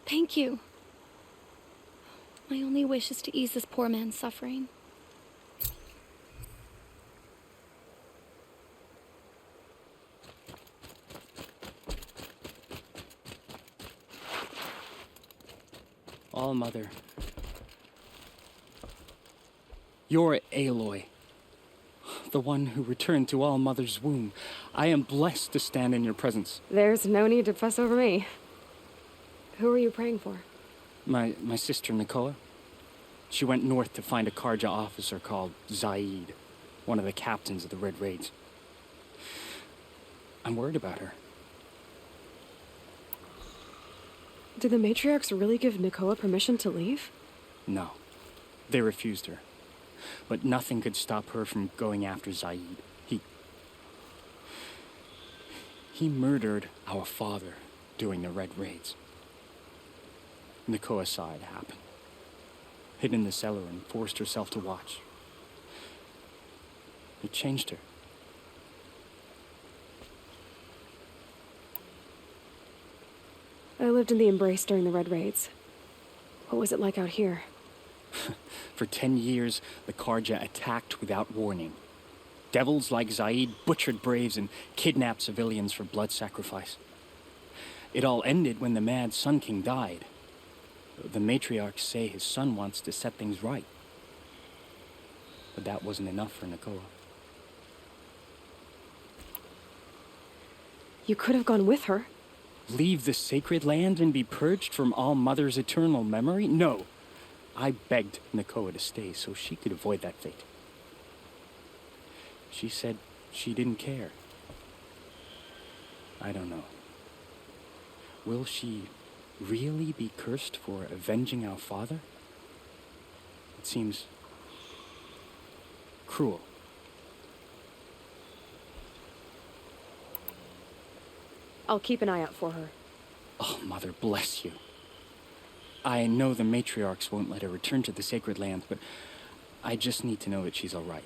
Thank you. My only wish is to ease this poor man's suffering. All-Mother. You're Aloy, the one who returned to All-Mother's womb. I am blessed to stand in your presence. There's no need to fuss over me. Who are you praying for? My sister 𝗚𝗀. She went north to find a Carja officer called 𝗚𝗺, one of the captains of the Red Raids. I'm worried about her. Did the matriarchs really give 𝗚𝗀 permission to leave? No, they refused her. But nothing could stop her from going after 𝗚𝗺. He murdered our father during the Red Raids. 𝗚𝗀 saw it happen. Hid in the cellar and forced herself to watch. It changed her. I lived in the Embrace during the Red Raids. What was it like out here? For 10 years, the Carja attacked without warning. Devils like 𝗚𝗺 butchered braves and kidnapped civilians for blood sacrifice. It all ended when the mad Sun King died. The matriarchs say his son wants to set things right. But that wasn't enough for 𝗚𝗀. You could have gone with her. Leave the sacred land and be purged from All-Mother's eternal memory? No. I begged 𝗚𝗀 to stay so she could avoid that fate. She said she didn't care. I don't know. Will she really be cursed for avenging our father? It seems cruel. I'll keep an eye out for her. Oh, Mother, bless you. I know the matriarchs won't let her return to the sacred lands, but I just need to know that she's all right.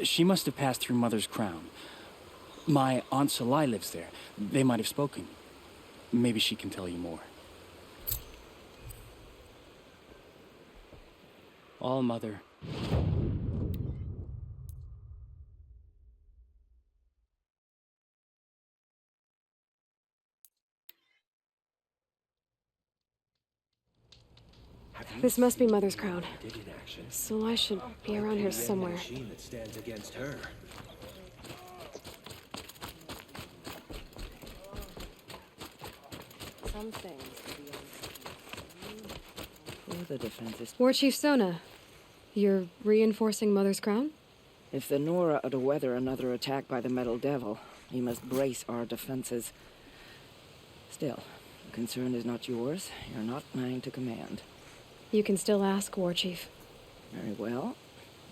She must have passed through Mother's crown. My Aunt 𝗚𝗚 lives there. They might have spoken. Maybe she can tell you more. All-Mother. This must be Mother's crown. So I should be around here somewhere. That stands against her. Some things further defenses. War Chief Sona, you're reinforcing Mother's crown? If the 𝗚𝗺 are to weather another attack by the Metal Devil, we must brace our defenses. Still, the concern is not yours. You're not mine to command. You can still ask, War Chief. Very well.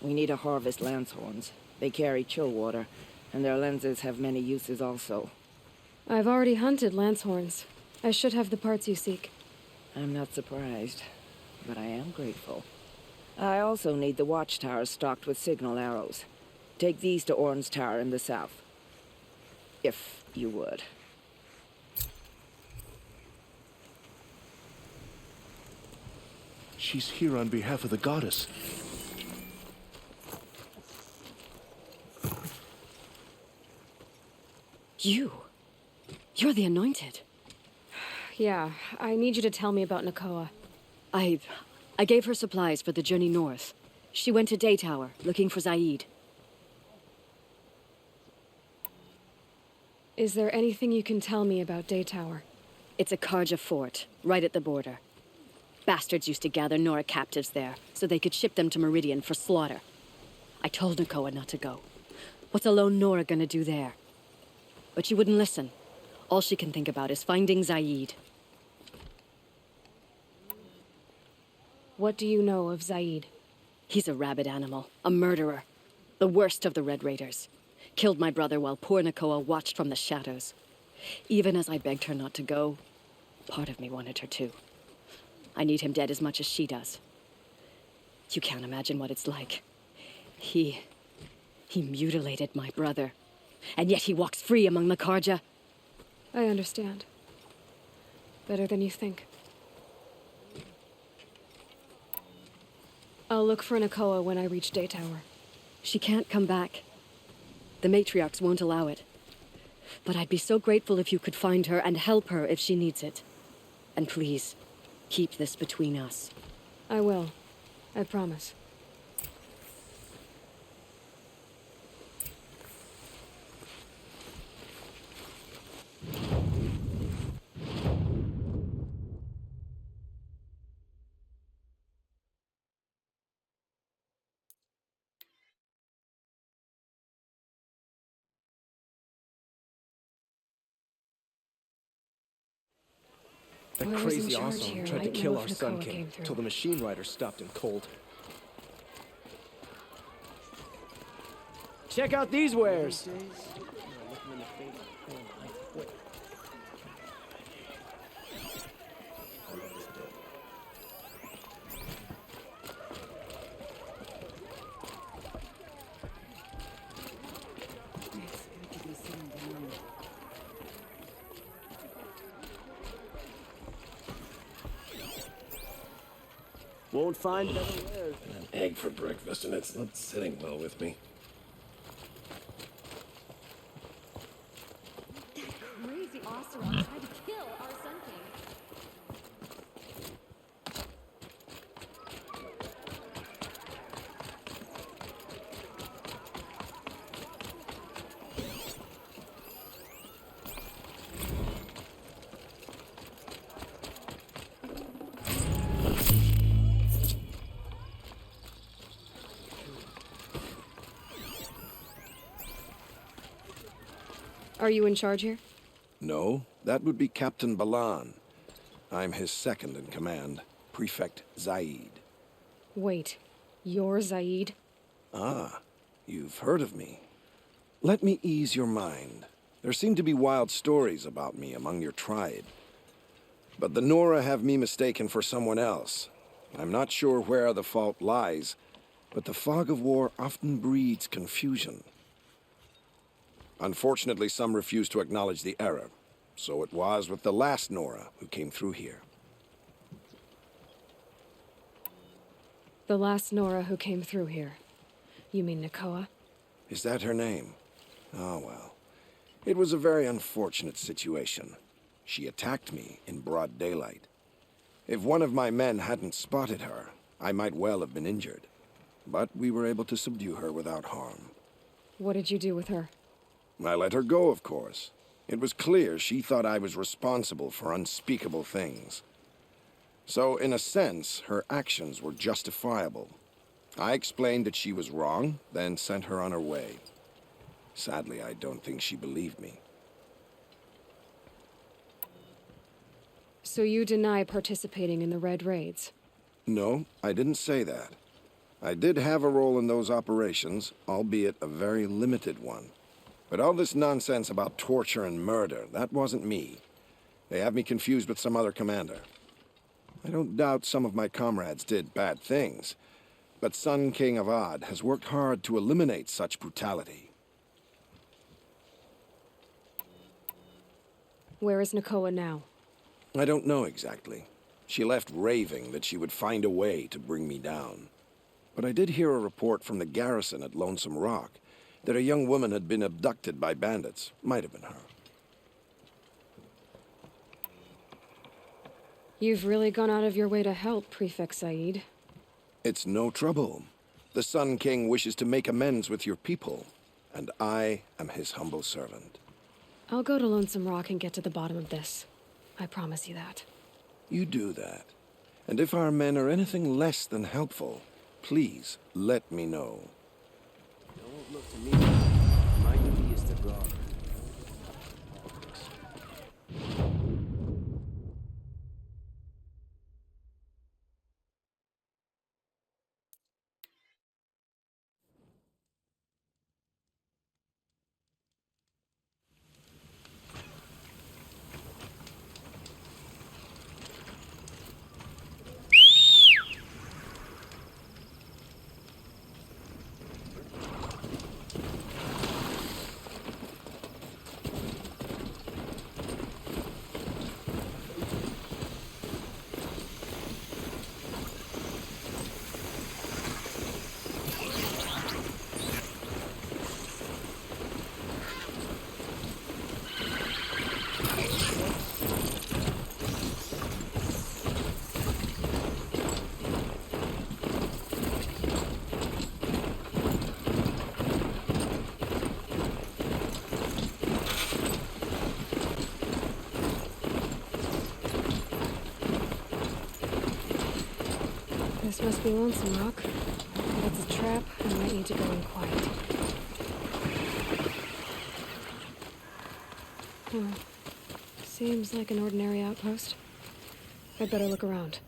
We need to harvest lancehorns. They carry chill water, and their lenses have many uses also. I've already hunted lancehorns. I should have the parts you seek. I'm not surprised, but I am grateful. I also need the watchtowers stocked with signal arrows. Take these to 𝗚rn's Tower in the south. If you would. She's here on behalf of the goddess. You're the Anointed. Yeah, I need you to tell me about 𝗚𝗀. I gave her supplies for the journey north. She went to Daytower, looking for 𝗚𝗺. Is there anything you can tell me about Day Tower? It's a 𝗚𝗺𝗶𝗴𝗚𝗀𝗀𝗀𝗚 fort, right at the border. Bastards used to gather 𝗚𝗏ra captives there, so they could ship them to Meridian for slaughter. I told 𝗚𝗏𝗀𝗃 not to go. What's a lone 𝗚𝗏ra gonna do there? But she wouldn't listen. All she can think about is finding Zaid. What do you know of Zaid? He's a rabid animal, a murderer. The worst of the Red Raiders. Killed my brother while poor 𝗚𝗏𝗀𝗃 watched from the shadows. Even as I begged her not to go, part of me wanted her to. I need him dead as much as she does. You can't imagine what it's like. He mutilated my brother. And yet he walks free among the 𝗚𝗺𝗀𝗃. I understand. Better than you think. I'll look for 𝗚𝗏𝗀𝗃 when I reach Day Tower. She can't come back. The matriarchs won't allow it. But I'd be so grateful if you could find her and help her if she needs it. And please, keep this between us. I will. I promise. That Whoever's crazy in charge awesome here tried to might kill know our if Sun 𝗏𝗃 King came through. till the machine rider stopped him cold. Check out these wares. Won't find better wares. An egg for breakfast, and it's not sitting well with me. That crazy 𝗚𝗺𝗀𝗃𝗀𝗃 tried to kill our Sun King. Are you in charge here? No, that would be Captain Balan. I'm his second in command, Prefect Zaid. Wait, you're Zaid? Ah, you've heard of me. Let me ease your mind. There seem to be wild stories about me among your tribe. But the 𝗚𝗏𝗃 have me mistaken for someone else. I'm not sure where the fault lies, but the fog of war often breeds confusion. Unfortunately, some refuse to acknowledge the error. So it was with the last 𝗚𝗏𝗃 who came through here. The last 𝗚𝗏𝗃 who came through here. You mean 𝗚𝗏𝗃? Is that her name? Oh, well. It was a very unfortunate situation. She attacked me in broad daylight. If one of my men hadn't spotted her, I might well have been injured. But we were able to subdue her without harm. What did you do with her? I let her go, of course. It was clear she thought I was responsible for unspeakable things. So, in a sense, her actions were justifiable. I explained that she was wrong, then sent her on her way. Sadly, I don't think she believed me. So you deny participating in the Red Raids? No, I didn't say that. I did have a role in those operations, albeit a very limited one. But all this nonsense about torture and murder, that wasn't me. They have me confused with some other commander. I don't doubt some of my comrades did bad things, but Sun King of 𝗚𝗺𝗃 has worked hard to eliminate such brutality. Where is 𝗚𝗏𝗃 now? I don't know exactly. She left raving that she would find a way to bring me down. But I did hear a report from the garrison at Lonesome Rock that a young woman had been abducted by bandits. Might have been her. You've really gone out of your way to help, Prefect Zaid. It's no trouble. The Sun King wishes to make amends with your people, and I am his humble servant. I'll go to Lonesome Rock and get to the bottom of this. I promise you that. You do that. And if our men are anything less than helpful, please let me know. Don't look to me. My duty is to guard. This must be Lonesome Rock. If it's a trap, I might need to go in quiet. Seems like an ordinary outpost. I'd better look around.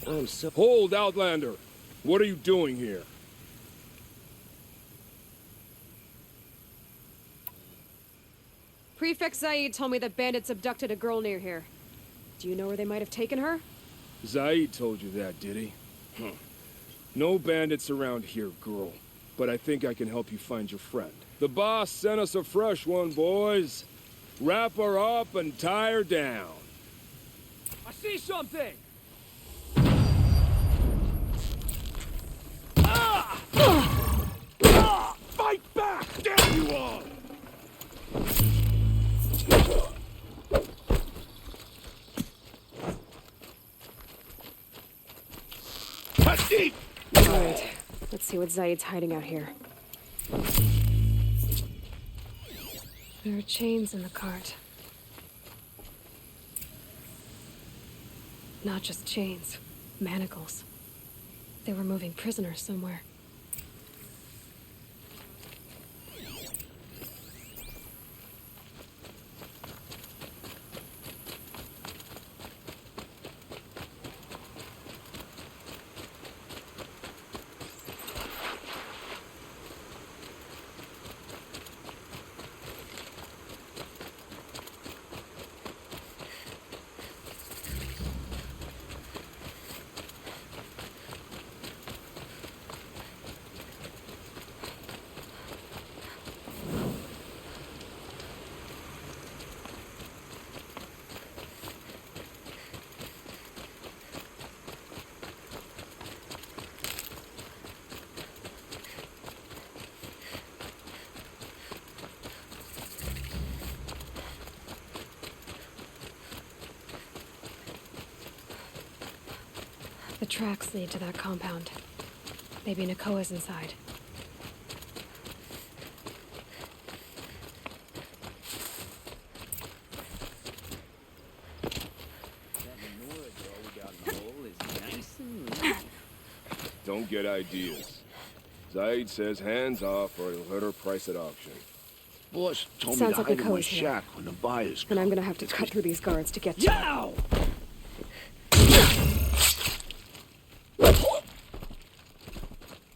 Hold, Outlander! What are you doing here? Prefect Zaid told me that bandits abducted a girl near here. Do you know where they might have taken her? Zaid told you that, did he? No bandits around here, girl. But I think I can help you find your friend. The boss sent us a fresh one, boys. Wrap her up and tie her down. I see something! Fight back! Damn you all! Alright, let's see what Zaid's hiding out here. There are chains in the cart. Not just chains, manacles. They were moving prisoners somewhere. The tracks lead to that compound. Maybe 𝗚𝗺𝗶𝗴𝗀𝗀𝗀𝗀's inside. Don't get ideas. Zaid says hands off or he'll hurt her price at auction. Boss told Sounds me like to hide in my 𝗚𝗺𝗃's here. shack when the buyers And I'm gonna have to cut through these guards to get to Yow!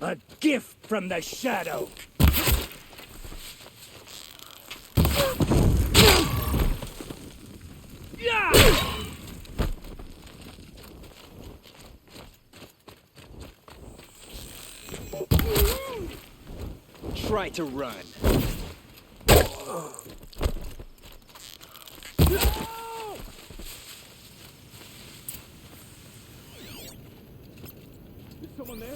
A gift from the shadow. Try to run. Is someone there?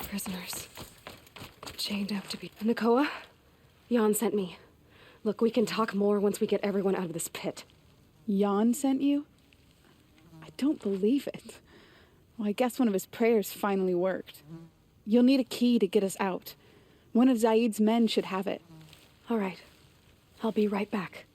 Prisoners. Chained up to be... 𝗚𝗺𝗶𝗴𝗀𝗀𝗀𝗚, Jan sent me. Look, we can talk more once we get everyone out of this pit. Jan sent you? I don't believe it. Well, I guess one of his prayers finally worked. You'll need a key to get us out. One of Zaid's men should have it. All right. I'll be right back.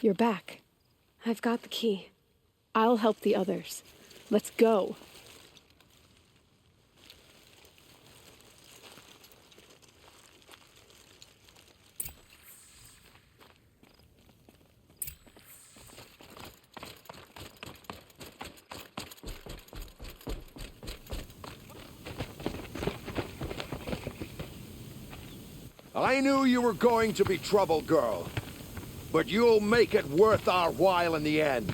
You're back. I've got the key. I'll help the others. Let's go. I knew you were going to be trouble, girl. But you'll make it worth our while in the end.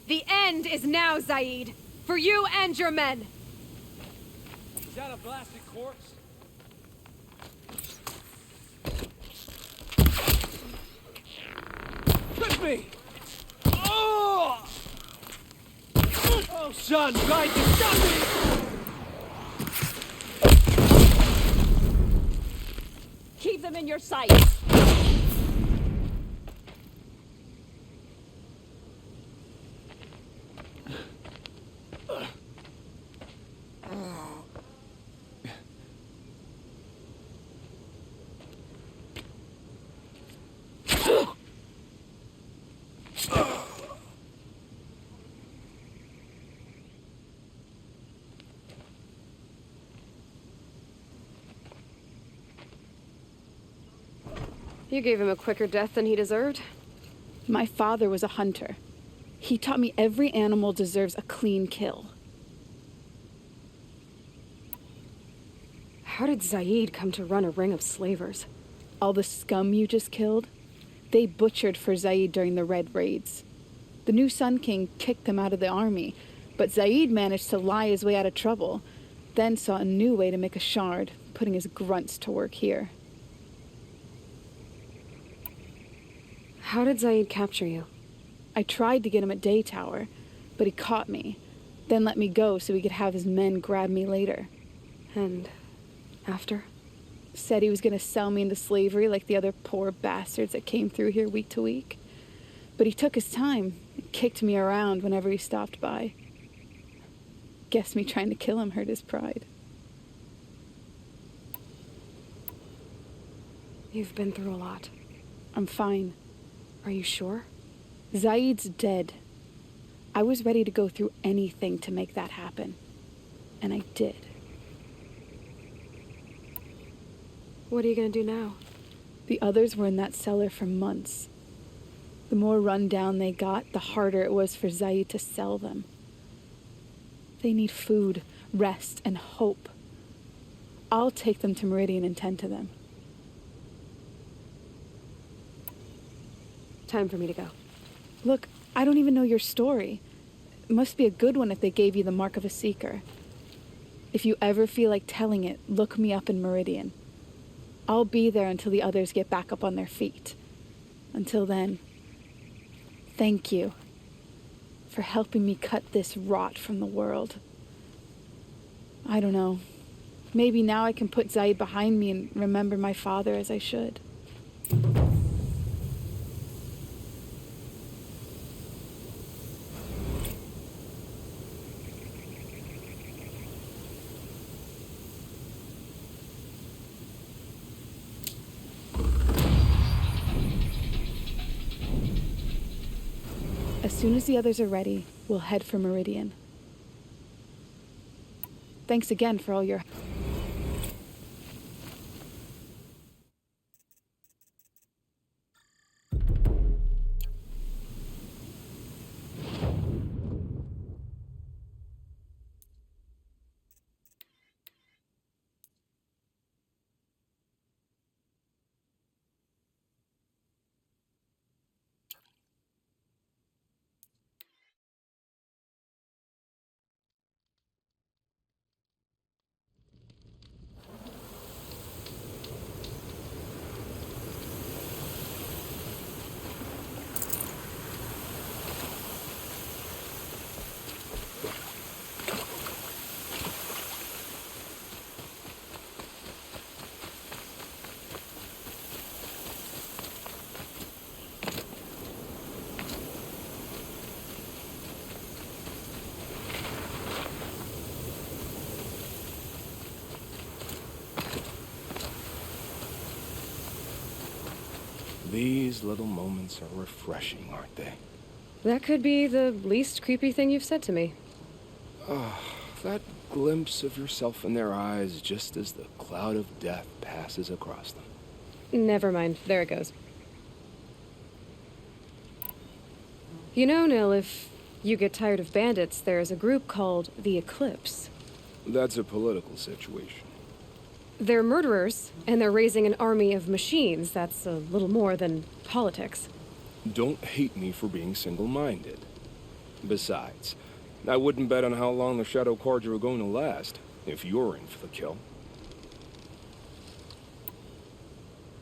The end is now, Zaid. For you and your men. Is that a blasted corpse? Hit me! Oh! Oh, son, guide me! Stop me! Keep them in your sights. You gave him a quicker death than he deserved. My father was a hunter. He taught me every animal deserves a clean kill. How did Zaid come to run a ring of slavers? All the scum you just killed, they butchered for Zaid during the Red Raids. The new Sun King kicked them out of the army, but Zaid managed to lie his way out of trouble, then saw a new way to make a shard, putting his grunts to work here. How did Zaid capture you? I tried to get him at Day Tower, but he caught me, then let me go so he could have his men grab me later. And after? Said he was going to sell me into slavery like the other poor bastards that came through here week to week. But he took his time and kicked me around whenever he stopped by. Guess me trying to kill him hurt his pride. You've been through a lot. I'm fine. Are you sure? Zaid's dead. I was ready to go through anything to make that happen. And I did. What are you gonna do now? The others were in that cellar for months. The more run down they got, the harder it was for Zaid to sell them. They need food, rest, and hope. I'll take them to Meridian and tend to them. Time for me to go. Look, I don't even know your story. It must be a good one if they gave you the mark of a seeker. If you ever feel like telling it, look me up in Meridian. I'll be there until the others get back up on their feet. Until then, thank you for helping me cut this rot from the world. I don't know. Maybe now I can put Zaid behind me and remember my father as I should. As soon as the others are ready, we'll head for Meridian. Thanks again for all your... These little moments are refreshing, aren't they? That could be the least creepy thing you've said to me. That glimpse of yourself in their eyes just as the cloud of death passes across them. Never mind. There it goes. You know, Nil, if you get tired of bandits, there's a group called the Eclipse. That's a political situation. They're murderers, and they're raising an army of machines. That's a little more than politics. Don't hate me for being single-minded. Besides, I wouldn't bet on how long the Shadow Carja are going to last, if you're in for the kill.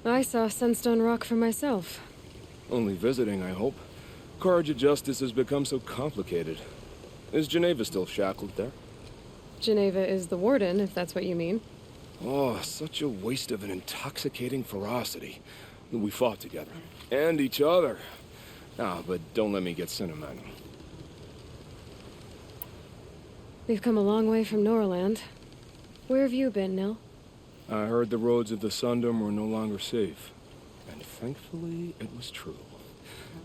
I saw Sunstone Rock for myself. Only visiting, I hope. Carja justice has become so complicated. Is Geneva still shackled there? Geneva is the warden, if that's what you mean. Oh, such a waste of an intoxicating ferocity. We fought together. And each other. Ah, but don't let me get sentimental. We've come a long way from Norland. Where have you been, Nil? I heard the roads of the Sundom were no longer safe. And thankfully, it was true.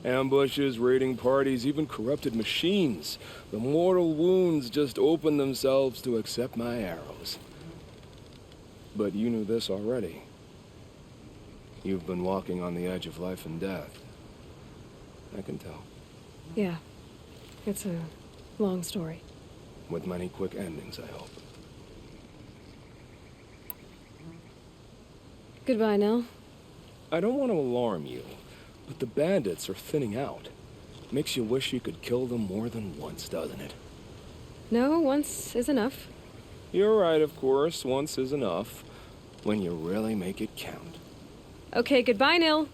Ambushes, raiding parties, even corrupted machines. The mortal wounds just opened themselves to accept my arrows. But you knew this already. You've been walking on the edge of life and death. I can tell. Yeah. It's a long story. With many quick endings, I hope. Goodbye, Nil. I don't want to alarm you, but the bandits are thinning out. Makes you wish you could kill them more than once, doesn't it? No, once is enough. You're right, of course. Once is enough. When you really make it count. Okay, goodbye, Nil.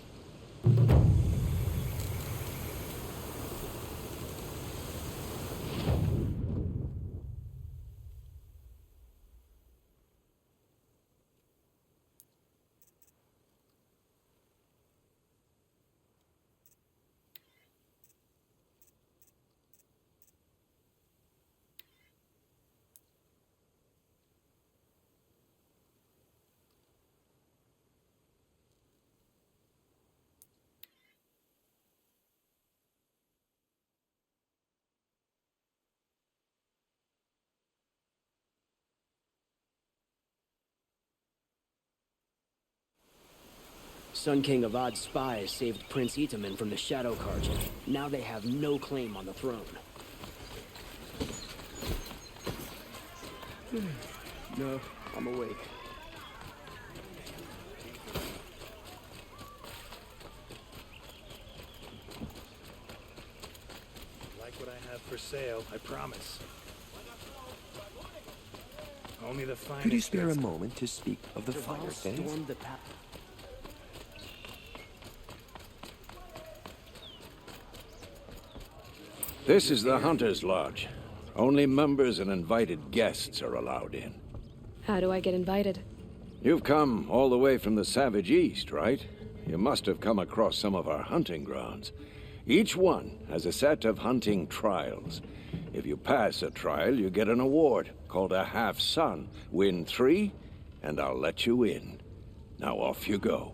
Sun King 𝗚𝗺𝗶𝗴𝗚𝗀𝗀𝗀 spies saved Prince 𝗚temon from the Shadow Carja. Now they have no claim on the throne. No, I'm awake. Like what I have for sale, I promise. Only the finest. Could you spare a moment to speak of the fire things? Stormed the This is the Hunter's Lodge. Only members and invited guests are allowed in. How do I get invited? You've come all the way from the Savage East, right? You must have come across some of our hunting grounds. Each one has a set of hunting trials. If you pass a trial, you get an award called a half-sun. Win 3, and I'll let you in. Now off you go.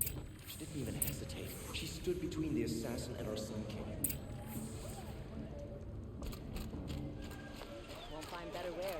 She didn't even hesitate. She stood between the assassin and our Sun King. Won't find better wares.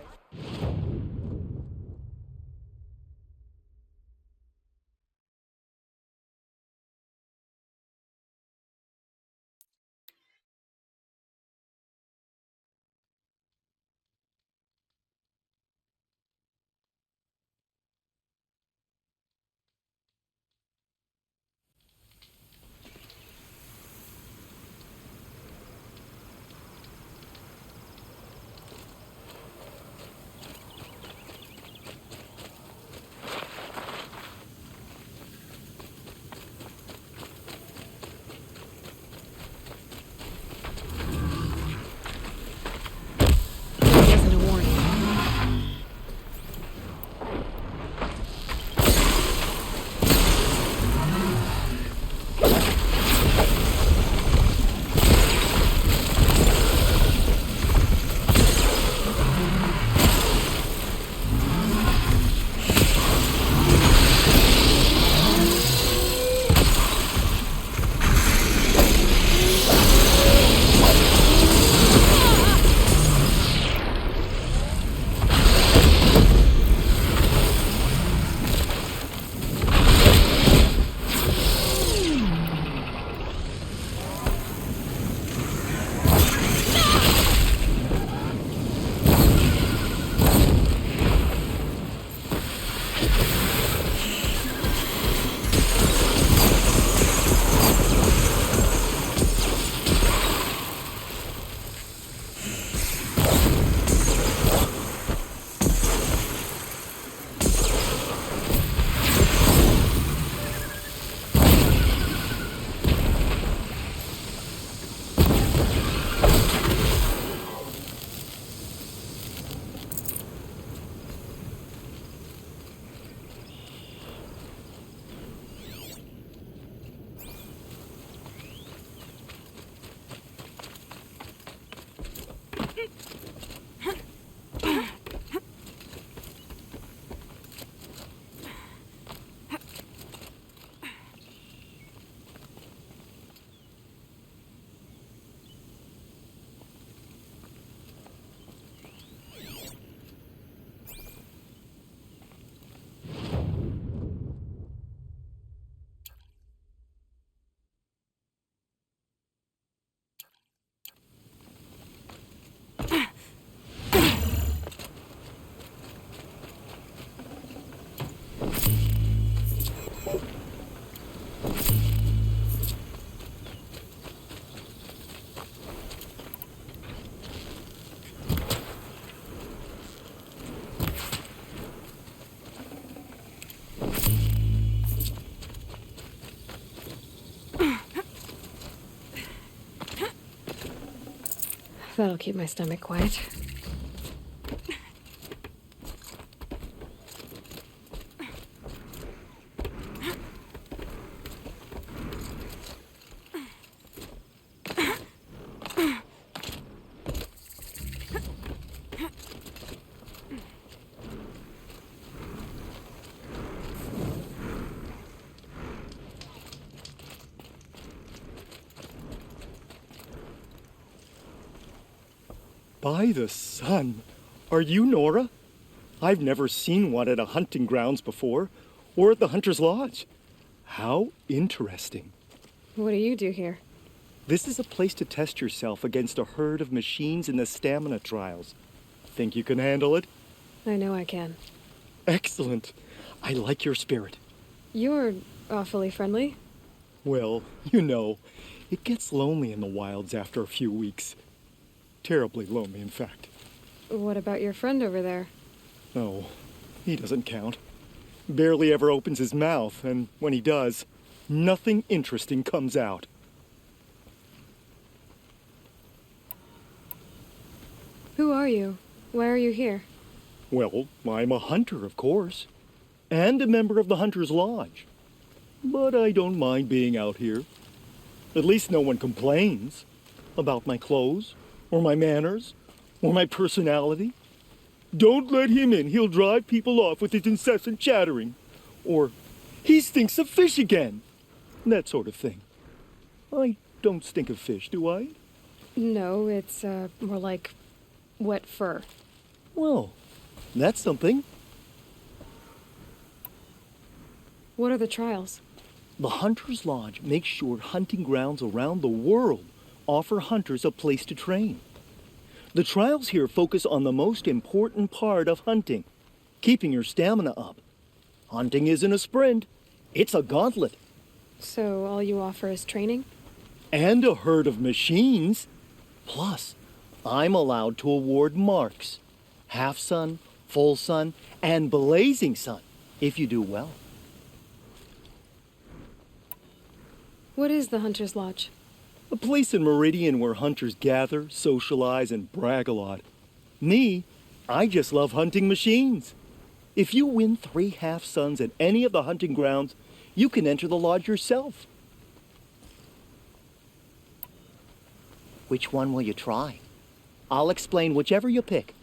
That'll keep my stomach quiet. By the sun! Are you Nora? I've never seen one at a hunting grounds before, or at the Hunter's Lodge. How interesting. What do you do here? This is a place to test yourself against a herd of machines in the stamina trials. Think you can handle it? I know I can. Excellent. I like your spirit. You're awfully friendly. Well, you know, it gets lonely in the wilds after a few weeks. Terribly lonely, in fact. What about your friend over there? Oh, he doesn't count. Barely ever opens his mouth, and when he does, nothing interesting comes out. Who are you? Why are you here? Well, I'm a hunter, of course, and a member of the Hunter's Lodge. But I don't mind being out here. At least no one complains about my clothes, or my manners, or my personality. Don't let him in, he'll drive people off with his incessant chattering. Or, he stinks of fish again. That sort of thing. I don't stink of fish, do I? No, it's more like wet fur. Well, that's something. What are the trials? The Hunter's Lodge makes sure hunting grounds around the world offer hunters a place to train. The trials here focus on the most important part of hunting, keeping your stamina up. Hunting isn't a sprint, it's a gauntlet. So all you offer is training? And a herd of machines. Plus, I'm allowed to award marks. Half sun, full sun, and blazing sun, if you do well. What is the Hunter's Lodge? A place in Meridian where hunters gather, socialize, and brag a lot. Me, I just love hunting machines. If you win 3 half suns at any of the hunting grounds, you can enter the lodge yourself. Which one will you try? I'll explain whichever you pick.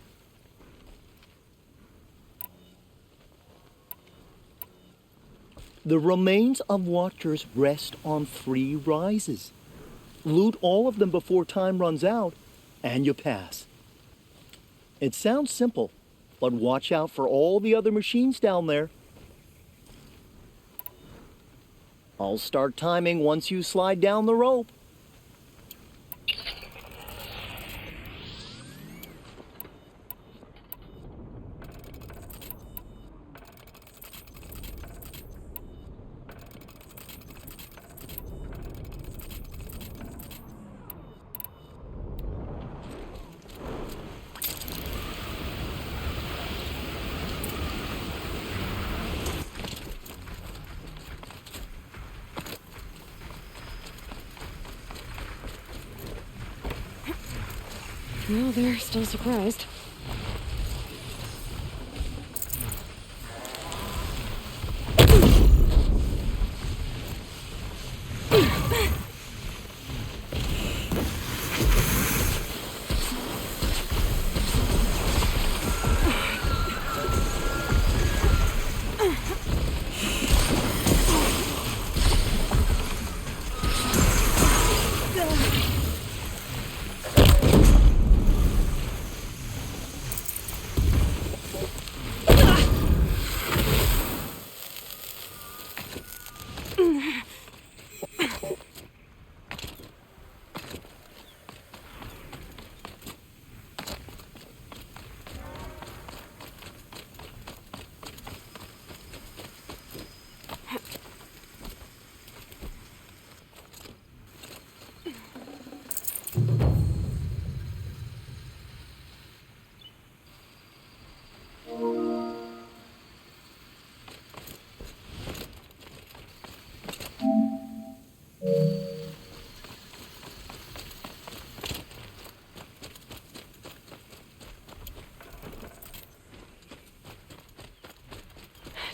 The remains of watchers rest on 3 rises. Loot all of them before time runs out, and you pass. It sounds simple, but watch out for all the other machines down there. I'll start timing once you slide down the rope. Well, they're still surprised.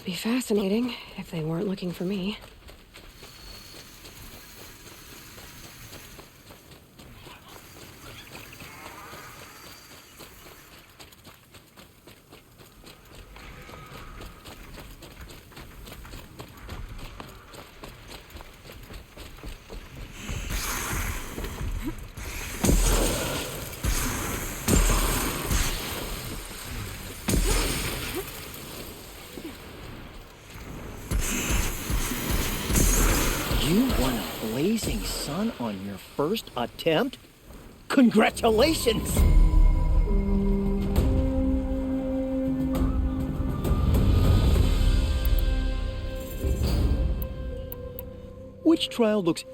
Be fascinating if they weren't looking for me. You won a blazing sun on your first attempt? Congratulations! Which trial looks...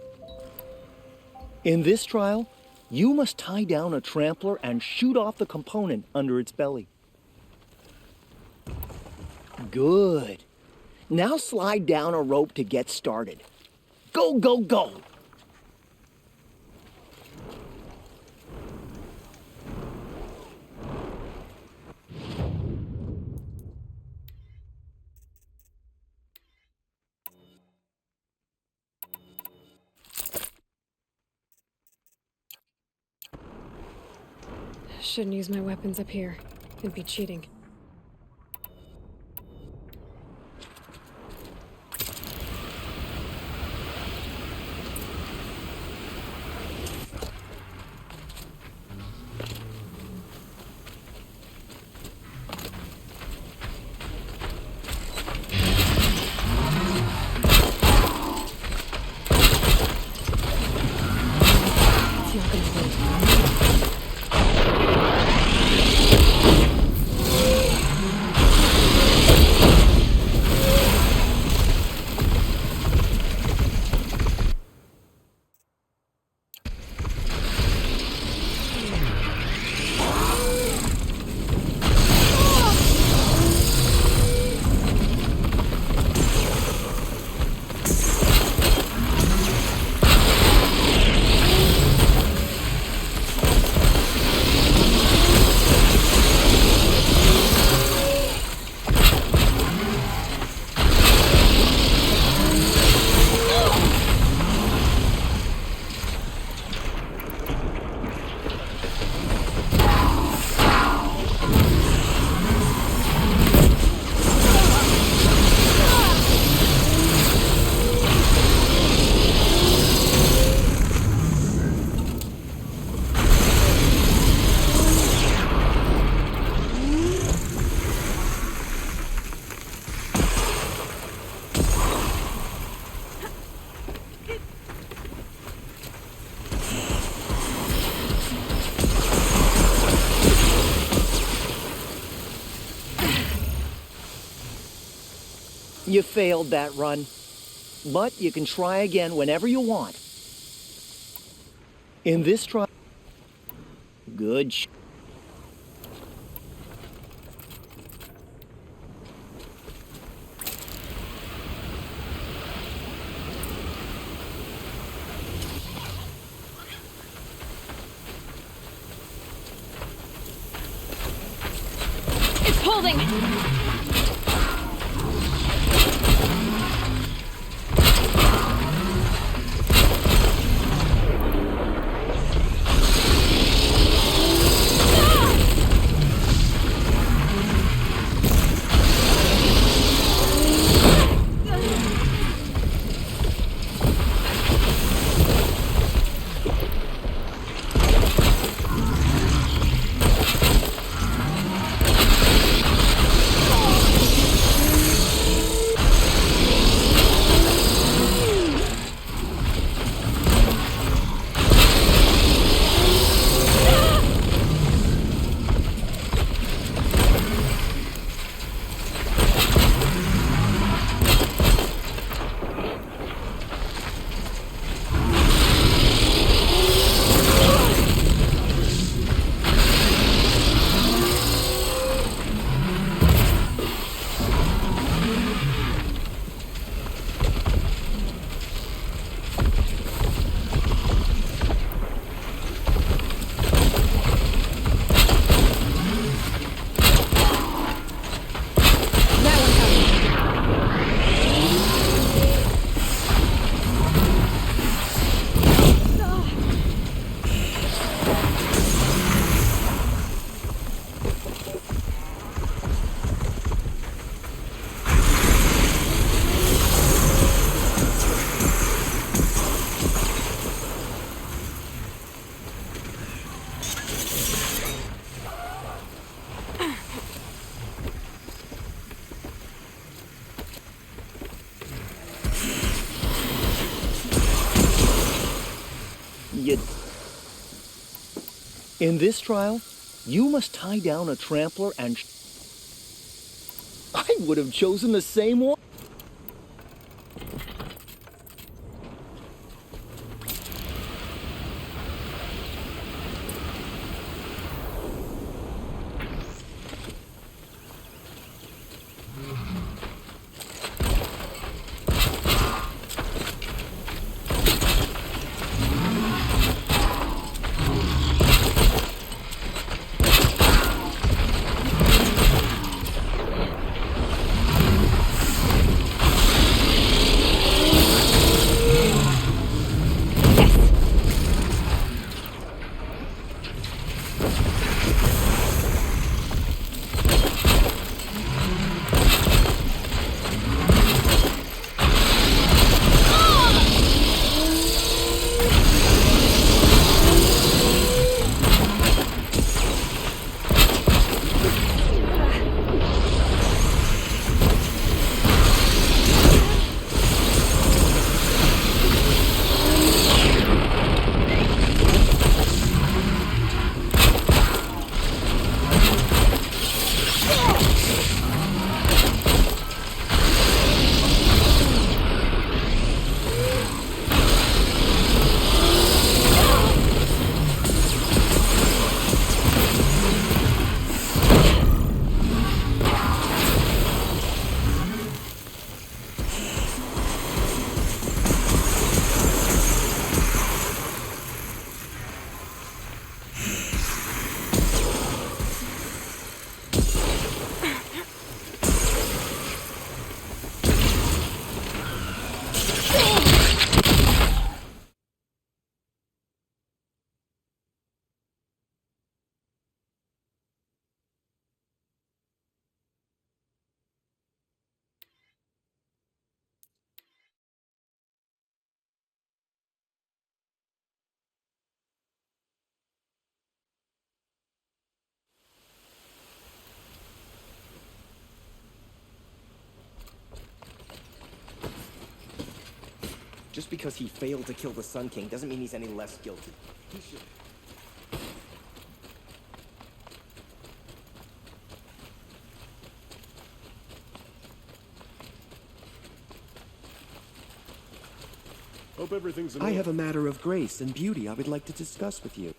In this trial, you must tie down a trampler and shoot off the component under its belly. Good. Now slide down a rope to get started. Go, go, go! Shouldn't use my weapons up here. It'd be cheating. You failed that run, but you can try again whenever you want. In this trial, good building! In this trial, you must tie down a trampler and... I would have chosen the same one. Just because he failed to kill the Sun King doesn't mean he's any less guilty. He should... Hope everything's in I order. have a matter of grace and beauty I would like to discuss with you.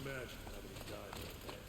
imagine how many died like that.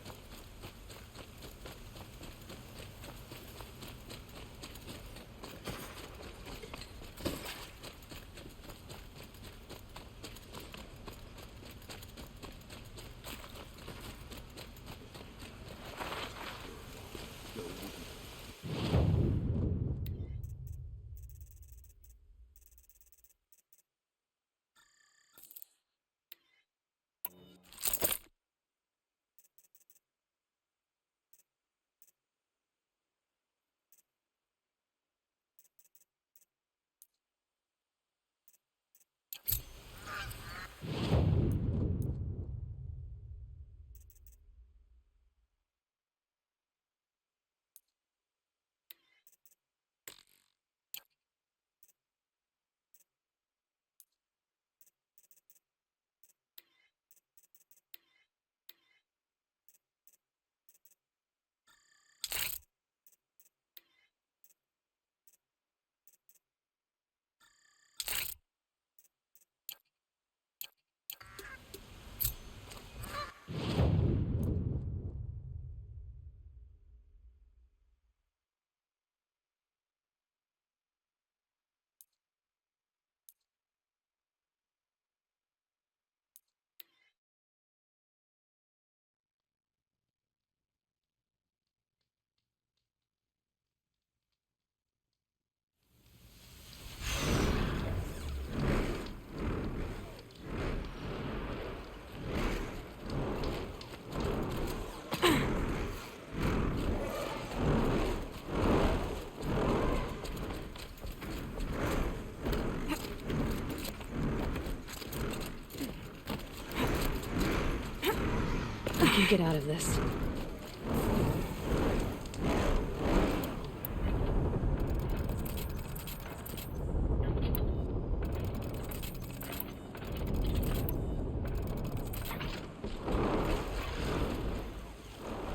I can get out of this.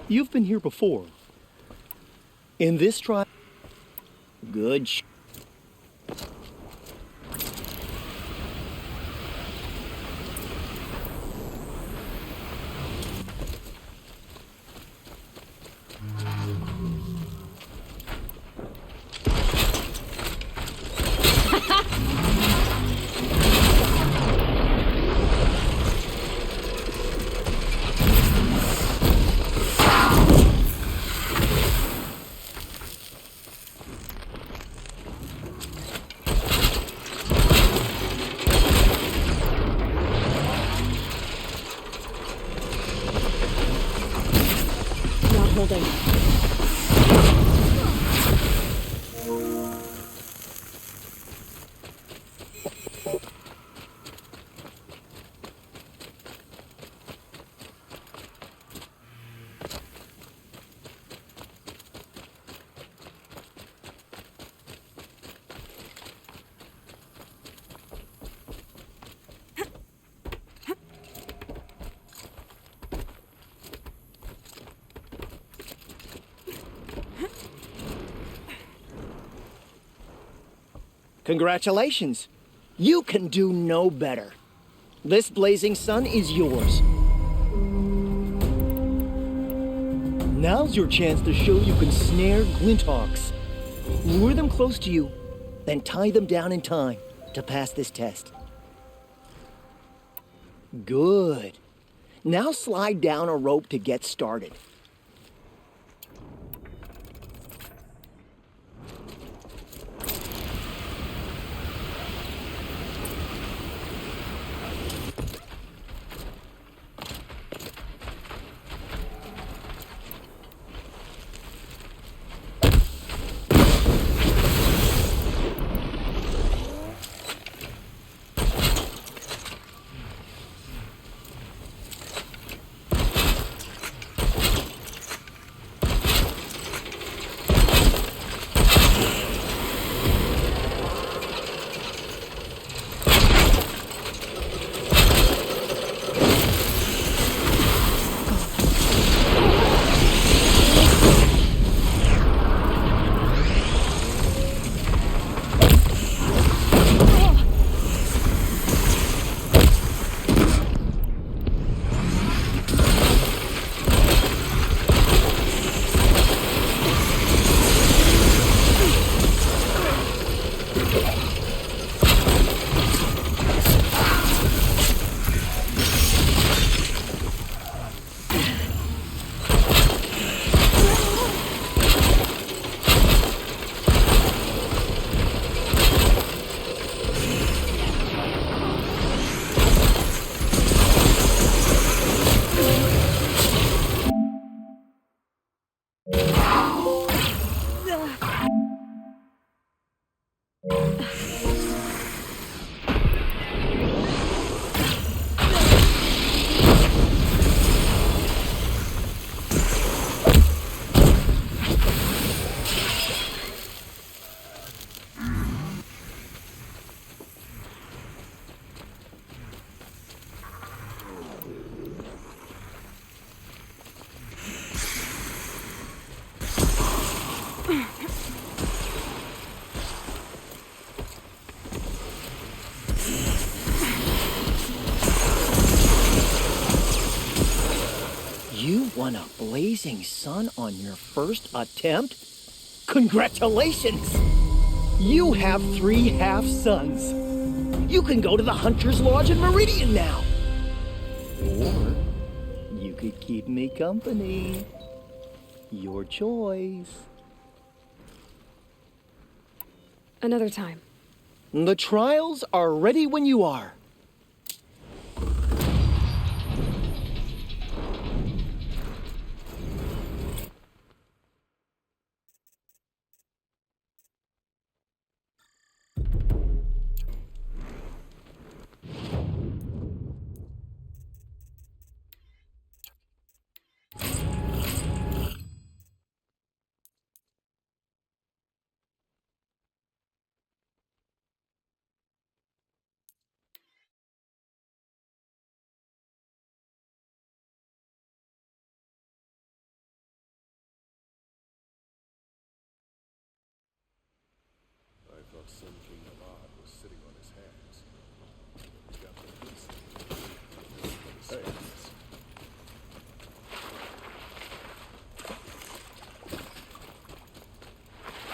You've been here before. In this trial. Good Congratulations. You can do no better. This blazing sun is yours. Now's your chance to show you can snare glinthawks. Lure them close to you, then tie them down in time to pass this test. Good. Now slide down a rope to get started. won a blazing sun on your first attempt? Congratulations! You have 3 half-suns. You can go to the Hunter's Lodge in Meridian now. Or you could keep me company. Your choice. Another time. The trials are ready when you are. I thought Sun King 𝗚𝗺𝗶𝗚𝗀𝗚 was sitting on his hands. He's got the beast. Hey.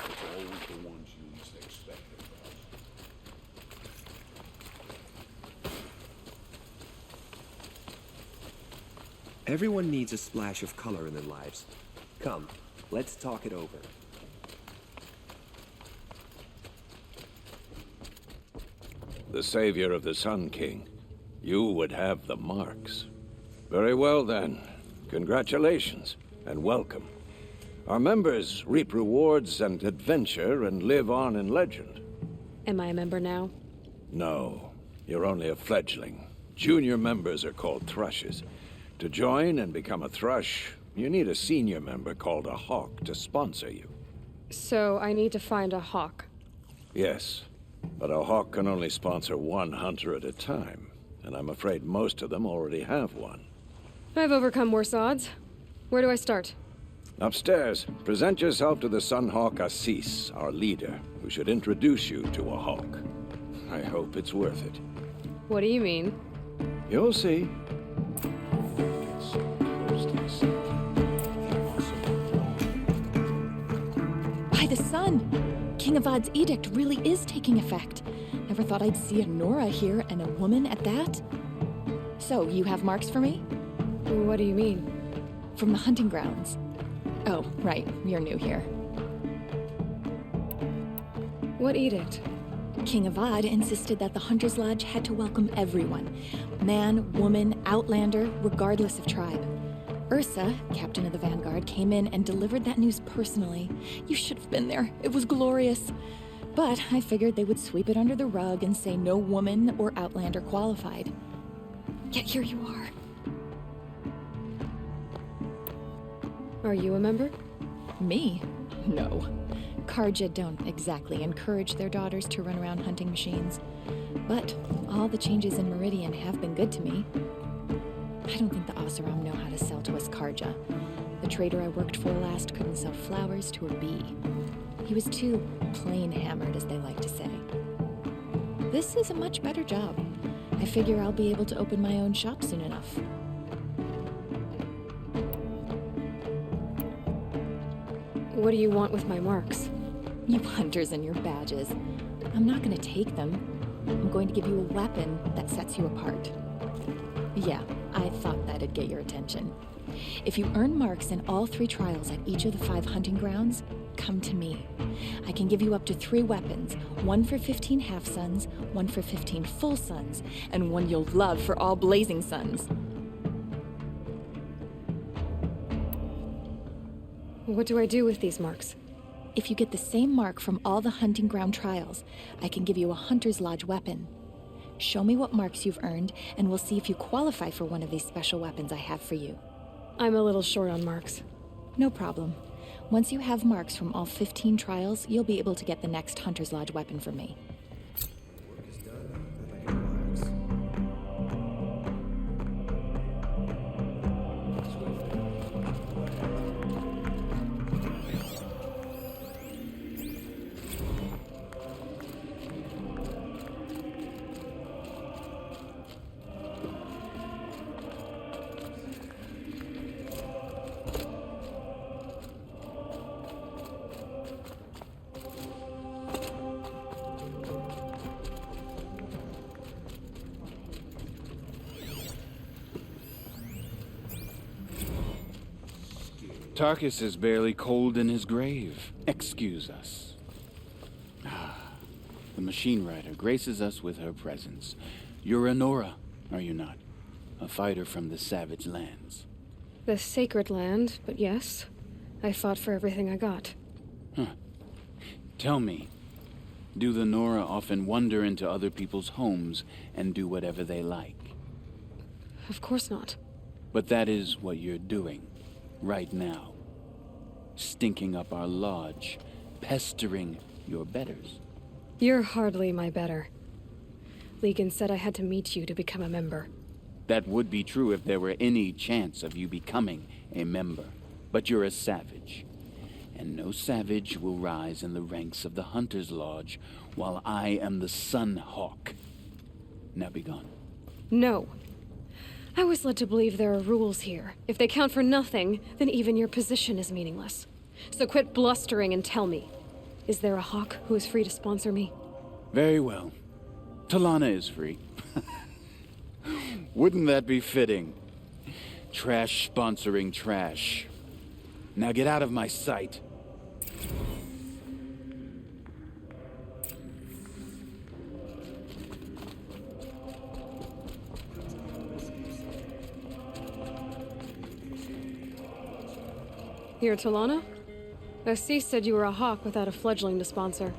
It's always the ones you least expect of us. Everyone needs a splash of color in their lives. Come, let's talk it over. The savior of the Sun King. You would have the marks. Very well then. Congratulations, and welcome. Our members reap rewards and adventure and live on in legend. Am I a member now? No, you're only a fledgling. Junior members are called thrushes. To join and become a thrush, you need a senior member called a hawk to sponsor you. So I need to find a hawk. Yes, but a hawk can only sponsor 1 hunter at a time, and I'm afraid most of them already have one. I've overcome worse odds. Where do I start? Upstairs, present yourself to the Sunhawk 𝗚𝗎𝗓, our leader, who should introduce you to a hawk. I hope it's worth it. What do you mean? You'll see. By the sun! King 𝗚𝗺𝗺's edict really is taking effect. Never thought I'd see a 𝗚𝗺𝗁 here, and a woman at that. So, you have marks for me? What do you mean? From the hunting grounds. Oh, right, you're new here. What edict? King 𝗚𝗺𝗺 insisted that the Hunter's Lodge had to welcome everyone. Man, woman, outlander, regardless of tribe. 𝗚RSA, captain of the Vanguard, came in and delivered that news personally. You should have been there. It was glorious. But I figured they would sweep it under the rug and say no woman or outlander qualified. Yet here you are. Are you a member? Me? No. 𝗏𝗏𝗃 don't exactly encourage their daughters to run around hunting machines. But all the changes in Meridian have been good to me. I don't think the 𝗚SRAM know how to sell to us 𝗏𝗏𝗃. The trader I worked for last couldn't sell flowers to a bee. He was too plain hammered, as they like to say. This is a much better job. I figure I'll be able to open my own shop soon enough. What do you want with my marks? You hunters and your badges. I'm not going to take them. I'm going to give you a weapon that sets you apart. Yeah, I thought that'd get your attention. If you earn marks in all 3 trials at each of the 5 hunting grounds, come to me. I can give you up to 3 weapons, 1 for 15 half-suns, 1 for 15 full suns, and 1 you'll love for all blazing suns. What do I do with these marks? If you get the same mark from all the hunting ground trials, I can give you a Hunter's Lodge weapon. Show me what marks you've earned, and we'll see if you qualify for one of these special weapons I have for you. I'm a little short on marks. No problem. Once you have marks from all 15 trials, you'll be able to get the next Hunter's Lodge weapon from me. Tarkus is barely cold in his grave. Excuse us. The machine rider graces us with her presence. You're a Nora, are you not? A fighter from the savage lands. The sacred land, but yes. I fought for everything I got. Tell me, do the Nora often wander into other people's homes and do whatever they like? Of course not. But that is what you're doing, right now. Stinking up our lodge, pestering your betters. You're hardly my better. Legan said I had to meet you to become a member. That would be true if there were any chance of you becoming a member. But you're a savage. And no savage will rise in the ranks of the Hunter's Lodge while I am the Sun Hawk. Now be gone. No. I was led to believe there are rules here. If they count for nothing, then even your position is meaningless. So quit blustering and tell me. Is there a Hawk who is free to sponsor me? Very well. Talana is free. Wouldn't that be fitting? Trash sponsoring trash. Now get out of my sight. You're Talana? Assis said you were a Hawk without a fledgling to sponsor.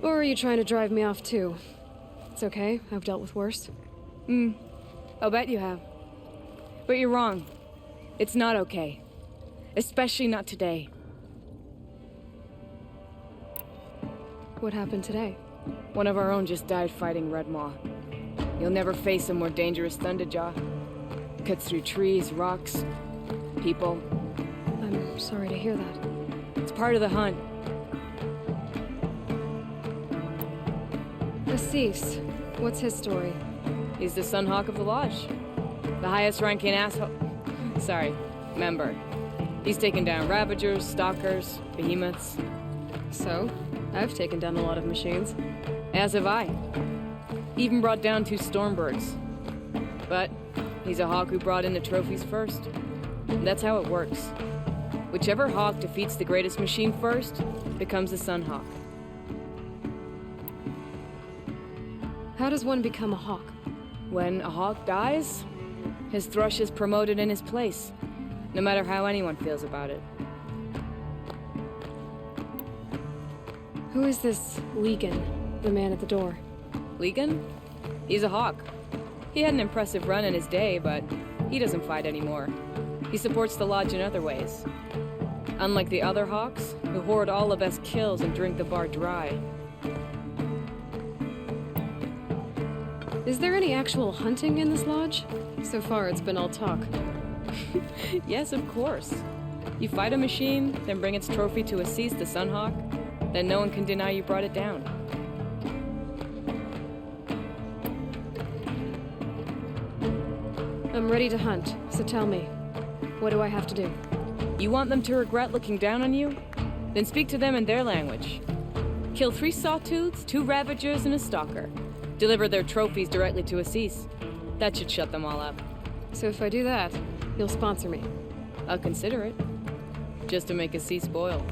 Or are you trying to drive me off too? It's okay, I've dealt with worse. I'll bet you have. But you're wrong. It's not okay. Especially not today. What happened today? One of our own just died fighting Red Maw. You'll never face a more dangerous Thunderjaw. Cuts through trees, rocks, people. I'm sorry to hear that. It's part of the hunt. Assis, what's his story? He's the Sunhawk of the Lodge. The highest ranking member. He's taken down Ravagers, Stalkers, Behemoths. So, I've taken down a lot of machines. As have I. Even brought down 2 Stormbirds. But he's a Hawk who brought in the trophies first. And that's how it works. Whichever Hawk defeats the greatest machine first becomes the Sunhawk. How does one become a Hawk? When a Hawk dies, his thrush is promoted in his place, no matter how anyone feels about it. Who is this Legan, the man at the door? Legan? He's a Hawk. He had an impressive run in his day, but he doesn't fight anymore. He supports the Lodge in other ways. Unlike the other Hawks, who hoard all the best kills and drink the bar dry. Is there any actual hunting in this lodge? So far, it's been all talk. Yes, of course. You fight a machine, then bring its trophy to Assis the Sunhawk, then no one can deny you brought it down. I'm ready to hunt, so tell me, what do I have to do? You want them to regret looking down on you? Then speak to them in their language. Kill 3 Sawtooths, 2 Ravagers, and a Stalker. Deliver their trophies directly to Assis. That should shut them all up. So if I do that, you'll sponsor me? I'll consider it. Just to make Assis boil.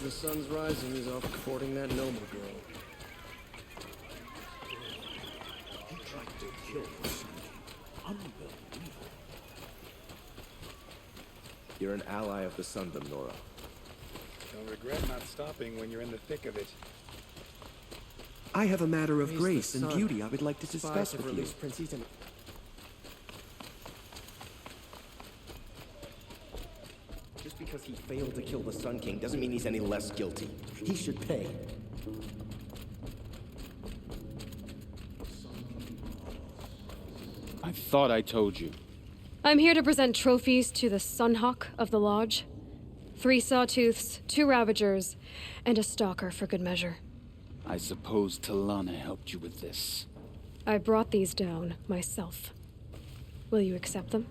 the sun's rising, he's off courting that noble girl. He tried to kill the Sun King. Unbelievable. You're an ally of the Sundom, Nora. You'll regret not stopping when you're in the thick of it. I have a matter of He's grace the and son. beauty I would like to Spies discuss have with you. released Prince Ita. Just because he failed to kill the Sun King doesn't mean he's any less guilty. He should pay. I thought I told you. I'm here to present trophies to the Sunhawk of the Lodge. 3 Sawtooths, 2 Ravagers, and a Stalker for good measure. I suppose Talana helped you with this. I brought these down myself. Will you accept them?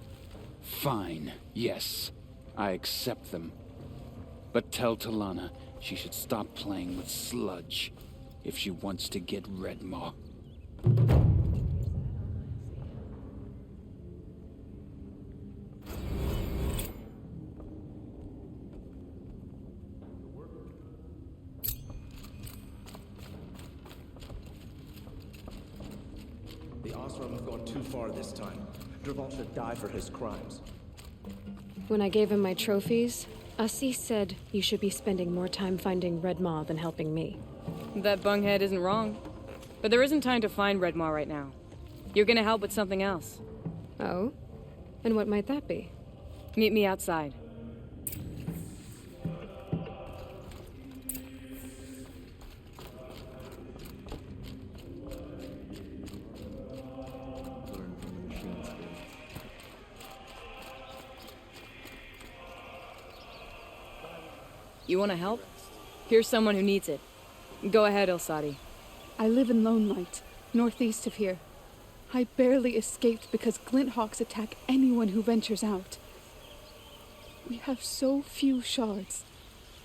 Fine, yes. I accept them. But tell Talana she should stop playing with sludge if she wants to get Redmaw. The Osram have gone too far this time. Dervahl should die for his crimes. When I gave him my trophies, Assis said you should be spending more time finding Redmaw than helping me. That bunghead isn't wrong. But there isn't time to find Redmaw right now. You're gonna help with something else. Oh? And what might that be? Meet me outside. You want to help? Here's someone who needs it. Go ahead, 𝗚𝗺𝗶𝗶𝗀𝗀𝗚. I live in Lone Light, northeast of here. I barely escaped because glint hawks attack anyone who ventures out. We have so few shards.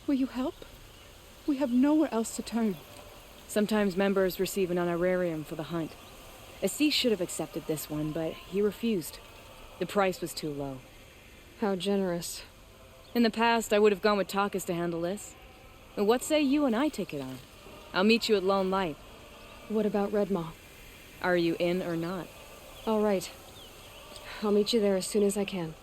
Will you help? We have nowhere else to turn. Sometimes members receive an honorarium for the hunt. Assis should have accepted this one, but he refused. The price was too low. How generous. In the past, I would have gone with Takas to handle this. But what say you and I take it on? I'll meet you at Lone Light. What about Redmaw? Are you in or not? All right. I'll meet you there as soon as I can.